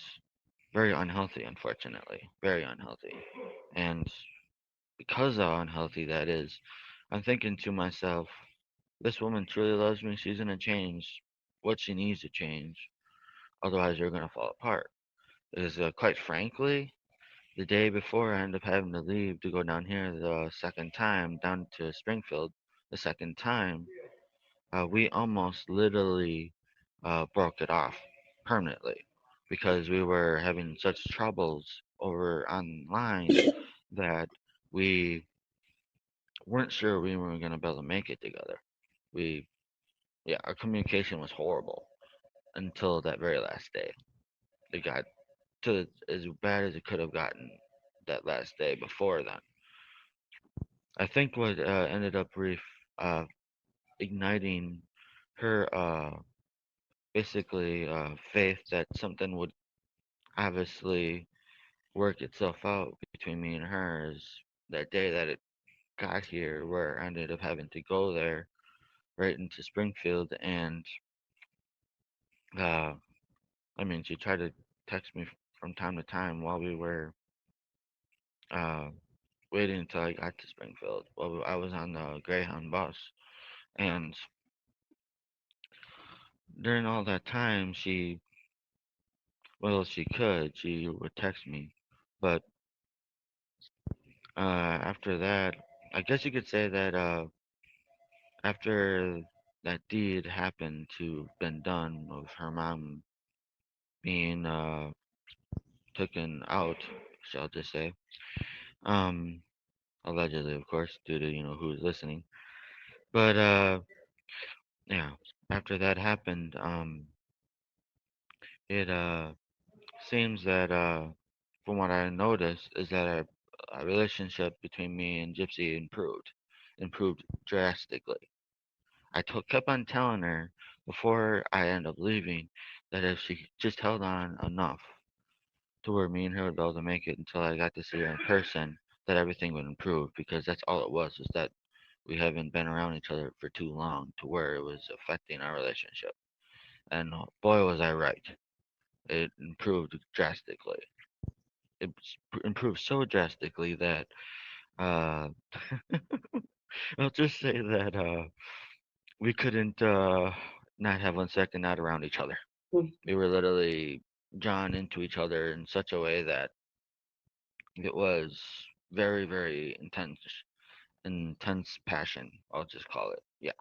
very unhealthy, unfortunately. Very unhealthy. And because of how unhealthy that is, I'm thinking to myself, this woman truly loves me. She's going to change what she needs to change. Otherwise, you're going to fall apart. Because, quite frankly, the day before I ended up having to leave to go down here the second time, down to Springfield, the second time, we almost literally broke it off permanently because we were having such troubles over online that we weren't sure we were going to be able to make it together. We, yeah, our communication was horrible until that very last day. It got to as bad as it could have gotten that last day before then. I think what ended up uh, igniting her basically faith that something would obviously work itself out between me and her is that day that it got here, where I ended up having to go there right into Springfield, and uh, I mean, she tried to text me from time to time while we were uh, waiting until I got to Springfield. Well, I was on the Greyhound bus, and during all that time, she would text me. But after that, I guess you could say that after that deed happened to been done of her mom being taken out, shall I just say, um, allegedly, of course, due to who's listening. But yeah, after that happened, it seems that from what I noticed is that our relationship between me and Gypsy improved drastically. Kept on telling her before I end up leaving that if she just held on enough to where me and her would be able to make it until I got to see her in person, that everything would improve, because that's all it was, is that we haven't been around each other for too long to where it was affecting our relationship. And boy, was I right. It improved drastically. It improved so drastically that uh, I'll just say that we couldn't not have 1 second not around each other. We were literally drawn into each other in such a way that it was very, very intense passion. I'll just call it. Yeah.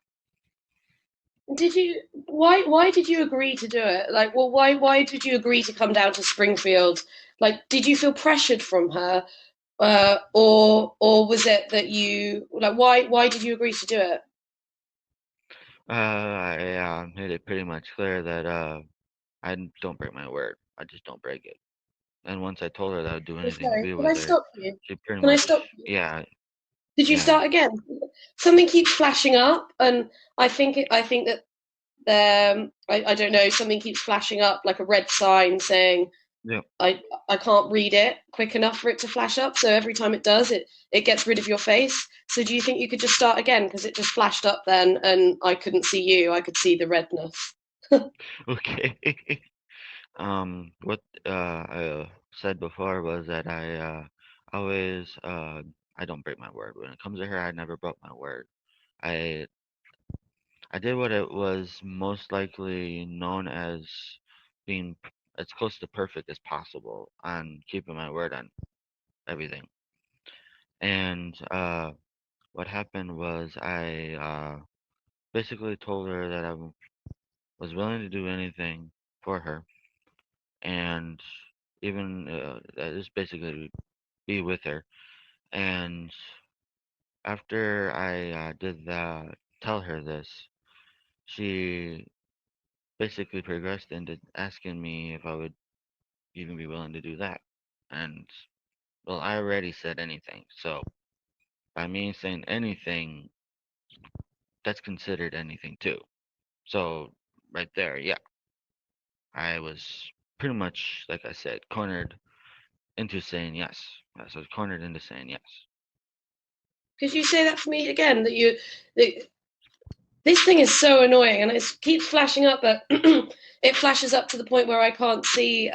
Did you? Why did you agree to do it? Like, well, why did you agree to come down to Springfield? Like, did you feel pressured from her, or was it that you like? Why did you agree to do it? I made it pretty much clear that I don't break my word. I just don't break it. And once I told her that I'd do Oh, anything to sorry, be can I with her, stop you? she pretty Can I much, stop you? yeah, Did you yeah, start again? Something keeps flashing up, and I think that I don't know, something keeps flashing up like a red sign saying yeah. I can't read it quick enough for it to flash up. So every time it does, it gets rid of your face. So do you think you could just start again, because it just flashed up then, and I couldn't see you. I could see the redness. Okay. What I said before was that always I don't break my word. When it comes to her, I never broke my word. I I did what it was most likely known as being as close to perfect as possible on keeping my word on everything. And what happened was I basically told her that was willing to do anything for her, and even just basically be with her. And after I tell her this, she basically progressed into asking me if I would even be willing to do that. And well, I already said anything. So by me saying anything, that's considered anything too. So right there, yeah, I was pretty much, like I said, cornered into saying yes. I was cornered into saying yes. Could you say that for me again? That this thing is so annoying, and it keeps flashing up, but it flashes up to the point where I can't see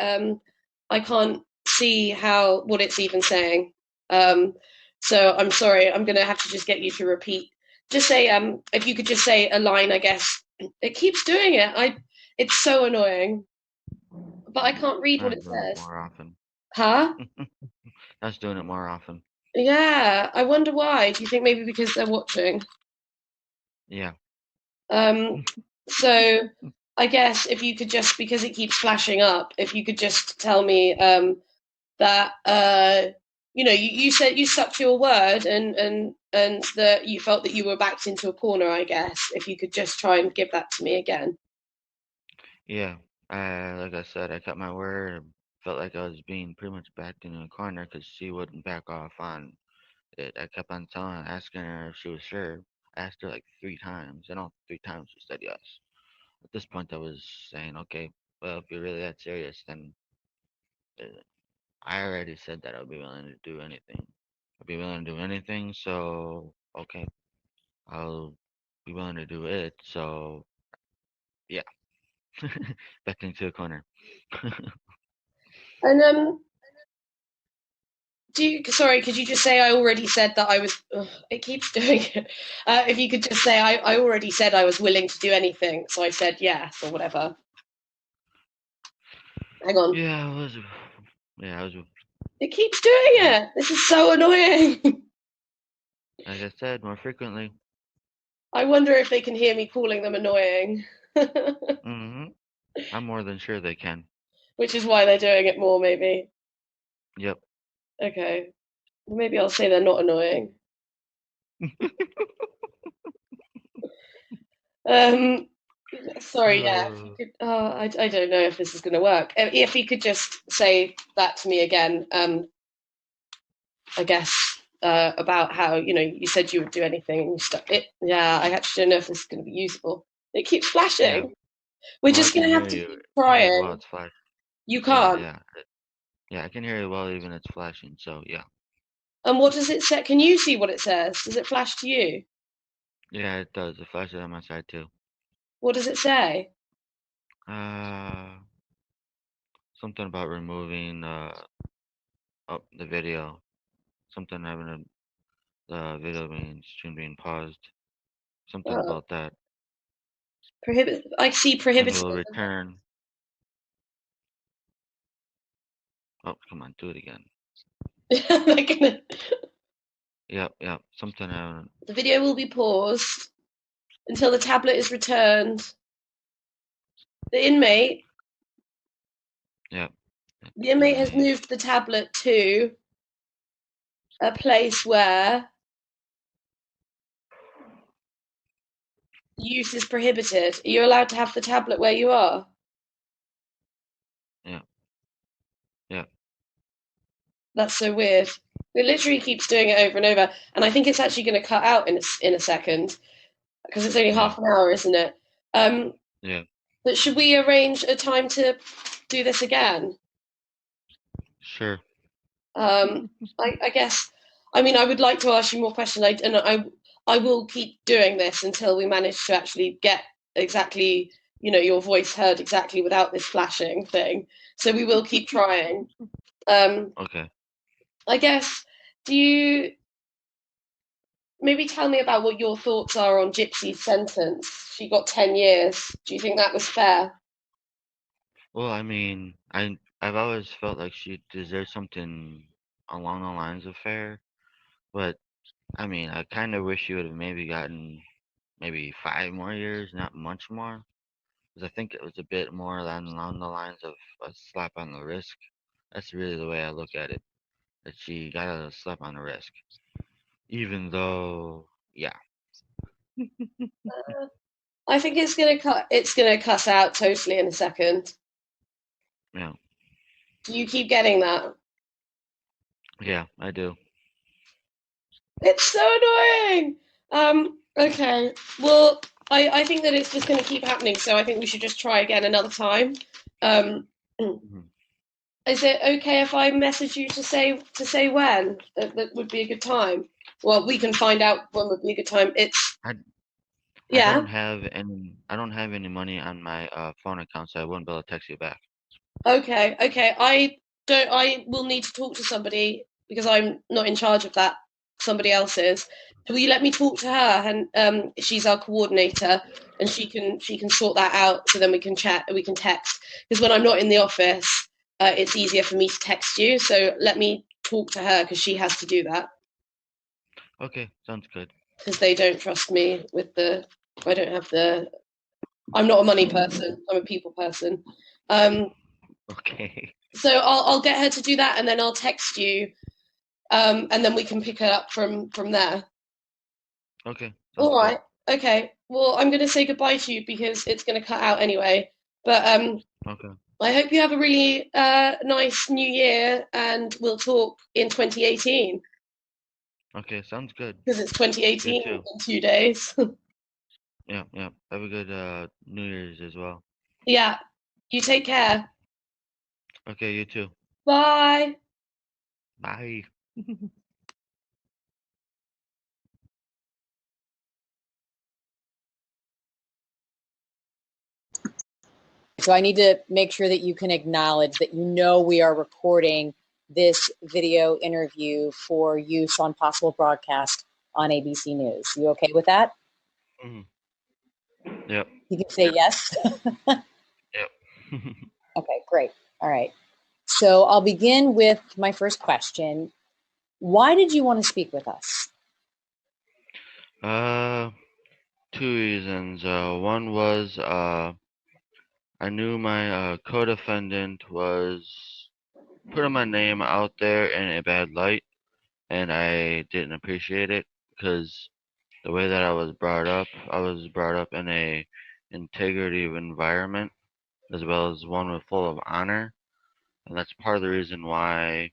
how what it's even saying. Um, so I'm sorry, I'm gonna have to just get you to repeat. Just say if you could just say a line, I guess. It keeps doing it. It's so annoying, but I can't read I what was it doing it says. more often. Huh? I was doing it more often. Yeah, I wonder why. Do you think maybe because they're watching? Yeah. Um, so I guess if you could just, because it keeps flashing up, if you could just tell me that you said you stuck to your word, and that you felt that you were backed into a corner. I guess if you could just try and give that to me again. Yeah. Like I said, I kept my word. Felt like I was being pretty much backed in a corner because she wouldn't back off on it. I kept on asking her if she was sure. I asked her like 3 times, and all 3 times she said yes. At this point, I was saying, okay, well, if you're really that serious, then uh, I already said that I'd be willing to do anything. I'd be willing to do anything. So okay, I'll be willing to do it. So yeah, back into a corner. And sorry, could you just say I already said that I was? Ugh, it keeps doing it. If you could just say I already said I was willing to do anything, so I said yes or whatever. Hang on. Yeah, I was. Yeah, I was. It keeps doing it. This is so annoying. Like I said, more frequently. I wonder if they can hear me calling them annoying. Mm-hmm. I'm more than sure they can. Which is why they're doing it more, maybe. Yep. Okay. Maybe I'll say they're not annoying. Sorry, yeah. If you could, I don't know if this is going to work. If you could just say that to me again, I guess about how you said you would do anything and you stuck it. Yeah, I actually don't know if this is going to be useful. It keeps flashing. Yeah. We're Well, I just going can to hear have to you. keep I can hear you while trying. it's flashing. You Yeah, can't. yeah. Yeah, I can hear you while even it's flashing. So yeah. And what does it say? Can you see what it says? Does it flash to you? Yeah, it does. It flashes on my side too. What does it say? Something about removing the video. Something having the video being stream being paused. Something Oh, about that. I see And prohibited. will return. Oh, come on, do it again. Yep, yep. Something having. The video will be paused until the tablet is returned. The inmate Yep. The inmate has moved the tablet to a place where use is prohibited. Are you allowed to have the tablet where you are? Yeah. Yeah. That's so weird. It literally keeps doing it over and over, and I think it's actually going to cut out in a second because it's only half an hour, isn't it? Yeah. But should we arrange a time to do this again? Sure. I guess. I mean, I would like to ask you more questions, and I will keep doing this until we manage to actually get exactly, your voice heard exactly without this flashing thing. So we will keep trying. Okay. I guess. Do you maybe tell me about what your thoughts are on Gypsy's sentence? She got 10 years. Do you think that was fair? Well, I mean, I've always felt like she deserved something along the lines of fair, but I mean, I kind of wish she would have maybe gotten maybe 5 more years, not much more, because I think it was a bit more along the lines of a slap on the wrist. That's really the way I look at it. That she got a slap on the wrist, even though, yeah, I think it's gonna cut. It's gonna cuss out totally in a second. yeah, Do you keep getting that? yeah, I do. It's so annoying. Okay. Well, I think that it's just going to keep happening. So I think we should just try again another time. Um, Mhm. is it okay if I message you to say when that would be a good time? Well, we can find out when would be a good time. It's I I yeah. don't have any money on my phone account, so I wouldn't be able to text you back. Okay. Okay. I don't. I will need to talk to somebody because I'm not in charge of that. Somebody else is. Will you let me talk to her? And she's our coordinator, and she can sort that out. So then we can chat. We can text because when I'm not in the office, it's easier for me to text you. So let me talk to her because she has to do that Okay, sounds good. because they don't trust me with the. I don't have the. I'm not a money person. I'm a people person. Um, Okay. so I'll get her to do that, and then I'll text you. And then we can pick it up from there. Okay, sounds All good. right. Okay. Well, I'm going to say goodbye to you because it's going to cut out anyway. But Okay. I hope you have a really nice new year, and we'll talk in 2018 Okay, sounds good. because it's You 2018 too. in 2 days. Yeah, yeah. Have a good New Year's as well. Yeah. You take care. Okay, you too. Bye. Bye. So I need to make sure that you can acknowledge that you know we are recording this video interview for use on possible broadcast on ABC News. You okay with that? Yep. You can say yes. Yep. Okay, great. All right. So I'll begin with my first question. Why did you want to speak with us? Two reasons. One was I knew my co-defendant was putting my name out there in a bad light, and I didn't appreciate it because the way that I was brought up in a integrity environment as well as one with full of honor, and that's part of the reason why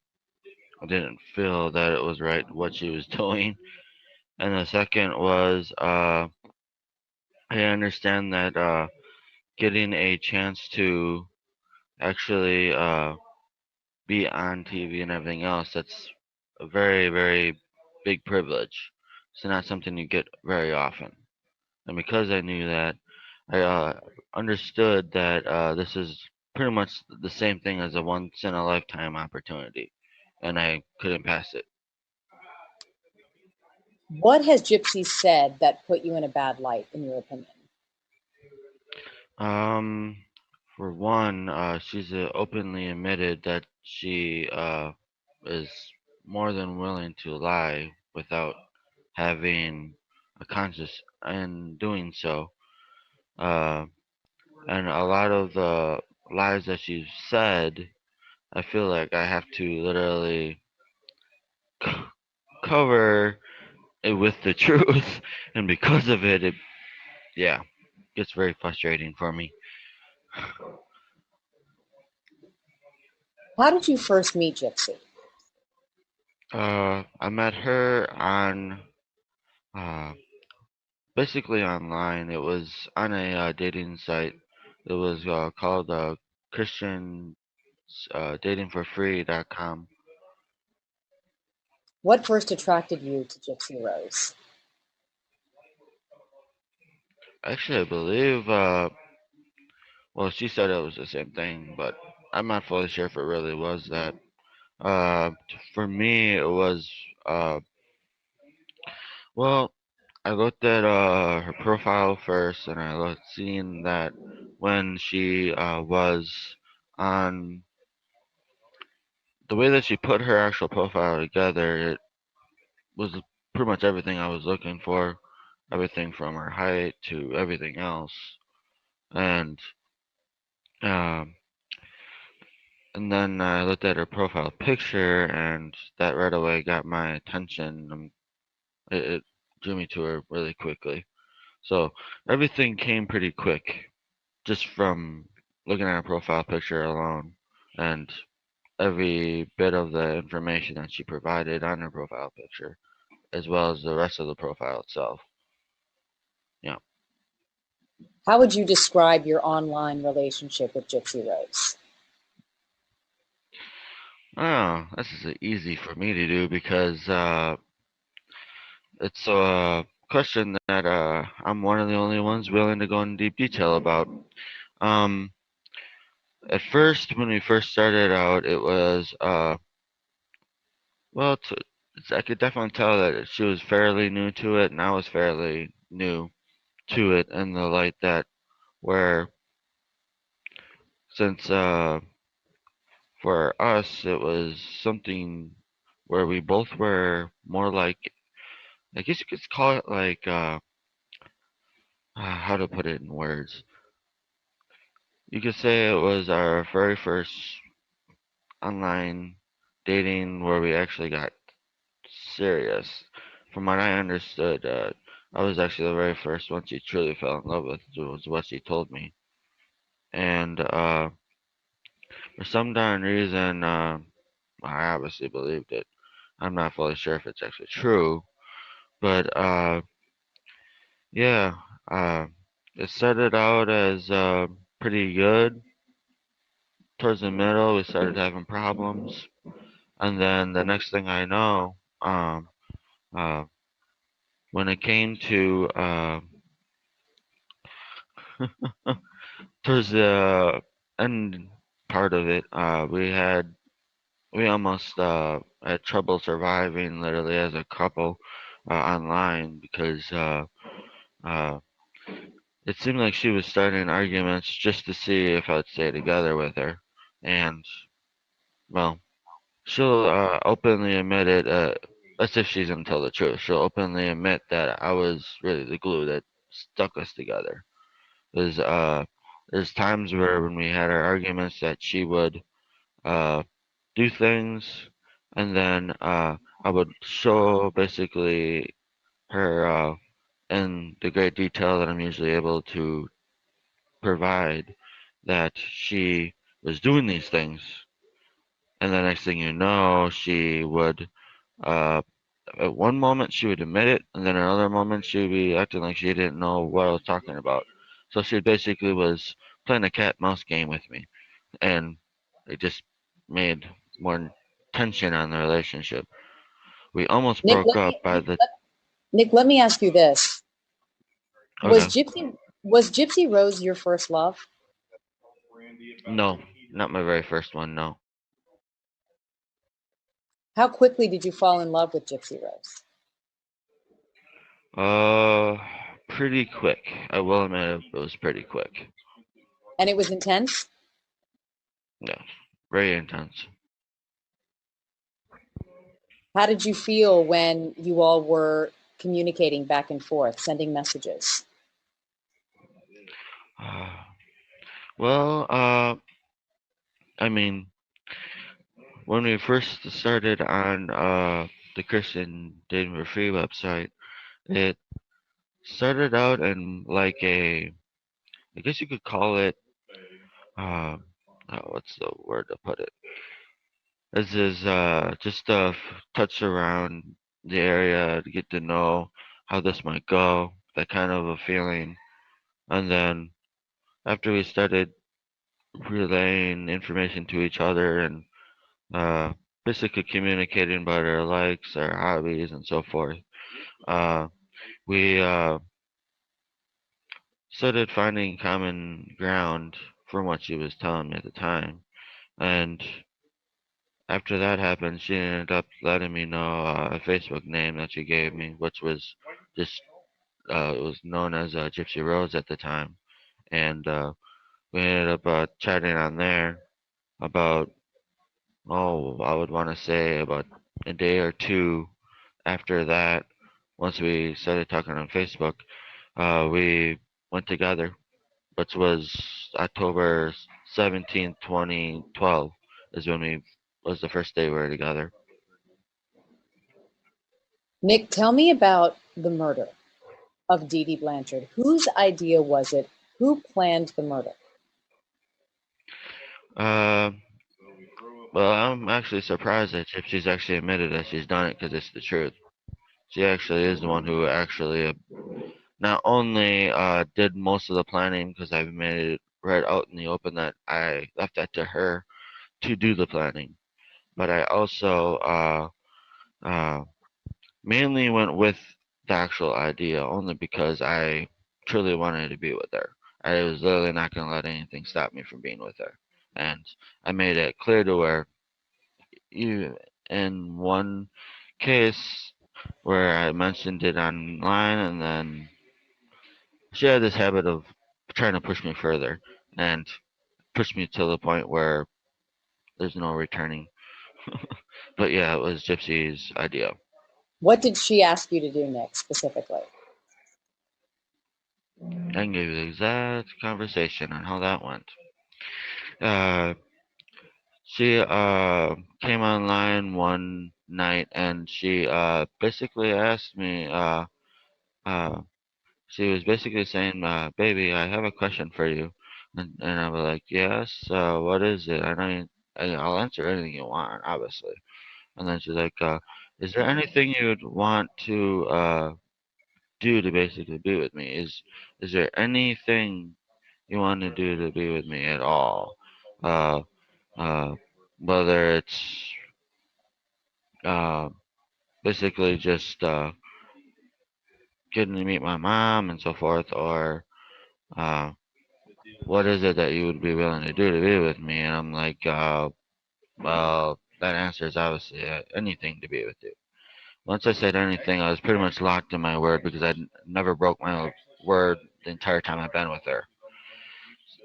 I didn't feel that it was right what she was doing. And the second was I understand that getting a chance to actually be on TV and everything else, that's a very, very big privilege. It's not something you get very often. And because I knew that, I understood that this is pretty much the same thing as a once in a lifetime opportunity, and I couldn't pass it. What has Gypsy said that put you in a bad light, in your opinion? Um, for one, she's openly admitted that she is more than willing to lie without having a conscience in doing so. Uh, and a lot of the lies that she's said, I feel like I have to literally cover it with the truth, and because of it, yeah, gets very frustrating for me. How did you first meet Gypsy? I met her on uh, basically online. It was on a dating site. It was called Christian datingforfree.com. What first attracted you to Gypsy Rose? Actually, I believe, well, she said it was the same thing, but I'm not fully sure if it really was that. Uh, for me, it was, well, I looked at her profile first, and I looked seeing that when she was on the way that she put her actual profile together, it was pretty much everything I was looking for, everything from her height to everything else, and um, and then I looked at her profile picture, and that right away got my attention. It drew me to her really quickly. So everything came pretty quick, just from looking at her profile picture alone, and every bit of the information that she provided on her profile picture, as well as the rest of the profile itself. Yeah. How would you describe your online relationship with Gypsy Rose? Oh, this is easy for me to do because it's a question that I'm one of the only ones willing to go in deep detail about. Um, at first, when we first started out, it was well, I could definitely tell that she was fairly new to it, and I was fairly new to it in the light that where since for us it was something where we both were more like, I guess you could call it like how to put it in words. You could say it was our very first online dating where we actually got serious. From what I understood, I was actually the very first one she truly fell in love with, was what she told me. And for some darn reason, I obviously believed it. I'm not fully sure if it's actually true, but yeah, uh, it started out as pretty good. Towards the middle, we started having problems, and then the next thing I know, uh, when it came to towards the end part of it, we almost had trouble surviving literally as a couple online because uh, it seemed like she was starting arguments just to see if I'd stay together with her, and well, she'll openly admit it. As if she's gonna tell the truth. She'll openly admit that I was really the glue that stuck us together. There's there's times where when we had our arguments that she would uh, do things, and then I would show basically her in the great detail that I'm usually able to provide that she was doing these things, and the next thing you know, she would uh, at one moment she would admit it, and then another moment she would be acting like she didn't know what I was talking about. So she basically was playing a cat mouse game with me, and it just made more tension on the relationship. We almost Nick, broke up by the. Nick, let me ask you this: Was Okay, Gypsy Rose your first love? no, not my very first one. No, How quickly did you fall in love with Gypsy Rose? uh, pretty quick. I will admit it was pretty quick. And it was intense? Yeah, very intense. How did you feel when you all were communicating back and forth, sending messages? Uh, well, I mean, when we first started on the Christian Dating for Free website, it started out in like I guess you could call it, uh, what's the word to put it? This is just touch around the area to get to know how this might go, that kind of a feeling. And then after we started relaying information to each other and uh, basically communicating about our likes, our hobbies, and so forth, uh, we started finding common ground from what she was telling me at the time. And after that happened, she ended up letting me know a Facebook name that she gave me, which was just it was known as Gypsy Rose at the time, and we ended up chatting on there about I would want to say about a day or two after that. Once we started talking on Facebook, we went together, which was October 17th, 2012, is when we was the first day we were together. Nick, tell me about the murder of Dee Dee Blanchard. Whose idea was it? Who planned the murder? Uh, well, I'm actually surprised that Gypsy's actually admitted that she's done it because it's the truth. She actually is the one who actually not only did most of the planning because I made it right out in the open that I left that to her to do the planning, but I also uh, mainly went with the actual idea only because I truly wanted to be with her. I was literally not going to let anything stop me from being with her. And I made it clear to her, you, in one case where I mentioned it online, and then she had this habit of trying to push me further and push me to the point where there's no returning. But yeah, it was Gypsy's idea. What did she ask you to do, Nick, specifically? I can give you the exact conversation on how that went. Uh, she came online one night and she basically asked me. Uh, she was basically saying, "Baby, I have a question for you," and I was like, "Yes. What is it? I'll answer anything you want, obviously." And then she's like, "Is there anything you'd want to do to basically be with me? Is there anything you want to do to be with me at all? Uh, uh, whether it's uh, basically just getting to meet my mom and so forth, or uh, what is it that you would be willing to do to be with me? And I'm like, well, that answer is obviously anything to be with you. Once I said anything, I was pretty much locked in my word because I never broke my word the entire time I've been with her.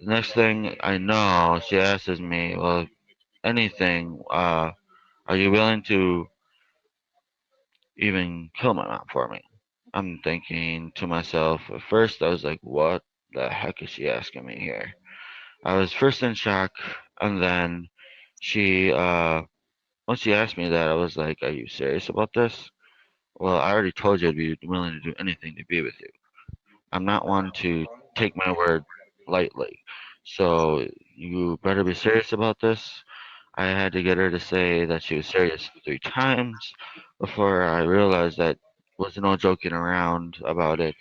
The next thing I know, she asks me, well, anything, are you willing to even kill my mom for me? I'm thinking to myself, at first I was like, what the heck is she asking me here? I was first in shock, and then she, once she asked me that, I was like, are you serious about this? Well, I already told you I'd be willing to do anything to be with you. I'm not one to take my word lightly. So you better be serious about this. I had to get her to say that she was serious 3 times before I realized that was no joking around about it.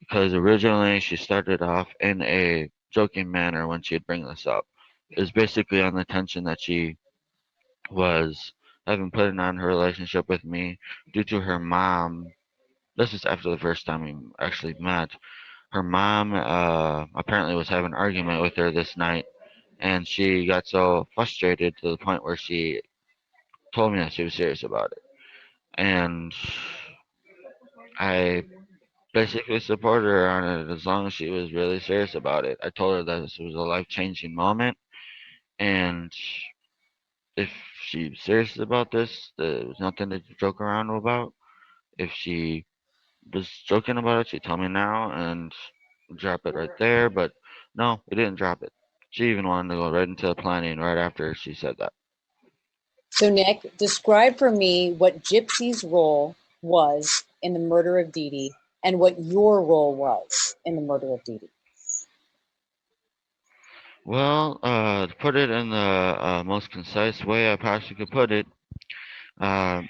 Because originally she started off in a joking manner when she'd bring this up. It was basically on the tension that she was having put on her relationship with me due to her mom. This is after the first time we actually met. Her mom apparently was having an argument with her this night, and she got so frustrated to the point where she told me that she was serious about it. And I basically supported her on it as long as she was really serious about it. I told her that this was a life changing moment, and if she's serious about this, there was nothing to joke around about. If she was joking about it, she'd tell me now and drop it right there. But no, we didn't drop it. She even wanted to go right into the planning right after she said that. So, Nick, describe for me what Gypsy's role was in the murder of Dee Dee and what your role was in the murder of Dee Dee. Well, to put it in the most concise way I possibly could put it, uh,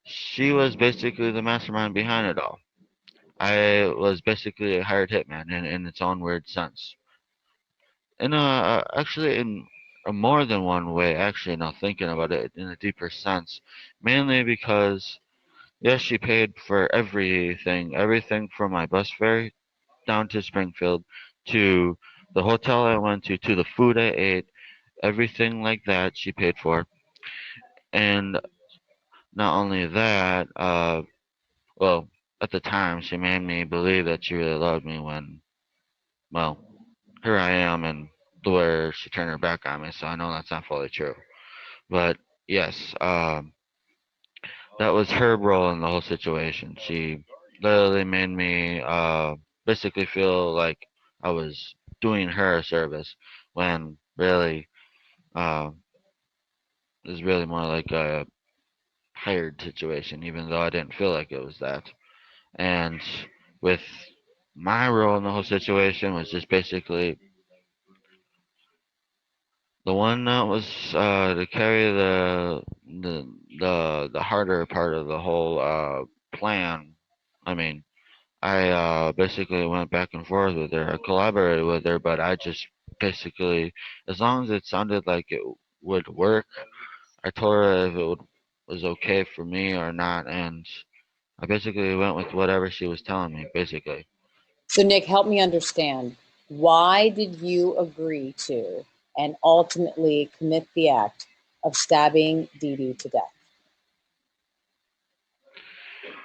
she was basically the mastermind behind it all. I was basically a hired hitman in its own weird sense. Actually, in a more than one way, actually, now thinking about it in a deeper sense, mainly because, yes, she paid for everything from my bus fare down to Springfield, to the hotel I went to the food I ate, everything like that she paid for. And not only that, well, at the time she made me believe that she really loved me when, well, here I am and where she turned her back on me, so I know that's not fully true. But yes, that was her role in the whole situation. She literally made me basically feel like I was doing her a service when really uh, it was really more like a hired situation, even though I didn't feel like it was that. And with my role in the whole situation was just basically the one that was to carry the harder part of the whole plan. I mean, I basically went back and forth with her. I collaborated with her, but I just basically, as long as it sounded like it would work, I told her if it was okay for me or not, and I basically went with whatever she was telling me. Basically, So, Nick, help me understand. Why did you agree to and ultimately commit the act of stabbing Dee Dee to death?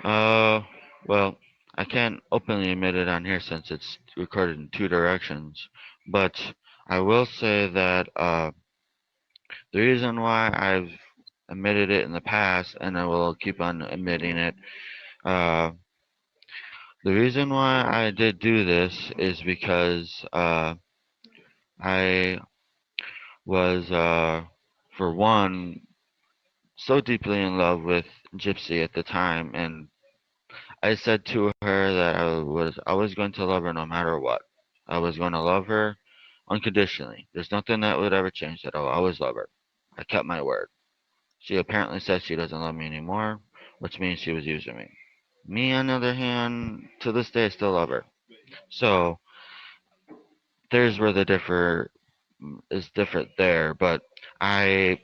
uh, well, I can't openly admit it on here since it's recorded in 2 directions, but I will say that the reason why I've admitted it in the past, and I will keep on admitting it, uh, the reason why I did do this is because I was, for one, so deeply in love with Gypsy at the time, and I said to her that I was always going to love her no matter what. I was going to love her unconditionally. There's nothing that would ever change that. I'll always love her. I kept my word. She apparently says she doesn't love me anymore, which means she was using me. Me, on the other hand, to this day, I still love her. So there's where the differ is different there, but I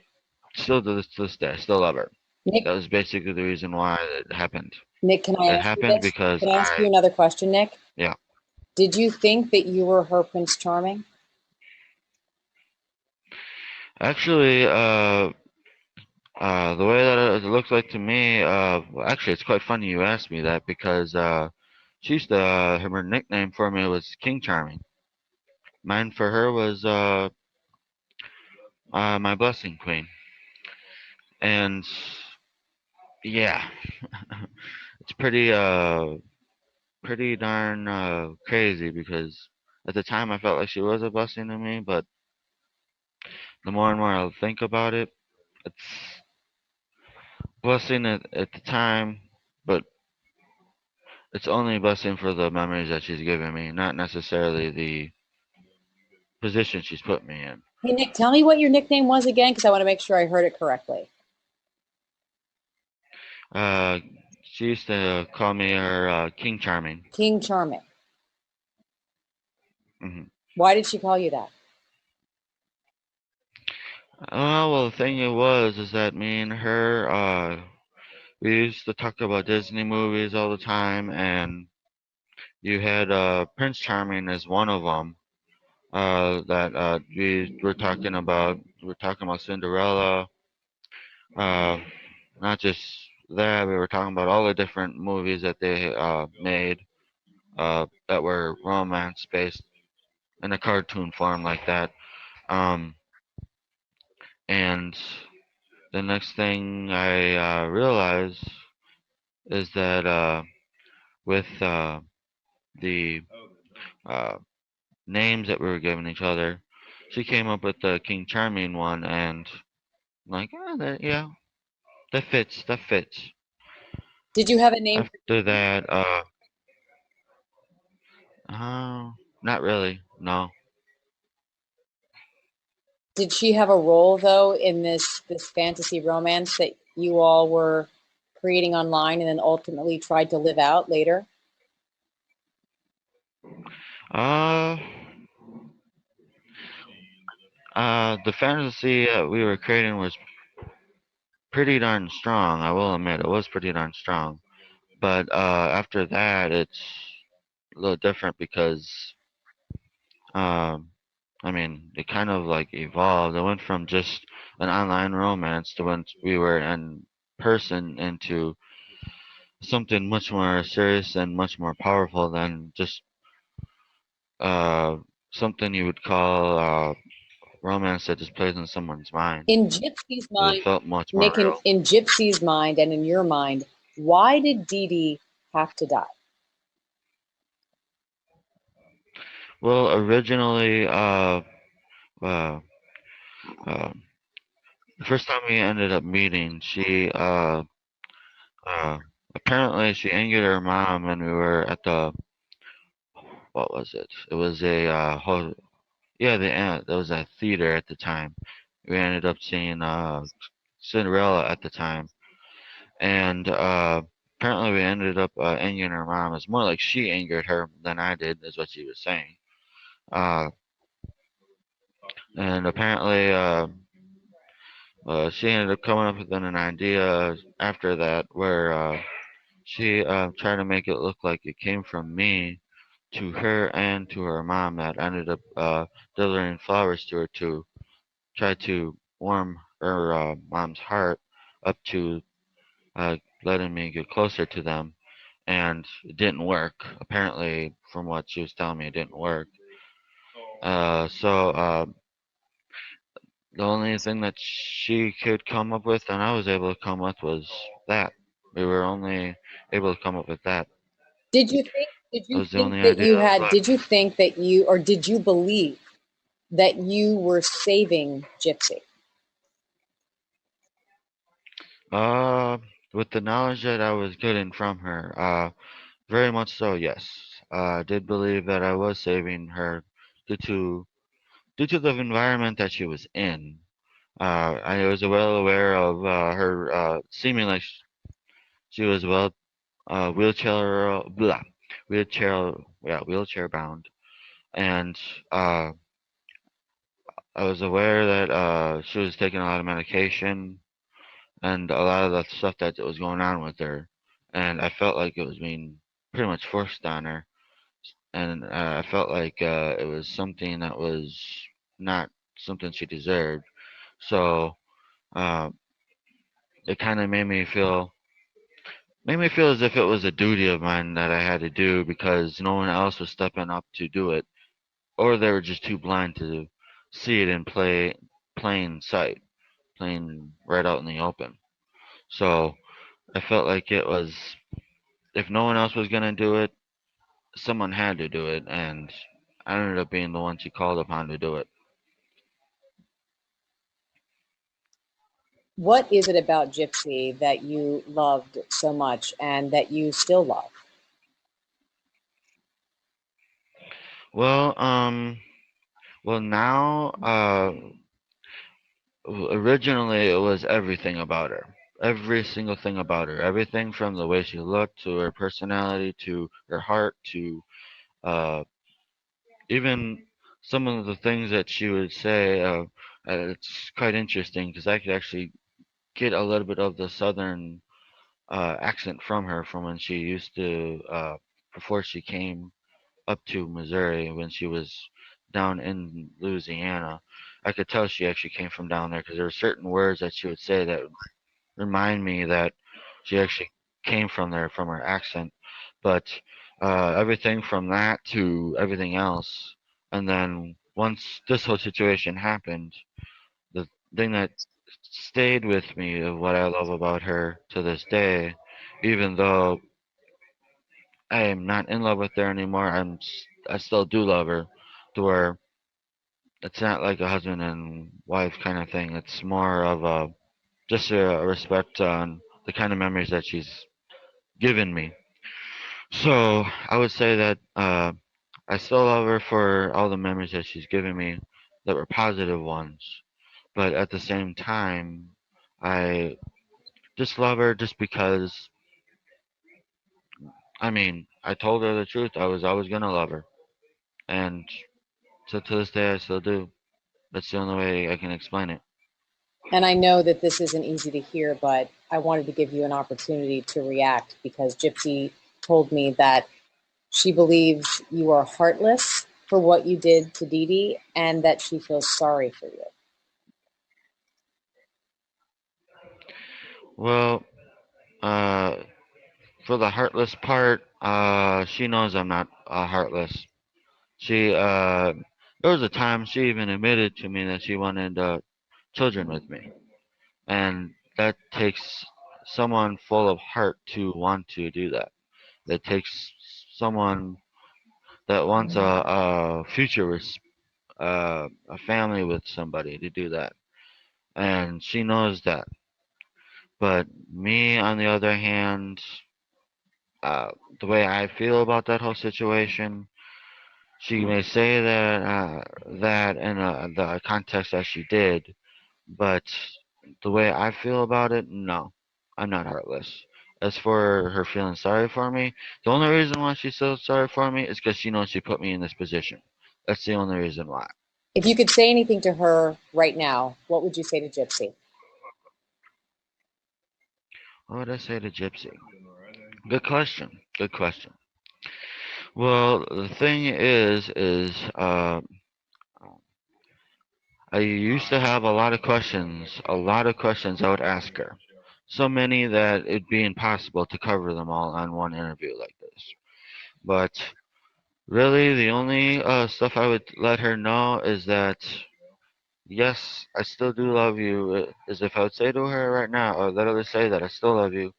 still to this day, I still love her. Nick, That was basically the reason why it happened. Nick, can I It ask you happened this? because Can I ask you another question, Nick? yeah. Did you think that you were her Prince Charming? Actually, the way that it looks like to me, well, actually, it's quite funny you asked me that because she used to, her nickname for me was King Charming. Mine for her was my Blessing Queen. And yeah, it's pretty darn crazy because at the time I felt like she was a blessing to me, but the more and more I think about it, it's blessing at the time, but it's only a blessing for the memories that she's given me, not necessarily the position she's put me in. Hey, Nick, tell me what your nickname was again, because I want to make sure I heard it correctly. Uh, she used to call me her King Charming. King Charming. Hmm. Why did she call you that? Well, the thing is that me and her, we used to talk about Disney movies all the time, and you had Prince Charming as one of them. That we were talking about. We were talking about Cinderella. Uh, Not just that, we were talking about all the different movies that they made that were romance based in a cartoon form like that. Um, and the next thing I realized is that with the uh, names that we were giving each other, she came up with the King Charming one, and I'm like, yeah, that fits. That fits. Did you have a name? After that, not really. No. Did she have a role though in this fantasy romance that you all were creating online and then ultimately tried to live out later? Uh, the fantasy we were creating was pretty darn strong. I will admit it was pretty darn strong. But after that, it's a little different because um, I mean, it kind of like evolved. It went from just an online romance to when we were in person into something much more serious and much more powerful than just uh, something you would call romance that just plays in someone's mind. In Gypsy's It mind, felt much more Nick, in, real. in Gypsy's mind and in your mind, why did Dee Dee have to die? Well, originally, uh, uh, the first time we ended up meeting, she uh, apparently she angered her mom, and we were at the what was it? It was a yeah, there was a theater at the time. We ended up seeing Cinderella at the time, and apparently we ended up angering her mom. It's more like she angered her than I did, is what she was saying. Uh, and apparently she ended up coming up with an idea after that where she tried to make it look like it came from me to her and to her mom that ended up delivering flowers to her to try to warm her mom's heart up to letting me get closer to them. And it didn't work. Apparently, from what she was telling me, it didn't work. So the only thing that she could come up with and I was able to come up was that. We were only able to come up with that. Did you think did That you was the think only that idea you that was had left. did you think that you or did you believe that you were saving Gypsy? Uh, with the knowledge that I was getting from her, very much so, yes. I did believe that I was saving her due to due to the environment that she was in. I was well aware of her seeming like she was well wheelchair wheelchair bound, and uh, I was aware that she was taking a lot of medication and a lot of the stuff that was going on with her, and I felt like it was being pretty much forced on her. and I felt like it was something that was not something she deserved. So uh, it kind of made me feel as if it was a duty of mine that I had to do because no one else was stepping up to do it, or they were just too blind to see it in plain sight, plain right out in the open. So I felt like it was, if no one else was gonna do it, someone had to do it, and I ended up being the one she called upon to do it. What is it about Gypsy that you loved so much and that you still love? Well, now, originally it was everything about her. Every single thing about her. Everything from the way she looked to her personality to her heart to uh, even some of the things that she would say. It's quite interesting because I could actually get a little bit of the southern accent from her from when she used to, before she came up to Missouri when she was down in Louisiana. I could tell she actually came from down there because there were certain words that she would say that remind me that she actually came from there from her accent. But everything from that to everything else, and then once this whole situation happened, the thing that stayed with me of what I love about her to this day, even though I am not in love with her anymore, I still do love her, to where it's not like a husband and wife kind of thing. It's more of a just a respect on the kind of memories that she's given me. So I would say that I still love her for all the memories that she's given me that were positive ones. But at the same time, I just love her just because, I mean, I told her the truth. I was always going to love her. And so to this day, I still do. That's the only way I can explain it. And I know that this isn't easy to hear, but I wanted to give you an opportunity to react because Gypsy told me that she believes you are heartless for what you did to Dee Dee and that she feels sorry for you. Well, uh, for the heartless part, she knows I'm not heartless. She, there was a time she even admitted to me that she wanted children with me, and that takes someone full of heart to want to do that. It takes someone that wants a future with a family with somebody to do that, and she knows that. But me, on the other hand, uh, the way I feel about that whole situation, she may say that in the context that she did, but the way I feel about it, no, I'm not heartless. As for her feeling sorry for me, the only reason why she feels sorry for me is because she knows she put me in this position. That's the only reason why. If you could say anything to her right now, what would you say to Gypsy? What would I say to Gypsy? Good question. Good question. Well, the thing is, I used to have a lot of questions I would ask her. So many that it'd be impossible to cover them all on one interview like this. But really, the only stuff I would let her know is that, yes, I still do love you. As if I would say to her right now, or literally say that I still love you,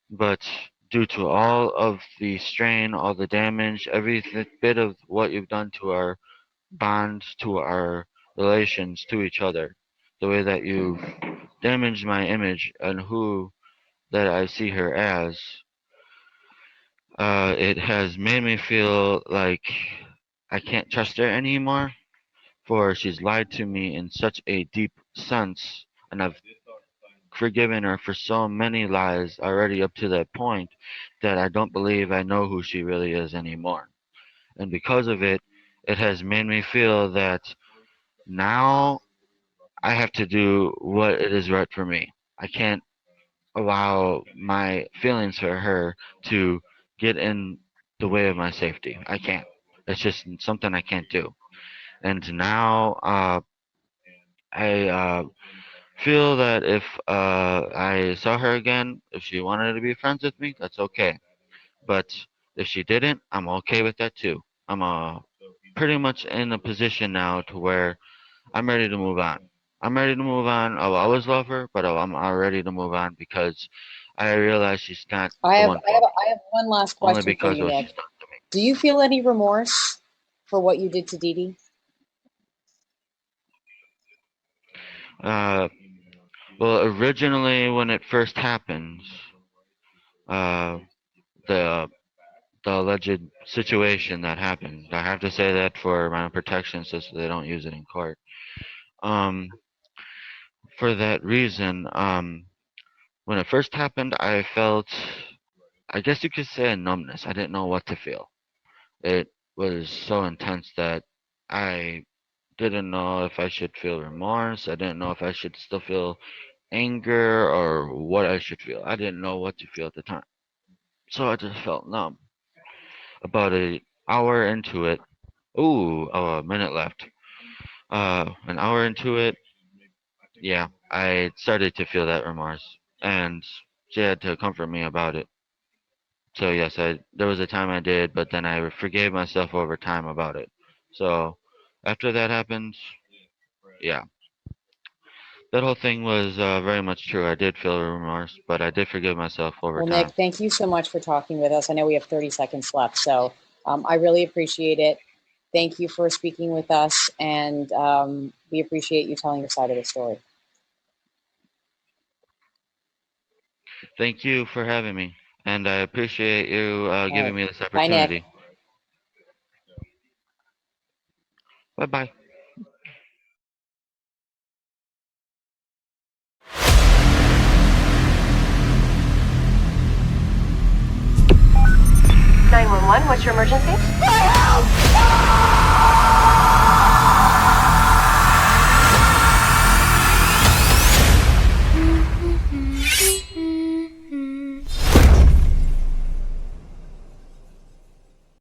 but due to all of the strain, all the damage, every bit of what you've done to our bond, to our relations to each other, the way that you've damaged my image and who that I see her as, it has made me feel like I can't trust her anymore, for she's lied to me in such a deep sense, and I've forgiven her for so many lies already up to that point that I don't believe I know who she really is anymore. And because of it, it has made me feel that now I have to do what it is right for me. I can't allow my feelings for her to get in the way of my safety. I can't. It's just something I can't do. And now I feel that if I saw her again, if she wanted to be friends with me, that's okay. But if she didn't, I'm okay with that too. I'm pretty much in a position now to where I'm ready to move on. I'm ready to move on. I'll always love her, but I'm ready to move on because I realize she's not I the have, one I for have, me, I have one last only question for because you, of what Nick. she's done to me. Do you feel any remorse for what you did to Dee Dee? Uh, well, originally when it first happened, uh, the the alleged situation that happened, I have to say that for my own protection, so they don't use it in court. Um, for that reason, when it first happened, I felt, I guess you could say, a numbness. I didn't know what to feel. It was so intense that I didn't know if I should feel remorse. I didn't know if I should still feel anger or what I should feel. I didn't know what to feel at the time. So I just felt numb. About an hour into it, a minute left. An hour into it, yeah, I started to feel that remorse, and she had to comfort me about it. So yes, there was a time I did, but then I forgave myself over time about it. So after that happened, yeah, that whole thing was very much true. I did feel remorse, but I did forgive myself over Well, time. Nick, thank you so much for talking with us. I know we have 30 seconds left, so I really appreciate it. Thank you for speaking with us, and we appreciate you telling your side of the story. Thank you for having me, and I appreciate you giving Right. me this Bye, Nick. opportunity. Bye bye. 911, what's your emergency? Help!